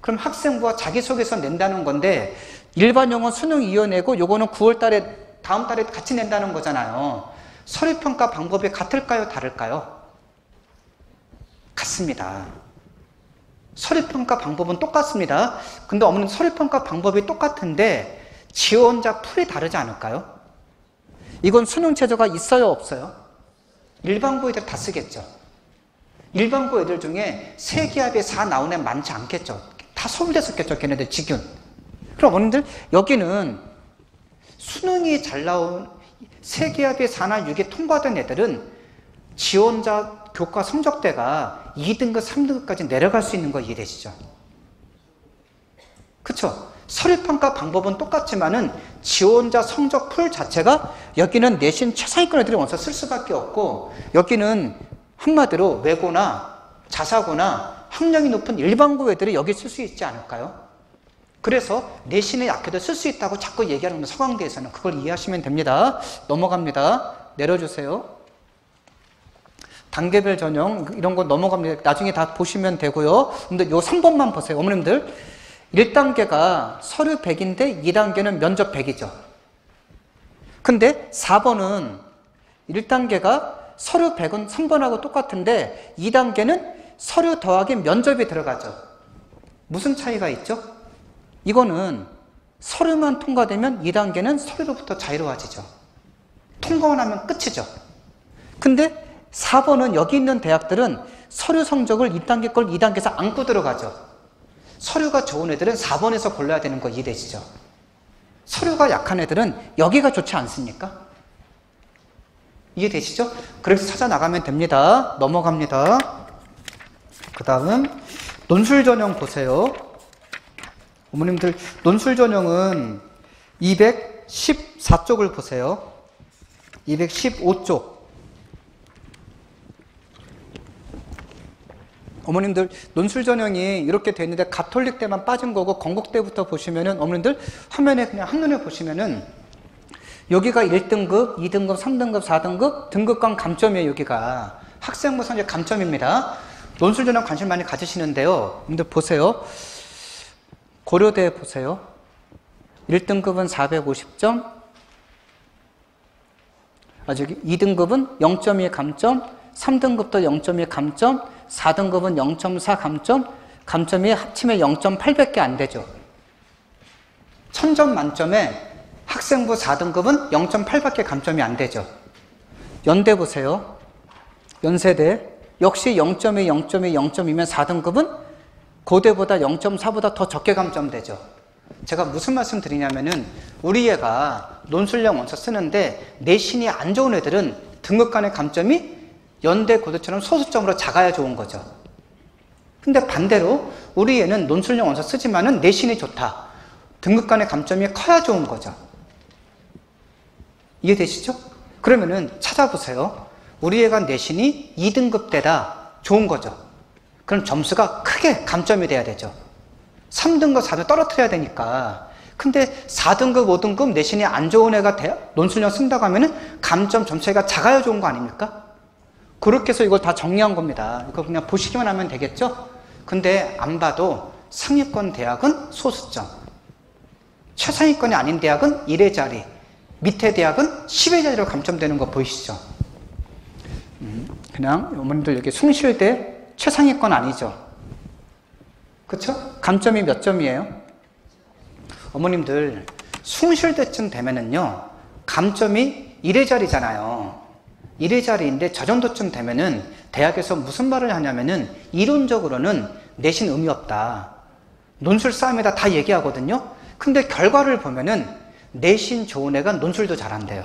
그럼 학생부와 자기소개서 낸다는 건데 일반형은 수능 이후 내고 요거는 9월 달에 다음 달에 같이 낸다는 거잖아요. 서류평가 방법이 같을까요? 다를까요? 같습니다. 서류평가 방법은 똑같습니다. 근데 어머님 서류평가 방법이 똑같은데 지원자 풀이 다르지 않을까요? 이건 수능 최저가 있어요? 없어요? 일반고 애들 다 쓰겠죠. 일반고 애들 중에 세기합에 4 나온 애 많지 않겠죠. 다 서울대 썼겠죠, 걔네들 직윤. 그럼 어머님들 여기는 수능이 잘 나온 세기합에 4나 6이 통과된 애들은 지원자 교과 성적대가 2등급, 3등급까지 내려갈 수 있는 거 이해되시죠? 그쵸? 서류평가 방법은 똑같지만은 지원자 성적 풀 자체가 여기는 내신 최상위권 애들이 원서 쓸 수밖에 없고 여기는 한마디로 외고나 자사고나 학력이 높은 일반고 애들이 여기 쓸 수 있지 않을까요? 그래서 내신에 약해도 쓸 수 있다고 자꾸 얘기하는 건 서강대에서는 그걸 이해하시면 됩니다. 넘어갑니다. 내려주세요. 단계별 전형 이런 거 넘어갑니다. 나중에 다 보시면 되고요. 근데 요 3번만 보세요. 어머님들 1단계가 서류 100인데 2단계는 면접 100이죠. 근데 4번은 1단계가 서류 100은 3번하고 똑같은데 2단계는 서류 더하기 면접이 들어가죠. 무슨 차이가 있죠? 이거는 서류만 통과되면 2단계는 서류로부터 자유로워지죠. 통과만 하면 끝이죠. 근데 4번은 여기 있는 대학들은 서류 성적을 2단계 걸 2단계에서 안고 들어가죠. 서류가 좋은 애들은 4번에서 골라야 되는 거 이해되시죠? 서류가 약한 애들은 여기가 좋지 않습니까? 이해되시죠? 그래서 찾아 나가면 됩니다. 넘어갑니다. 그 다음 논술 전형 보세요. 어머님들 논술 전형은 214쪽을 보세요. 215쪽. 어머님들 논술 전형이 이렇게 돼 있는데 가톨릭 때만 빠진 거고 건국대부터 보시면은 어머님들 화면에 그냥 한눈에 보시면은 여기가 1등급, 2등급, 3등급, 4등급 등급간 감점이에요. 여기가 학생부 성적 감점입니다. 논술 전형 관심 많이 가지시는데요. 여러분들 보세요. 고려대 보세요. 1등급은 450점, 저기 2등급은 0.2 감점, 3등급도 0.2 감점, 4등급은 0.4 감점, 감점이 합치면 0.8밖에 안 되죠. 1000점 만점에 학생부 4등급은 0.8밖에 감점이 안 되죠. 연대 보세요. 연세대 역시 0.2, 0.2, 0.2면 4등급은 고대보다 0.4보다 더 적게 감점되죠. 제가 무슨 말씀 드리냐면은 우리 애가 논술형 원서 쓰는데 내신이 안 좋은 애들은 등급 간의 감점이 연대 고대처럼 소수점으로 작아야 좋은 거죠. 근데 반대로 우리 애는 논술형 원서 쓰지만은 내신이 좋다. 등급 간의 감점이 커야 좋은 거죠. 이해되시죠? 그러면은 찾아보세요. 우리 애가 내신이 2등급 때다. 좋은 거죠. 그럼 점수가 크게 감점이 돼야 되죠. 3등급, 4등급 떨어뜨려야 되니까. 근데 4등급, 5등급 내신이 안 좋은 애가 논술형 쓴다고 하면은 감점 점수가 작아야 좋은 거 아닙니까? 그렇게 해서 이걸 다 정리한 겁니다. 이거 그냥 보시기만 하면 되겠죠? 근데 안 봐도 상위권 대학은 소수점, 최상위권이 아닌 대학은 1의 자리, 밑에 대학은 10의 자리로 감점되는 거 보이시죠? 그냥 어머님들 여기 숭실대 최상위권 아니죠? 그쵸? 감점이 몇 점이에요? 어머님들 숭실대쯤 되면은요 감점이 1의 자리잖아요. 1의 자리인데 저 정도쯤 되면은 대학에서 무슨 말을 하냐면은 이론적으로는 내신 의미 없다. 논술 싸움에다 다 얘기하거든요. 근데 결과를 보면은 내신 좋은 애가 논술도 잘한대요.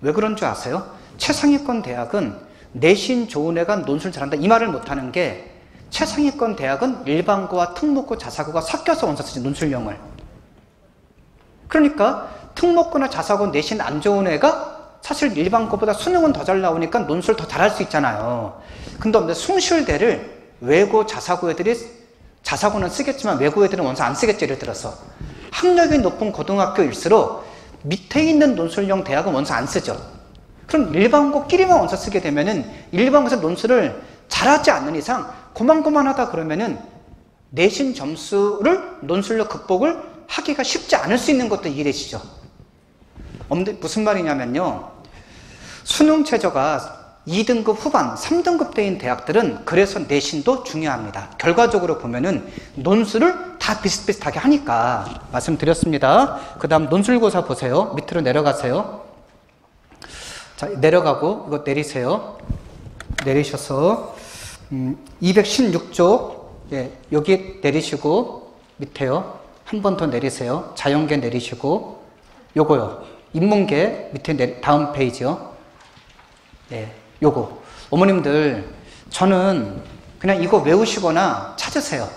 왜 그런 줄 아세요? 최상위권 대학은 내신 좋은 애가 논술 잘한다 이 말을 못하는 게 최상위권 대학은 일반고와 특목고, 자사고가 섞여서 원서 쓰지 논술형을. 그러니까 특목고나 자사고 내신 안 좋은 애가 사실 일반고보다 수능은 더 잘 나오니까 논술 더 잘할 수 있잖아요. 근데 숭실대를 외고, 자사고 애들이 자사고는 쓰겠지만 외고 애들은 원서 안 쓰겠지. 예를 들어서 학력이 높은 고등학교일수록 밑에 있는 논술형 대학은 원서 안 쓰죠. 그럼 일반고끼리만 원서 쓰게 되면은 일반고에서 논술을 잘하지 않는 이상 고만고만하다 그러면은 내신 점수를 논술로 극복을 하기가 쉽지 않을 수 있는 것도 이해되시죠? 무슨 말이냐면요. 수능 최저가 2등급 후반, 3등급 대인 대학들은 그래서 내신도 중요합니다. 결과적으로 보면은 논술을 다 비슷비슷하게 하니까 말씀드렸습니다. 그 다음 논술고사 보세요. 밑으로 내려가세요. 자, 내려가고 이거 내리세요. 내리셔서 216쪽 예, 여기 내리시고 밑에요. 한 번 더 내리세요. 자연계 내리시고 요거요. 인문계 밑에 다음 페이지요. 네, 요거. 어머님들 저는 그냥 이거 외우시거나 찾으세요.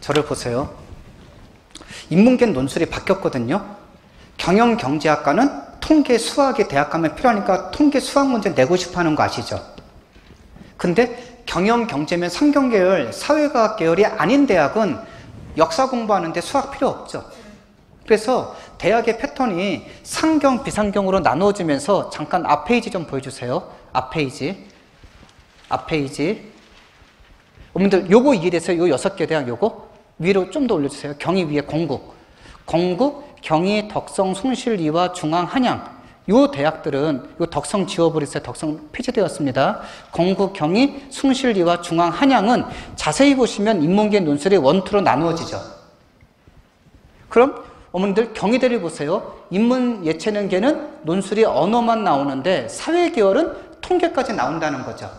저를 보세요. 인문계 논술이 바뀌었거든요. 경영경제학과는 통계, 수학이 대학 가면 필요하니까 통계, 수학 문제 내고 싶어 하는 거 아시죠? 근데 경영경제면 상경계열, 사회과학 계열이 아닌 대학은 역사 공부하는데 수학 필요 없죠. 그래서 대학의 패턴이 상경, 비상경으로 나누어지면서 잠깐 앞 페이지 좀 보여주세요. 앞 페이지. 앞 페이지. 어머님들 요거 이해됐어요? 요 6개 대학 요거? 위로 좀 더 올려주세요. 경희 위에 공국. 공국, 경희, 덕성, 숭실이와 중앙, 한양. 요 대학들은 요 덕성 지워버리세요. 덕성 폐지되었습니다. 공국, 경희, 숭실이와 중앙, 한양은 자세히 보시면 인문계 논술이 원투로 나누어지죠. 그럼 어머님들 경희대를 보세요. 인문 예체능계는 논술이 언어만 나오는데 사회계열은 통계까지 나온다는 거죠.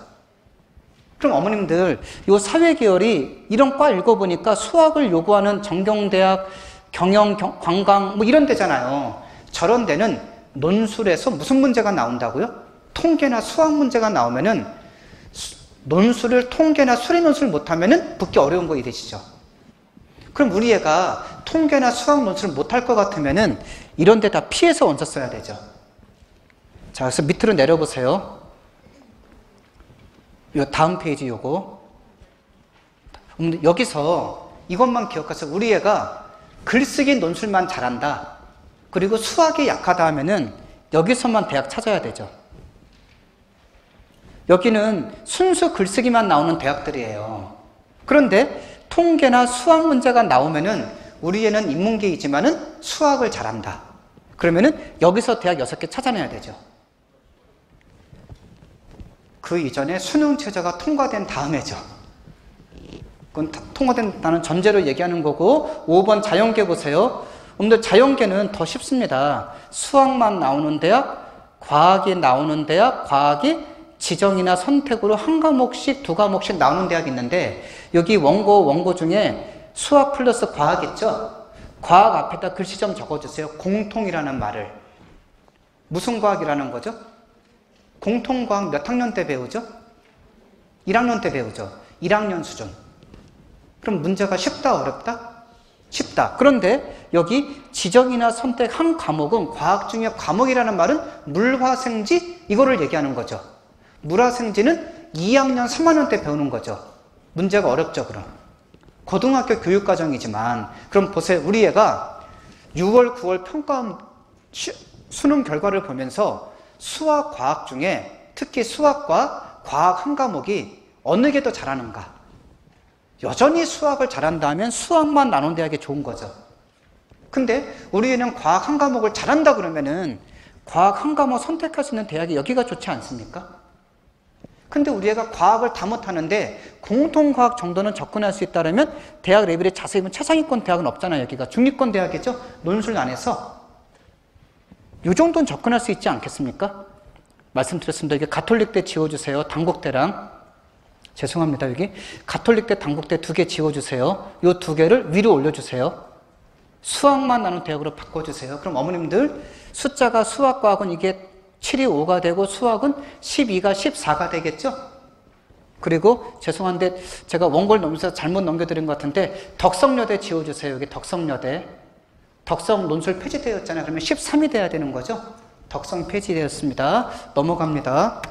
그럼 어머님들 요 사회계열이 이런 과 읽어보니까 수학을 요구하는 정경대학, 경영, 관광 뭐 이런 데잖아요. 저런 데는 논술에서 무슨 문제가 나온다고요? 통계나 수학 문제가 나오면은 논술을 통계나 수리 논술을 못하면은 붙기 어려운 거 이해되시죠? 그럼 우리 애가 통계나 수학 논술을 못할 것 같으면은 이런 데 다 피해서 원서 써야 되죠. 자, 그래서 밑으로 내려보세요. 요 다음 페이지 요거. 여기서 이것만 기억하세요. 우리 애가 글쓰기 논술만 잘한다. 그리고 수학이 약하다 하면은 여기서만 대학 찾아야 되죠. 여기는 순수 글쓰기만 나오는 대학들이에요. 그런데 통계나 수학 문제가 나오면은 우리 애는 인문계이지만은 수학을 잘한다. 그러면은 여기서 대학 6개 찾아내야 되죠. 그 이전에 수능 최저가 통과된 다음에죠. 그건 통과된다는 전제로 얘기하는 거고 5번 자연계 보세요. 여러분들 자연계는 더 쉽습니다. 수학만 나오는 대학, 과학이 나오는 대학, 과학이 지정이나 선택으로 한 과목씩, 두 과목씩 나오는 대학이 있는데 여기 원고 중에 수학 플러스 과학 있죠? 과학 앞에다 글씨 좀 적어주세요. 공통이라는 말을. 무슨 과학이라는 거죠? 공통과학 몇 학년 때 배우죠? 1학년 때 배우죠. 1학년 수준. 그럼 문제가 쉽다, 어렵다? 쉽다. 그런데 여기 지정이나 선택 한 과목은 과학 중에 과목이라는 말은 물화생지 이거를 얘기하는 거죠. 물화생지는 2학년 3학년 때 배우는 거죠. 문제가 어렵죠, 그럼. 고등학교 교육과정이지만 그럼 보세요. 우리 애가 6월, 9월 평가 수능 결과를 보면서 수학, 과학 중에 특히 수학과 과학 한 과목이 어느 게 더 잘하는가? 여전히 수학을 잘한다면 수학만 나눈 대학이 좋은 거죠. 근데 우리 애는 과학 한 과목을 잘한다 그러면은 과학 한 과목 선택할 수 있는 대학이 여기가 좋지 않습니까? 근데 우리 애가 과학을 다 못하는데 공통과학 정도는 접근할 수 있다면 대학 레벨이 자세히 보면 최상위권 대학은 없잖아요. 여기가 중위권 대학이죠. 논술 안에서 이 정도는 접근할 수 있지 않겠습니까? 말씀드렸습니다. 이게 가톨릭대 지워주세요. 단국대랑 죄송합니다. 여기 가톨릭대 단국대 2개 지워주세요. 이 2개를 위로 올려주세요. 수학만 나눈 대학으로 바꿔주세요. 그럼 어머님들 숫자가 수학과학은 이게 7이 5가 되고 수학은 12가 14가 되겠죠? 그리고 죄송한데 제가 원고를 넘겨서 잘못 넘겨드린 것 같은데 덕성여대 지워주세요. 여기 덕성여대. 덕성 논술 폐지되었잖아요. 그러면 13이 돼야 되는 거죠? 덕성 폐지되었습니다. 넘어갑니다.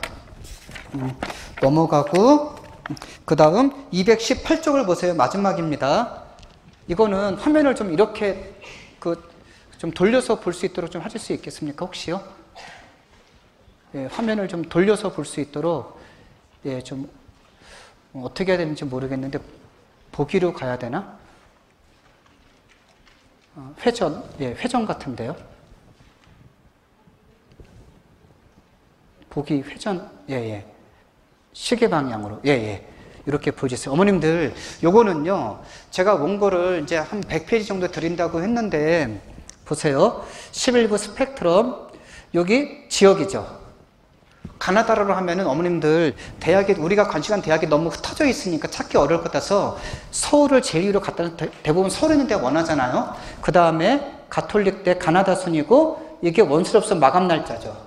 넘어가고 그 다음 218쪽을 보세요. 마지막입니다. 이거는 화면을 좀 이렇게 좀 돌려서 볼 수 있도록 좀 하실 수 있겠습니까? 혹시요? 예, 화면을 좀 돌려서 볼 수 있도록 예, 좀 어떻게 해야 되는지 모르겠는데 보기로 가야 되나? 회전, 예, 회전 같은데요. 보기 회전, 예, 예. 시계 방향으로, 예, 예. 이렇게 보여주세요. 어머님들, 요거는요, 제가 원고를 이제 한 100페이지 정도 드린다고 했는데, 보세요. 11부 스펙트럼, 여기 지역이죠. 가나다라로 하면은 어머님들, 대학에, 우리가 관심한 대학이 너무 흩어져 있으니까 찾기 어려울 것 같아서 서울을 제일 위로 갖다, 대부분 서울에 있는 데가 원하잖아요. 그 다음에 가톨릭대 가나다 순이고, 이게 원수롭서 마감 날짜죠.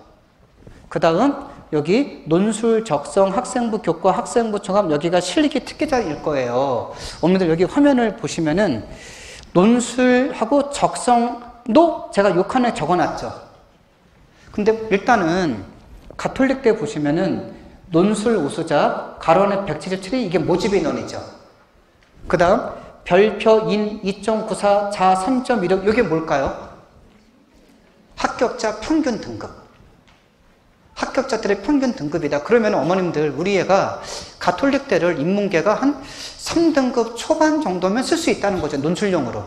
그 다음, 여기 논술, 적성, 학생부, 교과, 학생부 종합 여기가 실기 특기자일 거예요. 어머님들 여기 화면을 보시면은 논술하고 적성도 제가 요 칸에 적어놨죠. 근데 일단은 가톨릭대 보시면은 논술 우수자, 가로원의 177이 이게 모집 인원이죠. 그 다음 별표 인 2.94, 자 3.16 이게 뭘까요? 합격자 평균 등급. 합격자들의 평균 등급이다. 그러면 어머님들 우리 애가 가톨릭대를 인문계가 한 3등급 초반 정도면 쓸 수 있다는 거죠. 논술용으로.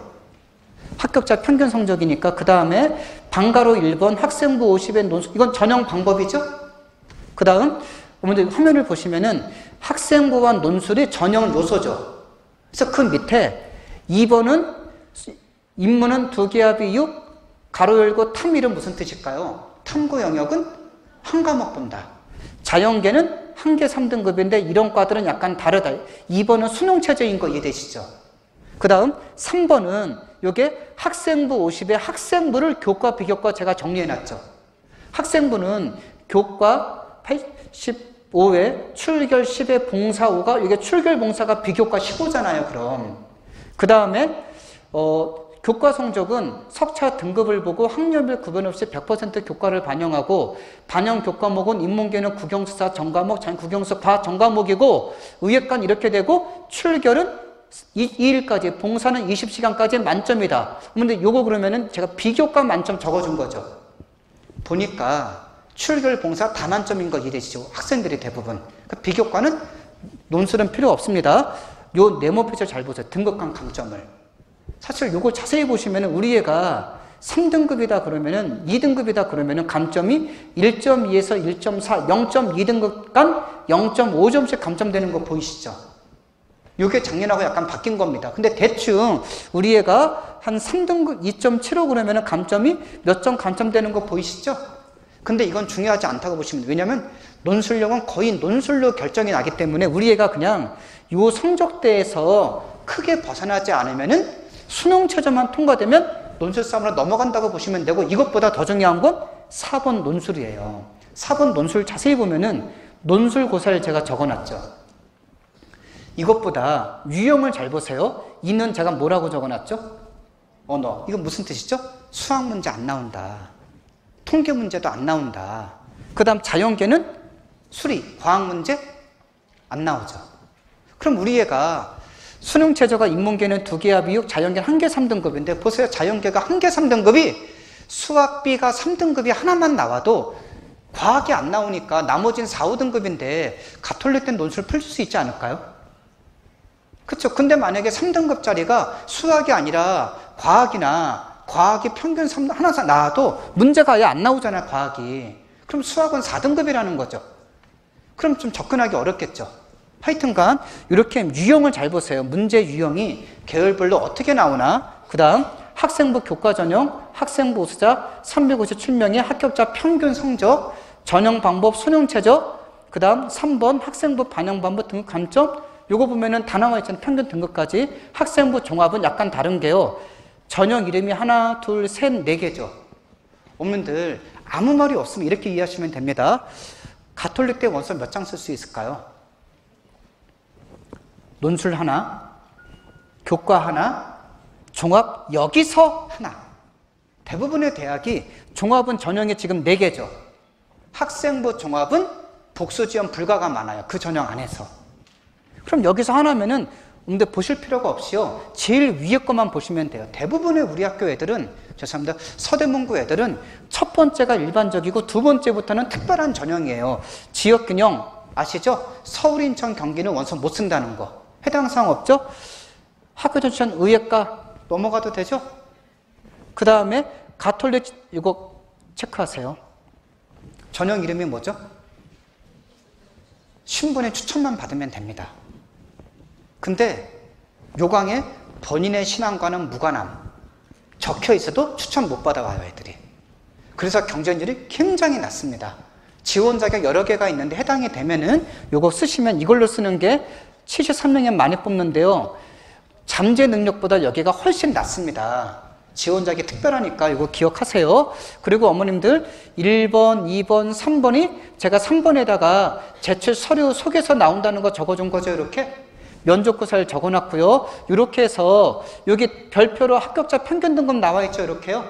합격자 평균 성적이니까 그 다음에 방가로 1번 학생부 50엔 논술 이건 전형 방법이죠. 그 다음 어머님들 화면을 보시면은 학생부와 논술이 전형 요소죠. 그래서 그 밑에 2번은 인문은 2개합이 6 가로 열고 탐1은 무슨 뜻일까요? 탐구 영역은 한 과목 본다. 자연계는 한 개 3등급인데 이런 과들은 약간 다르다. 2번은 수능체제인 거 이해되시죠? 그 다음 3번은 이게 학생부 50에 학생부를 교과, 비교과 제가 정리해놨죠. 학생부는 교과 85에 출결 10에 봉사 5가 이게 출결 봉사가 비교과 15잖아요. 그럼 그 다음에 교과 성적은 석차 등급을 보고 학년별 구분 없이 100% 교과를 반영하고 반영 교과목은 인문계는 국영수사 전과목, 국영수 과학 전과목이고 의예과는 이렇게 되고 출결은 2일까지 봉사는 20시간까지 만점이다. 근데 요거 그러면은 제가 비교과 만점 적어준 거죠. 보니까 출결 봉사 다 만점인 거 이해되시죠? 학생들이 대부분. 비교과는 논술은 필요 없습니다. 요 네모 표절 잘 보세요. 등급간 강점을. 사실 요거 자세히 보시면 우리 애가 3등급이다 그러면은 2등급이다 그러면은 감점이 1.2에서 1.4, 0.2등급 간 0.5점씩 감점되는 거 보이시죠? 요게 작년하고 약간 바뀐 겁니다. 근데 대충 우리 애가 한 3등급 2.75 그러면은 감점이 몇 점 감점되는 거 보이시죠? 근데 이건 중요하지 않다고 보시면 돼요. 왜냐면 논술용은 거의 논술로 결정이 나기 때문에 우리 애가 그냥 요 성적대에서 크게 벗어나지 않으면은 수능 최저만 통과되면 논술 싸움으로 넘어간다고 보시면 되고 이것보다 더 중요한 건 4번 논술이에요. 4번 논술 자세히 보면은 논술 고사를 제가 적어놨죠. 이것보다 유형을 잘 보세요. 이는 제가 뭐라고 적어놨죠? 언어. 이건 무슨 뜻이죠? 수학 문제 안 나온다. 통계 문제도 안 나온다. 그 다음 자연계는 수리, 과학 문제 안 나오죠. 그럼 우리 애가 수능 최저가 인문계는 2개야 비육, 자연계는 1개 3등급인데 보세요. 자연계가 1개 3등급이 수학 B가 3등급이 하나만 나와도 과학이 안 나오니까 나머지는 4, 5등급인데 가톨릭 된 논술을 풀 수 있지 않을까요? 그렇죠. 근데 만약에 3등급짜리가 수학이 아니라 과학이나 과학이 평균 3, 하나 나와도 문제가 아예 안 나오잖아요, 과학이. 그럼 수학은 4등급이라는 거죠. 그럼 좀 접근하기 어렵겠죠. 하여튼간 이렇게 유형을 잘 보세요. 문제 유형이 계열별로 어떻게 나오나. 그 다음 학생부 교과 전형, 학생부 우수자 357명의 합격자 평균 성적, 전형 방법, 수능 최저, 그 다음 3번 학생부 반영 방법 등급 감점. 요거 보면은 다 나와 있잖아요. 평균 등급까지. 학생부 종합은 약간 다른 게요. 전형 이름이 하나, 둘, 셋, 네 개죠. 어머님들 아무 말이 없으면 이렇게 이해하시면 됩니다. 가톨릭 대 원서 몇 장 쓸 수 있을까요? 논술 하나, 교과 하나, 종합 여기서 하나. 대부분의 대학이 종합은 전형이 지금 4개죠. 학생부 종합은 복수지원 불가가 많아요. 그 전형 안에서. 그럼 여기서 하나면은 근데 보실 필요가 없이요. 제일 위에 것만 보시면 돼요. 대부분의 우리 학교 애들은, 죄송합니다, 서대문구 애들은 첫 번째가 일반적이고 두 번째부터는 특별한 전형이에요. 지역균형 아시죠? 서울, 인천, 경기는 원서 못 쓴다는 거. 해당 사항 없죠? 학교 전체는 의예과 넘어가도 되죠? 그 다음에 가톨릭 이거 체크하세요. 전형 이름이 뭐죠? 신분의 추천만 받으면 됩니다. 근데 요강에 본인의 신앙과는 무관함 적혀 있어도 추천 못 받아와요, 애들이. 그래서 경쟁률이 굉장히 낮습니다. 지원 자격 여러 개가 있는데 해당이 되면은 요거 쓰시면 이걸로 쓰는 게 73명이 많이 뽑는데요. 잠재 능력보다 여기가 훨씬 낮습니다. 지원 자격이 특별하니까 이거 기억하세요. 그리고 어머님들 1번, 2번, 3번이 제가 3번에다가 제출 서류 속에서 나온다는 거 적어준 거죠, 이렇게. 면접고사를 적어놨고요. 이렇게 해서 여기 별표로 합격자 평균 등급 나와 있죠, 이렇게요.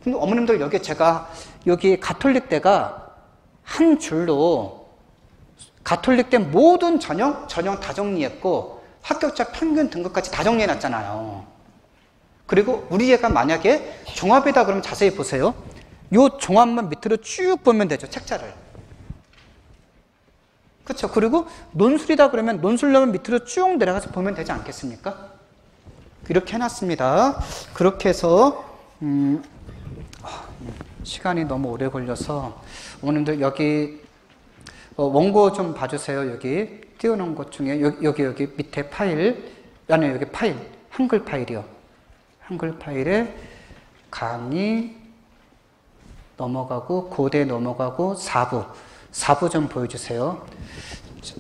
근데 어머님들 여기 제가 여기 가톨릭대가 한 줄로 가톨릭대 모든 전형 다 정리했고 합격자 평균 등급까지 다 정리해놨잖아요. 그리고 우리 애가 만약에 종합이다 그러면 자세히 보세요. 요 종합만 밑으로 쭉 보면 되죠, 책자를. 그렇죠. 그리고 논술이다 그러면 논술력을 밑으로 쭉 내려가서 보면 되지 않겠습니까? 이렇게 해놨습니다. 그렇게 해서 시간이 너무 오래 걸려서 어머님들 여기 원고 좀 봐주세요. 여기 띄워놓은 것 중에 여기 밑에 파일, 아니 여기 파일, 한글 파일이요. 한글 파일에 강의 넘어가고 고대 넘어가고 4부 좀 보여주세요.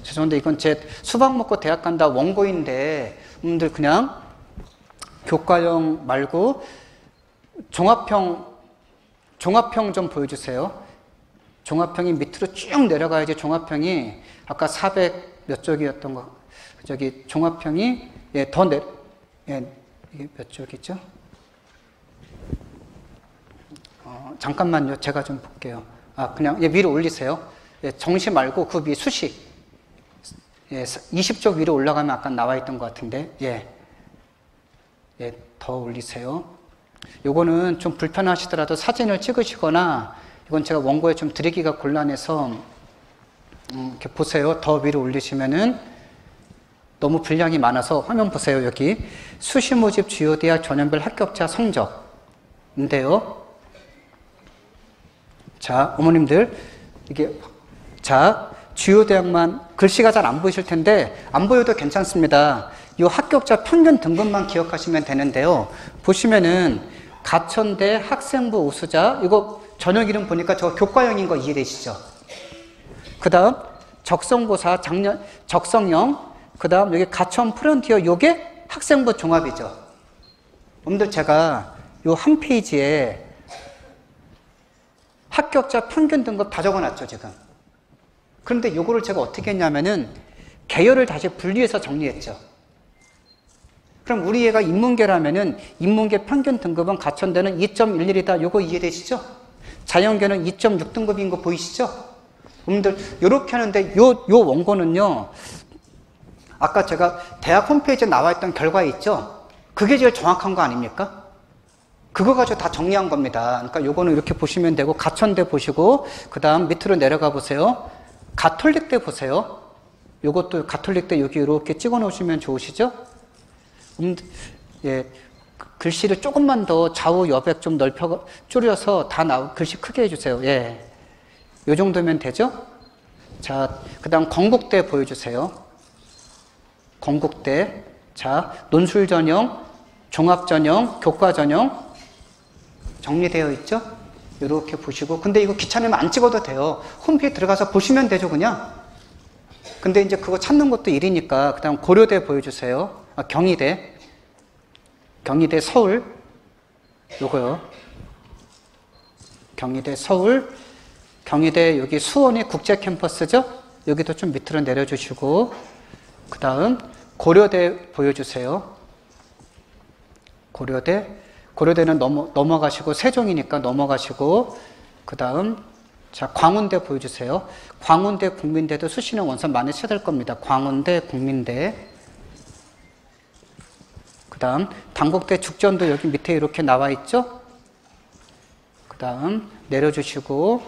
죄송한데 이건 제 수박 먹고 대학 간다 원고인데 여러분들 그냥 교과형 말고 종합형 좀 보여주세요. 종합형이 밑으로 쭉 내려가야지. 종합형이 아까 400 몇 쪽이었던 거, 저기 종합형이 더 이게 몇 쪽이죠? 잠깐만요. 제가 좀 볼게요. 그냥 위로 올리세요. 정시 말고 그 위 수식. 20쪽 위로 올라가면 아까 나와 있던 것 같은데, 더 올리세요. 요거는 좀 불편하시더라도 사진을 찍으시거나, 이건 제가 원고에 좀 드리기가 곤란해서, 이렇게 보세요. 더 위로 올리시면은 너무 분량이 많아서 화면 보세요. 여기 수시 모집 주요 대학 전형별 합격자 성적인데요. 자, 어머님들 이게 주요 대학만 글씨가 잘 안 보이실 텐데 안 보여도 괜찮습니다. 이 합격자 평균 등급만 기억하시면 되는데요. 보시면은 가천대 학생부 우수자, 이거 전형 이름 보니까 저 교과형인 거 이해되시죠? 그 다음 적성고사 적성형, 그 다음 여기 가천 프론티어, 요게 학생부 종합이죠. 여러분들 제가 요 한 페이지에 합격자 평균 등급 다 적어놨죠, 지금. 그런데 요거를 제가 어떻게 했냐면은 계열을 다시 분리해서 정리했죠. 그럼 우리 애가 인문계라면은 인문계 평균 등급은 가천대는 2.11이다. 요거 이해되시죠? 자연계는 2.6등급인 거 보이시죠? 여러분들 요렇게 하는데 요 원고는요. 아까 제가 대학 홈페이지에 나와 있던 결과 있죠? 그게 제일 정확한 거 아닙니까? 그거 가지고 다 정리한 겁니다. 그러니까 요거는 이렇게 보시면 되고 가천대 보시고 그 다음 밑으로 내려가 보세요. 가톨릭대 보세요. 요것도 가톨릭대 여기 이렇게 찍어 놓으시면 좋으시죠? 예, 글씨를 조금만 더 좌우 여백 좀 줄여서 다 글씨 크게 해주세요. 예, 요 정도면 되죠? 자, 그 다음 건국대 보여주세요. 건국대. 자, 논술 전형, 종합 전형, 교과 전형 정리되어 있죠? 이렇게 보시고. 근데 이거 귀찮으면 안 찍어도 돼요. 홈페이지 들어가서 보시면 되죠, 그냥. 근데 이제 그거 찾는 것도 일이니까. 그 다음 고려대 보여주세요. 경희대. 경희대 서울. 요거요. 경희대 서울. 경희대 여기 수원이 국제 캠퍼스죠? 여기도 좀 밑으로 내려주시고. 그 다음 고려대 보여주세요. 고려대. 고려대는 넘어가시고 세종이니까 넘어가시고 그 다음 자 광운대 보여주세요. 광운대 국민대도 수시는 원서 많이 찾을 겁니다. 광운대 국민대. 그 다음 당국대 죽전도 여기 밑에 이렇게 나와 있죠. 그 다음 내려주시고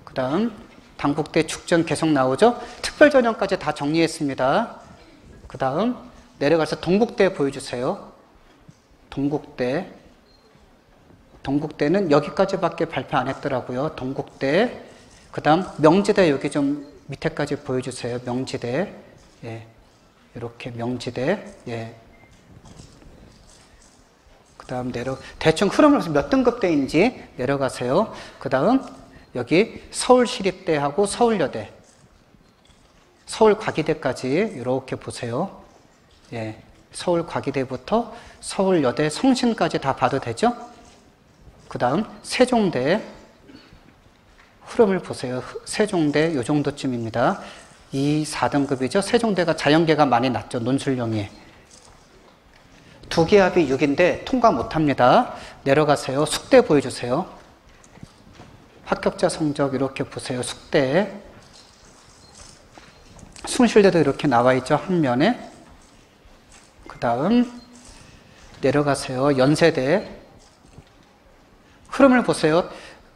그 다음 당국대 죽전 계속 나오죠. 특별전형까지 다 정리했습니다. 그 다음 내려가서 동국대 보여주세요. 동국대는 여기까지밖에 발표 안 했더라고요. 동국대. 그 다음 명지대 여기 좀 밑에까지 보여주세요. 명지대. 예. 이렇게 명지대. 예. 그 다음 대충 흐름을 봐서 몇 등급대인지 내려가세요. 그 다음 여기 서울시립대하고 서울여대. 서울과기대까지 이렇게 보세요. 예. 서울과기대부터 서울여대 성신까지 다 봐도 되죠? 그 다음 세종대 흐름을 보세요. 세종대 요 정도쯤입니다. 2, 4등급이죠. 세종대가 자연계가 많이 낮죠. 논술형이. 두 개 합이 6인데 통과 못합니다. 내려가세요. 숙대 보여주세요. 합격자 성적 이렇게 보세요. 숙대. 숭실대도 이렇게 나와 있죠. 한 면에. 그 다음 내려가세요. 연세대. 흐름을 보세요.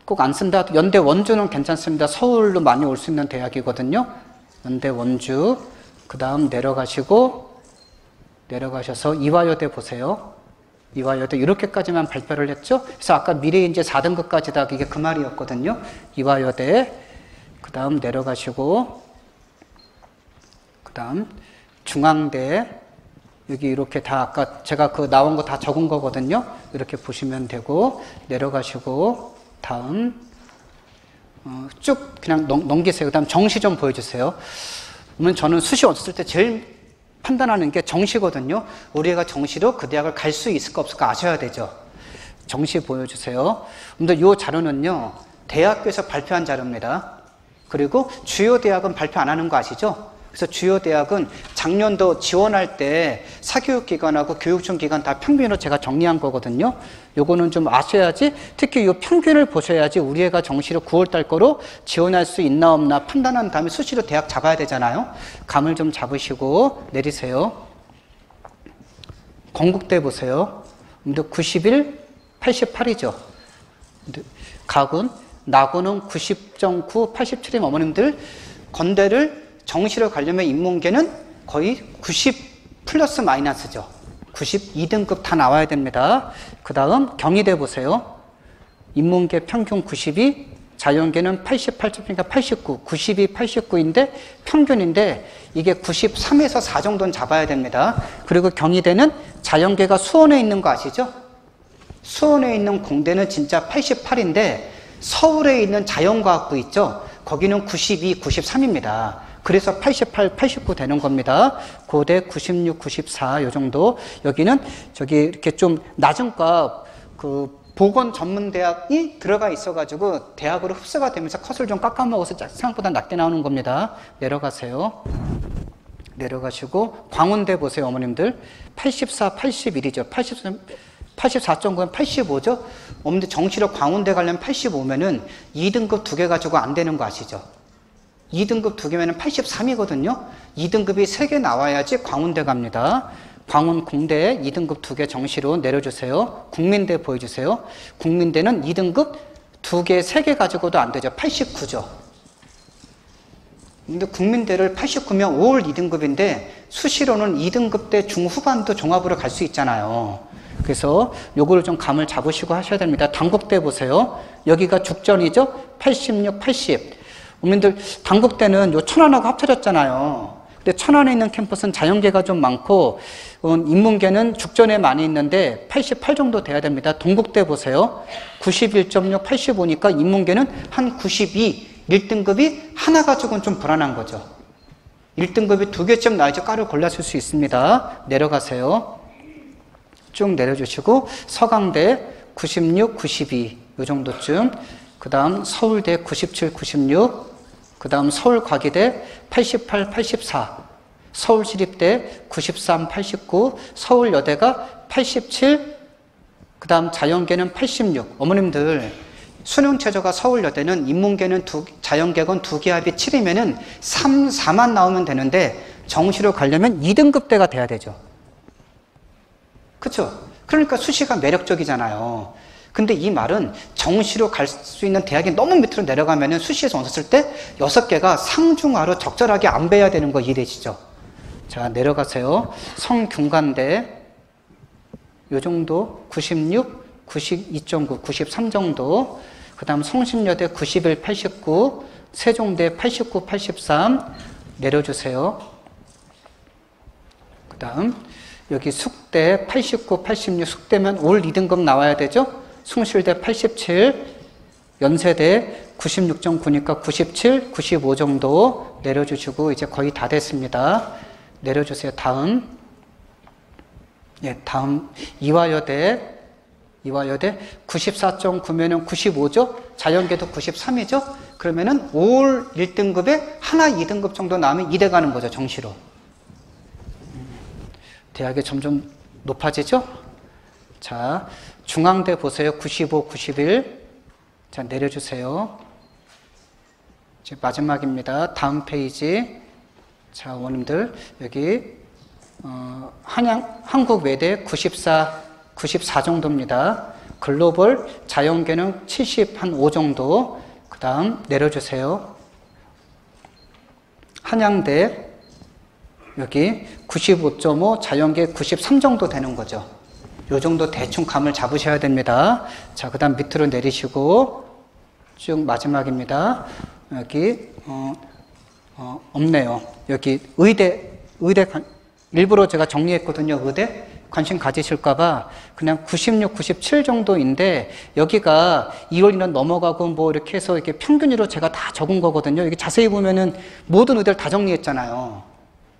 꼭 안 쓴다. 연대 원주는 괜찮습니다. 서울로 많이 올 수 있는 대학이거든요. 연대 원주. 그 다음 내려가셔서 이화여대 보세요. 이화여대 이렇게까지만 발표를 했죠. 그래서 아까 미래인재 4등급까지다. 이게 그 말이었거든요. 이화여대. 그 다음 내려가시고 그 다음 중앙대. 여기 이렇게 다 아까 제가 그 나온 거 다 적은 거거든요. 이렇게 보시면 되고 내려가시고 다음 쭉 그냥 넘기세요. 그 다음 정시 좀 보여주세요. 그러면 저는 수시 없을 때 제일 판단하는 게 정시거든요. 우리 애가 정시로 그 대학을 갈 수 있을까 없을까 아셔야 되죠. 정시 보여주세요. 근데 이 자료는요. 대학교에서 발표한 자료입니다. 그리고 주요 대학은 발표 안 하는 거 아시죠? 그래서 주요 대학은 작년도 지원할 때 사교육기관하고 교육청기관 다 평균으로 제가 정리한 거거든요. 요거는 좀 아셔야지, 특히 이 평균을 보셔야지 우리 애가 정시로 9월달 거로 지원할 수 있나 없나 판단한 다음에 수시로 대학 잡아야 되잖아요. 감을 좀 잡으시고 내리세요. 건국대 보세요. 근데 91, 88이죠. 나고는 90.9, 87인 어머님들 건대를 정시로 가려면 인문계는 거의 90 플러스 마이너스죠. 92등급 다 나와야 됩니다. 그 다음 경희대 보세요. 인문계 평균 92, 자연계는 88점이니까 89, 92, 89인데 평균인데 이게 93에서 4 정도는 잡아야 됩니다. 그리고 경희대는 자연계가 수원에 있는 거 아시죠? 수원에 있는 공대는 진짜 88인데 서울에 있는 자연과학부 있죠? 거기는 92, 93입니다. 그래서 88, 89 되는 겁니다. 고대 96, 94 요 정도. 여기는 저기 이렇게 좀 낮은 값 그 보건전문대학이 들어가 있어가지고 대학으로 흡수가 되면서 컷을 좀 깎아먹어서 생각보다 낮게 나오는 겁니다. 내려가세요. 내려가시고 광운대 보세요. 어머님들 84, 81이죠. 84.9면 85죠. 어머님들 정시로 광운대 가려면 85면은 2등급 2개 가지고 안 되는 거 아시죠? 2등급 2개면 83이거든요. 2등급이 3개 나와야지 광운대 갑니다. 광운 공대 2등급 2개 정시로 내려주세요. 국민대 보여주세요. 국민대는 2등급 2개, 3개 가지고도 안 되죠. 89죠. 근데 국민대를 89면 5월 2등급인데 수시로는 2등급 대 중후반도 종합으로 갈 수 있잖아요. 그래서 요거를 좀 감을 잡으시고 하셔야 됩니다. 단국대 보세요. 여기가 죽전이죠. 86, 80. 어머님들 단국대는 요 천안하고 합쳐졌잖아요. 근데 천안에 있는 캠퍼스는 자연계가 좀 많고 인문계는 죽전에 많이 있는데 88 정도 돼야 됩니다. 동국대 보세요. 91.6, 85니까 인문계는 한 92. 1등급이 하나 가지고는 좀 불안한 거죠. 1등급이 2개쯤 나야지 과를 골랐을 수 있습니다. 내려가세요. 쭉 내려주시고 서강대 96, 92 이 정도쯤, 그 다음 서울대 97, 96, 그 다음 서울과기대 88, 84, 서울시립대 93, 89, 서울여대가 87, 그 다음 자연계는 86. 어머님들 수능최저가 서울여대는 인문계는 자연계건 2개 합이 7이면은 3, 4만 나오면 되는데 정시로 가려면 2등급대가 돼야 되죠. 그렇죠? 그러니까 수시가 매력적이잖아요. 근데 이 말은 정시로 갈 수 있는 대학이 너무 밑으로 내려가면은 수시에서 왔을 때 6개가 상중하로 적절하게 안 배야 되는 거 이해되시죠? 자, 내려가세요. 성균관대 요 정도 96, 92.9, 93 정도. 그 다음 성신여대 91, 89, 세종대 89, 83 내려주세요. 그 다음 여기 숙대 89, 86 숙대면 올 2등급 나와야 되죠. 숭실대 87, 연세대 96.9니까 97, 95 정도 내려주시고 이제 거의 다 됐습니다. 내려주세요. 다음 다음 이화여대 94.9면은 95죠? 자연계도 93이죠? 그러면은 5월 1등급에 하나 2등급 정도 나오면 2대 가는 거죠, 정시로. 대학이 점점 높아지죠? 자, 중앙대 보세요. 95, 91. 자, 내려주세요. 이제 마지막입니다. 다음 페이지. 자, 어머님들, 여기, 한국외대 94 정도입니다. 글로벌 자연계는 70, 한 5 정도. 그 다음 내려주세요. 한양대 여기 95.5, 자연계 93 정도 되는 거죠. 요 정도 대충 감을 잡으셔야 됩니다. 자, 그 다음 밑으로 내리시고 쭉 마지막입니다. 여기 없네요. 여기 의대 일부러 제가 정리했거든요. 의대 관심 가지실까봐 그냥 96, 97 정도인데 여기가 2월 1년 넘어가고 뭐 이렇게 해서 이렇게 평균으로 제가 다 적은 거거든요. 여기 자세히 보면은 모든 의대를 다 정리했잖아요.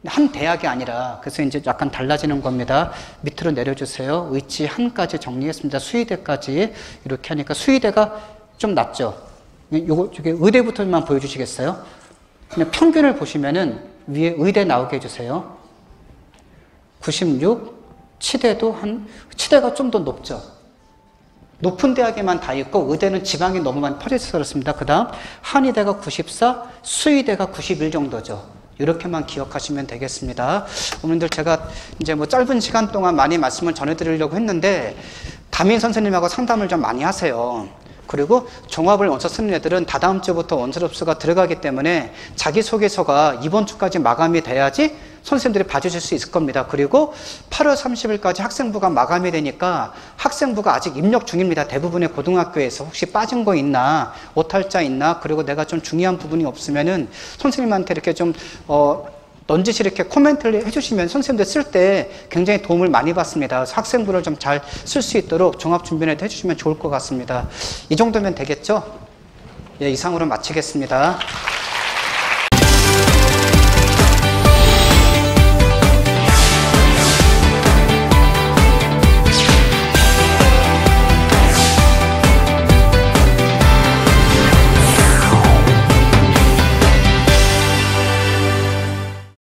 한 대학이 아니라. 그래서 이제 약간 달라지는 겁니다. 밑으로 내려주세요. 의치 한까지 정리했습니다. 수의대까지 이렇게 하니까 수의대가 좀 낫죠. 요거 저기 의대부터만 보여주시겠어요? 그냥 평균을 보시면은 위에 의대 나오게 해주세요. 96, 치대도 치대가 좀 더 높죠. 높은 대학에만 다 있고 의대는 지방이 너무 많이 퍼져 있어서 그렇습니다. 그 다음 한의대가 94, 수의대가 91 정도죠. 이렇게만 기억하시면 되겠습니다. 어머님들 제가 이제 뭐 짧은 시간 동안 많이 말씀을 전해드리려고 했는데 담임 선생님하고 상담을 좀 많이 하세요. 그리고 종합을 원서 쓰는 애들은 다다음 주부터 원서 접수가 들어가기 때문에 자기소개서가 이번 주까지 마감이 돼야지 선생님들이 봐주실 수 있을 겁니다. 그리고 8월 30일까지 학생부가 마감이 되니까 학생부가 아직 입력 중입니다. 대부분의 고등학교에서 혹시 빠진 거 있나, 오탈자 있나, 그리고 내가 좀 중요한 부분이 없으면은 선생님한테 이렇게 좀 넌지시 이렇게 코멘트를 해주시면 선생님들 쓸 때 굉장히 도움을 많이 받습니다. 그래서 학생부를 좀 잘 쓸 수 있도록 종합준비를 해주시면 좋을 것 같습니다. 이 정도면 되겠죠? 예, 이상으로 마치겠습니다.